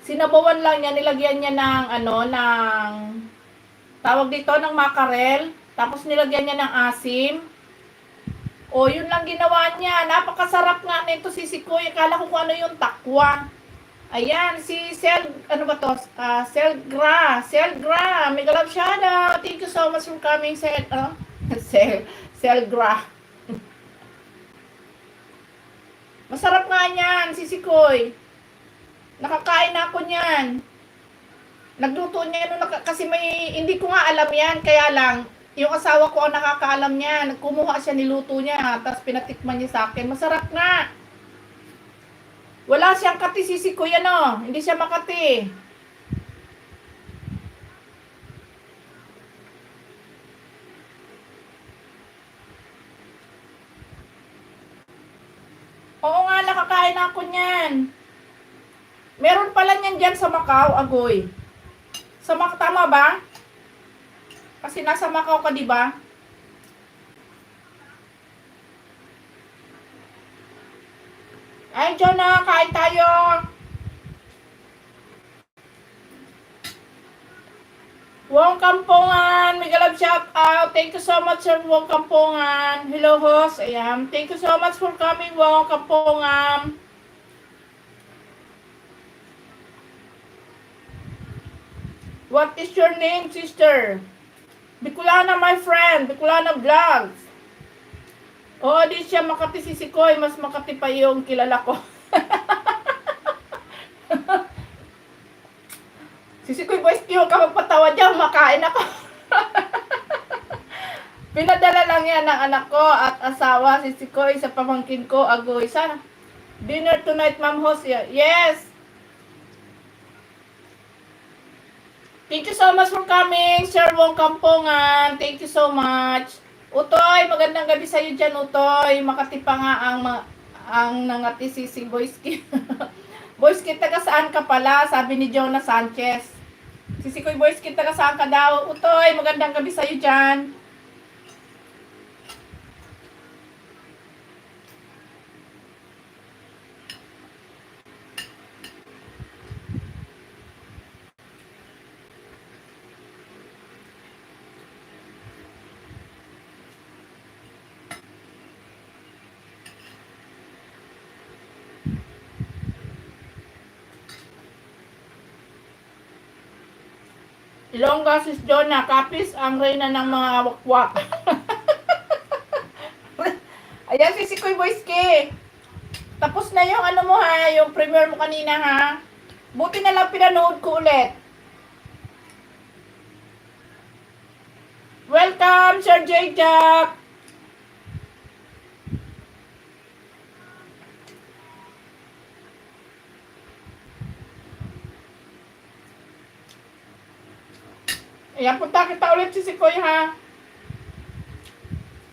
Sinabawan lang niya, nilagyan niya ng ng tawag dito ng makarel, tapos nilagyan niya ng asim. O, yun lang ginawa niya. Napakasarap nga nito si Sikoy. Akala ko kung ano yung takwa. Ayan, si ano ba to? Selgra. Mega love shoutout. Thank you so much for coming, Selgra. Masarap nga niyan, si Sikoy. Nakakain na ako niyan. Nagluto niya kasi hindi ko nga alam yan. Kaya lang, yung asawa ko ang nakakaalam niya. Kumuha siya, niluto niya. Tapos pinatikman niya sa akin. Masarap nga. Wala siyang kati si Sikoy, ano. Hindi siya makati. Oo nga, nakakain ako niyan. Meron pala niyan dyan sa Macau, Agoy. Sa Macau, tama ba? Kasi nasa Macau ka, di ba? Ay, Jonah, kain tayo. Wong Kampungan, mega love shout out. Thank you so much, Sir Wong Kampungan. Hello, host. Ayan. Thank you so much for coming, Wong Kampungan. What is your name, sister? Bicolana, my friend. Bicolana Vlogs. Oo, di siya Makati si Sikoy. Mas Makati pa yung kilala ko. Si Sikoy boys, huwag ka magpatawa dyan. Makain ako. Pinadala lang yan ng anak ko at asawa si Sikoy sa pamangkin ko. Agoy. Sana. Dinner tonight, Ma'am Host. Yes. Thank you so much for coming, Sir Wong Kampungan. Thank you so much. Utoy, magandang gabi sa iyo dyan, Utoy. Makati pa nga ang nangati si Boyski. Boyski, taga saan ka pala? Sabi ni Jonah Sanchez. Si Sikoy Boyski, taga saan ka daw? Utoy, magandang gabi sa iyo dyan. Ilongga sis Jonah, Kapis ang reyna ng mga wakwak. Ayan si Sikoy Boyski. Tapos na yung ano mo ha, yung premiere mo kanina ha. Buti na lang pinanood ko ulit. Welcome, Sir J. Jack. Ayan, punta kita ulit si Sikoy, ha?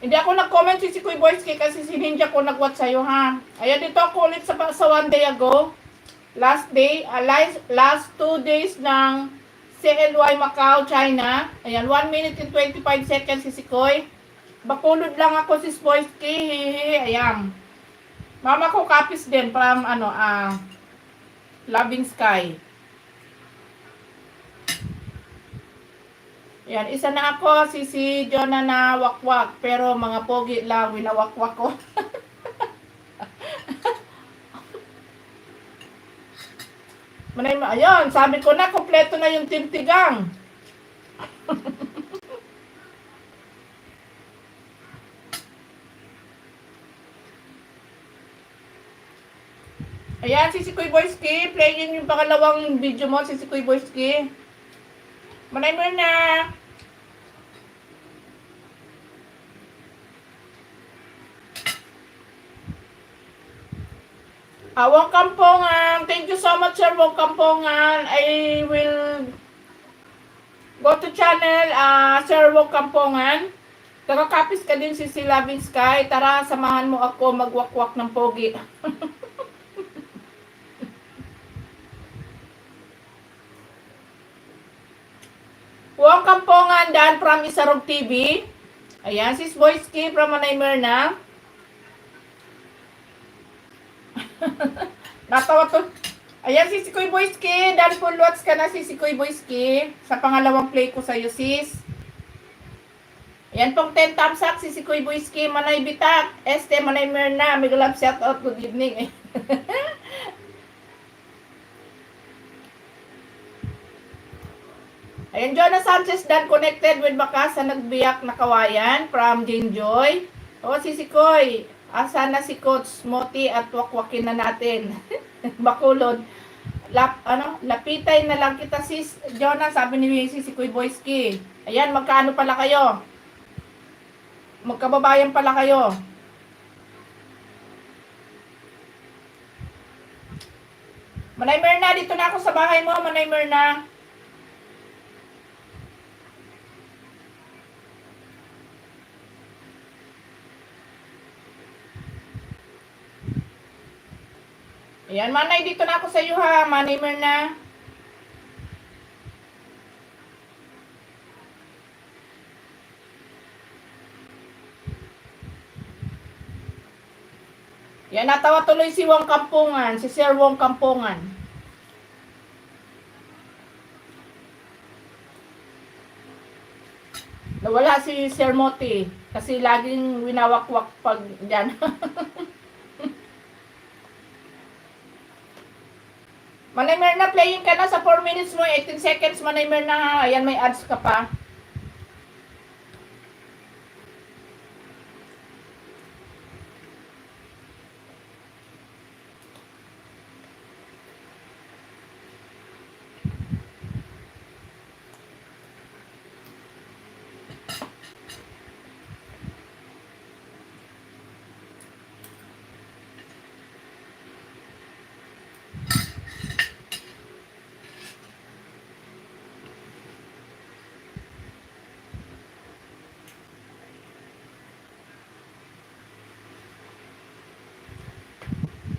Hindi ako nag-comment si Sikoy Boyski kasi si Ninja ko nag-watch sa'yo, ha? Ayan, dito ako ulit sa one day ago. Last day, last 2 days ng CNY Macau, China. Ayan, 1 minute and 25 seconds si Sikoy. Bakulod lang ako si Boyski. Ayan. Mama ko copies din from, Loving Sky. Yan, isa na ako, si Jonah na wakwak, pero mga pogi lang, winawakwak ko. Ayun, sabi ko na, kompleto na yung Team Tigang. Ayan, si Sikoy Boyski, playin yung pangalawang video mo, si Sikoy Boyski. Manay mo na. Wong Kampongan. Thank you so much, Sir Wong Kampongan. I will go to channel, Sir Wong Kampongan. Taga-copies ka din si Loving Sky. Tara, samahan mo ako magwakwak ng pogi. Wong Kampongan, Dan from Isarog TV. Ayan, sis Boyski from Manay Myrna. Natawa to. Ayan, si Sikoy Boyski. Dan full watch ka na si Sikoy Boyski. Sa pangalawang play ko sa'yo, sis. Ayan pong 10 thumbs up si Sikoy Boyski. Manay Bitak. Manay Myrna. Mega love shout out. Good evening. Ayan, Jonah Sanchez Dan connected with Bakas sa nagbiyak na kawayan from Jane Joy. O, si Sikoy. Asa na si Coach Moti at wakwakin na natin. Bakulod. Lapitay na lang kita sis Jonah, sabi ni Sikoy Boyski. Ayan, magkaano pala kayo? Magkababayan pala kayo. Manay Myrna, dito na ako sa bahay mo, Manay Myrna. Ayan, Manay, dito na ako sa iyo ha, Manay Myrna. Yan, natawa tuloy si Wong Kampungan, si Sir Wong Kampungan. Nawala si Sir Moti kasi laging winawakwak pag dyan. Manay Myrna, playing ka na sa 4 minutes mo, 18 seconds, Manay Myrna. Ayan, may ads ka pa.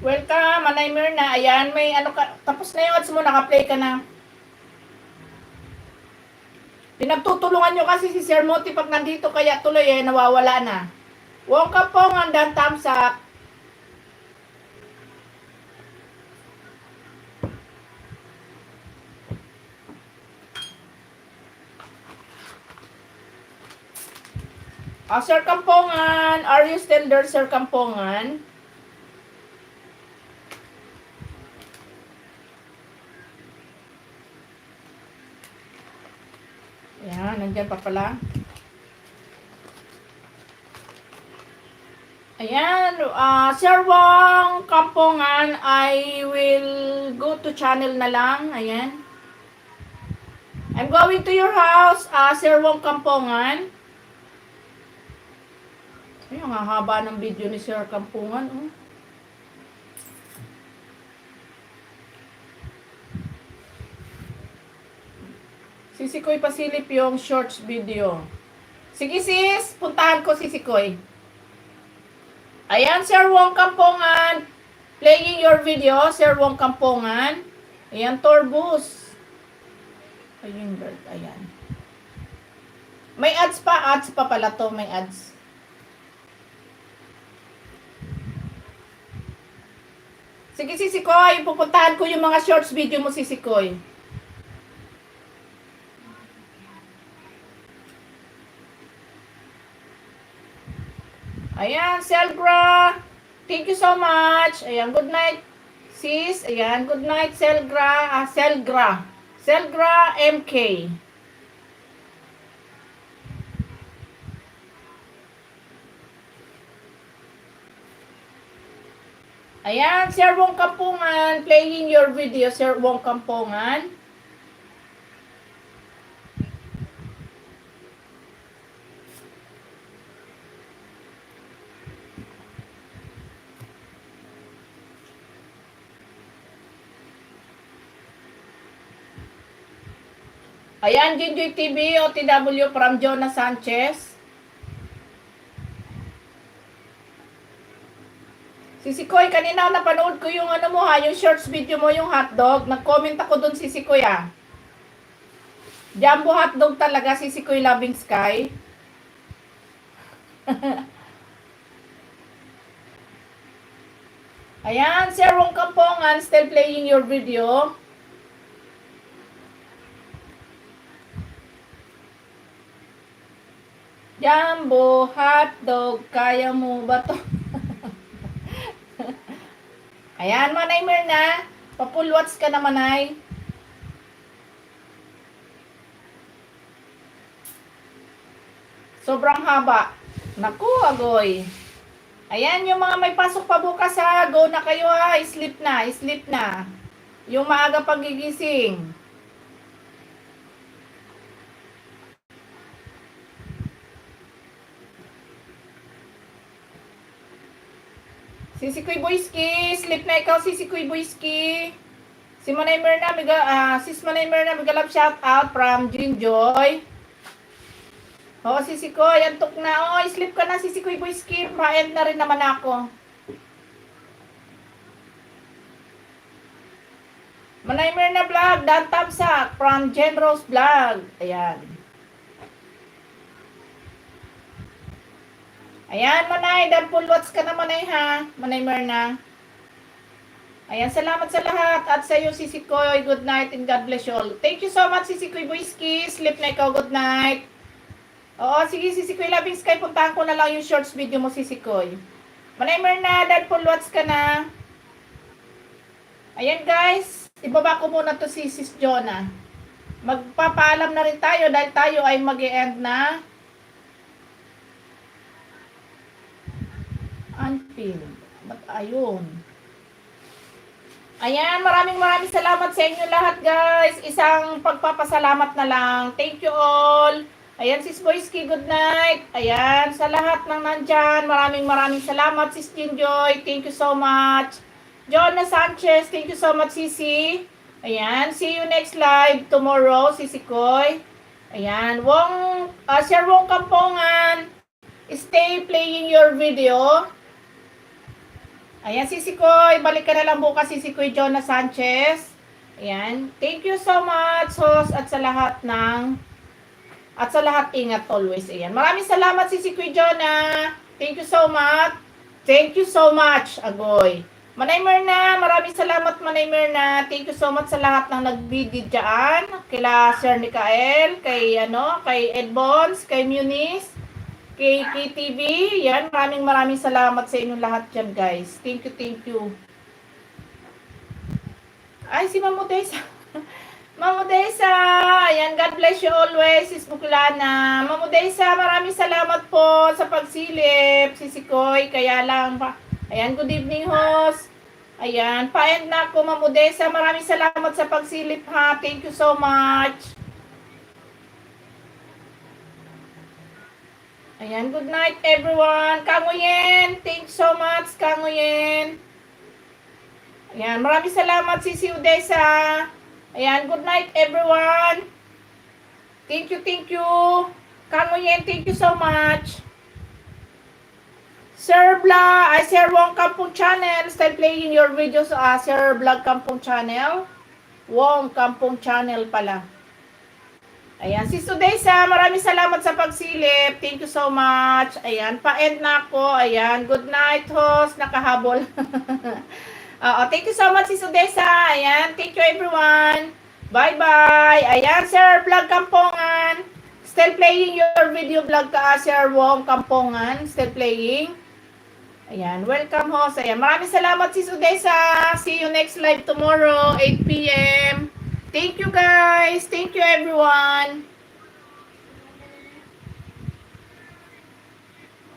Welcome, Manay Myrna. Ayan, may ano ka, tapos na yung ads mo, naka-play ka na. Pinagtutulungan nyo kasi si Sir Moti pag nandito, kaya tuloy nawawala na. Wong Kampungan, Dan thumbs up. Sir Kampungan, are you still there, Sir Kampungan? Ayan, nandiyan pa pala. Ayan, Sir Wong Kampungan, I will go to channel na lang. Ayan. I'm going to your house, Sir Wong Kampungan. Ay, ang haba ng video ni Sir Kampungan, oh. Sisikoy pasilip yung shorts video. Sige sis, puntahan ko Sisikoy. Ayan, Sir Wong Kampungan. Playing your video, Sir Wong Kampungan. Ayan, Torbus. Ayun, bird. Ayan. May ads pa. Ads pa pala to. May ads. Sige, Sisikoy. Pupuntahan ko yung mga shorts video mo, Sisikoy. Ayan, Selgra. Thank you so much. Ayan, good night, sis. Ayan, good night, Selgra. Selgra. Selgra MK. Ayan, Sir Wong Kampungan. Playing your video, Sir Wong Kampungan. Ayan, Jinjoy TV, OTW from Jonah Sanchez. Sisikoy, kanina napanood ko yung ano mo ha, yung shorts video mo, yung hotdog. Nag-comment ako dun, Sisikoy ah. Jumbo hotdog talaga, Sisikoy Loving Sky. Ayan, Sir Wong Kampungan, still playing your video. Jumbo hotdog, kaya mo ba to? Ayan, Manay Mirna. Papulwats ka na, Manay. Sobrang haba. Naku, agoy. Ayan, yung mga may pasok pa bukas ha. Go na kayo ha. Sleep na, sleep na. Yung maaga pagigising. Sisikoy Boyski, sleep na ikaw, Sisikoy Boyski. Si Manay Mirna, sis Manay Mirna, mega love shout out from Jinjoy. Oo, Sisikoy, antok na. Oh, sleep ka na, Sisikoy Boyski. Pa-end na rin naman ako. Manay Mirna vlog, Dan Tamsak from Jen Rose vlog. Ayan. Ayan, Manay. Dan Pulwats ka na, Manay, ha? Manay Mirna. Ayan, salamat sa lahat. At sa iyo, Sisikoy, good night and God bless you all. Thank you so much, Sisikoy Boyski. Sleep na ikaw, good night. Oo, sige, Sisikoy Loving Sky. Puntahan ko na lang yung shorts video mo, Sisikoy. Manay Mirna, Dan Pulwats ka na. Ayan, guys. Ibaba ko muna to si Sis Jonah. Magpapaalam na rin tayo dahil tayo ay mag-e-end na. Unpin. Ba't ayun? Ayan, maraming salamat sa inyo lahat, guys. Isang pagpapasalamat na lang. Thank you all. Ayan, Sis Boyski, good night. Ayan, sa lahat ng nandyan, maraming salamat, Sis Jinjoy. Thank you so much. Jonah Sanchez, thank you so much, Sisi. Ayan, see you next live tomorrow, Sisikoy. Ayan, Sir Wong Kampungan, stay playing your video. Ayan, Sisikoy, balik ka na lang bukas, Sisikoy Jonah Sanchez. Ayan, thank you so much, host, at sa lahat ingat always. Ayan, maraming salamat, Sisikoy Jonah. Thank you so much. Thank you so much, Agoy. Manay Mirna, maraming salamat, Manay Mirna. Thank you so much sa lahat ng nag-video dyan. Kila Sir Mikael, kay Ed Bons, kay Muniz, kay KTV. Yan, maraming salamat sa inyong lahat dyan, guys. Thank you. Ay, si Mamo Desa. Mamo Desa, ayan, God bless you always, Sis Buklana. Mamo Desa, maraming salamat po sa pagsilip. Sisikoy, kaya lang pa. Ayan, good evening, host. Ayan, pa-end na ako, Mamo Desa. Maraming salamat sa pagsilip, ha. Thank you so much. Ayan, good night everyone. Kanguyen, thanks so much, Kanguyen. Ayan, maraming salamat, Sisi Odessa. Ayan, good night everyone. Thank you, thank you. Kanguyen, thank you so much. Sir Wong Kampong Channel, still playing your videos, Sir Vlog Kampong Channel. Wong Kampong Channel pala. Ayan, si Sudesa, maraming salamat sa pagsilip. Thank you so much. Ayan, pa-end na ako. Ayan, good night, host. Nakahabol. Thank you so much, si Sudesa. Ayan, thank you everyone. Bye-bye. Ayan, Sir Vlog Kampongan. Still playing your video vlog ka, Sir Wong Kampongan. Still playing. Ayan, welcome host. Ayan, maraming salamat, si Sudesa. See you next live tomorrow, 8 p.m. Thank you guys. Thank you everyone.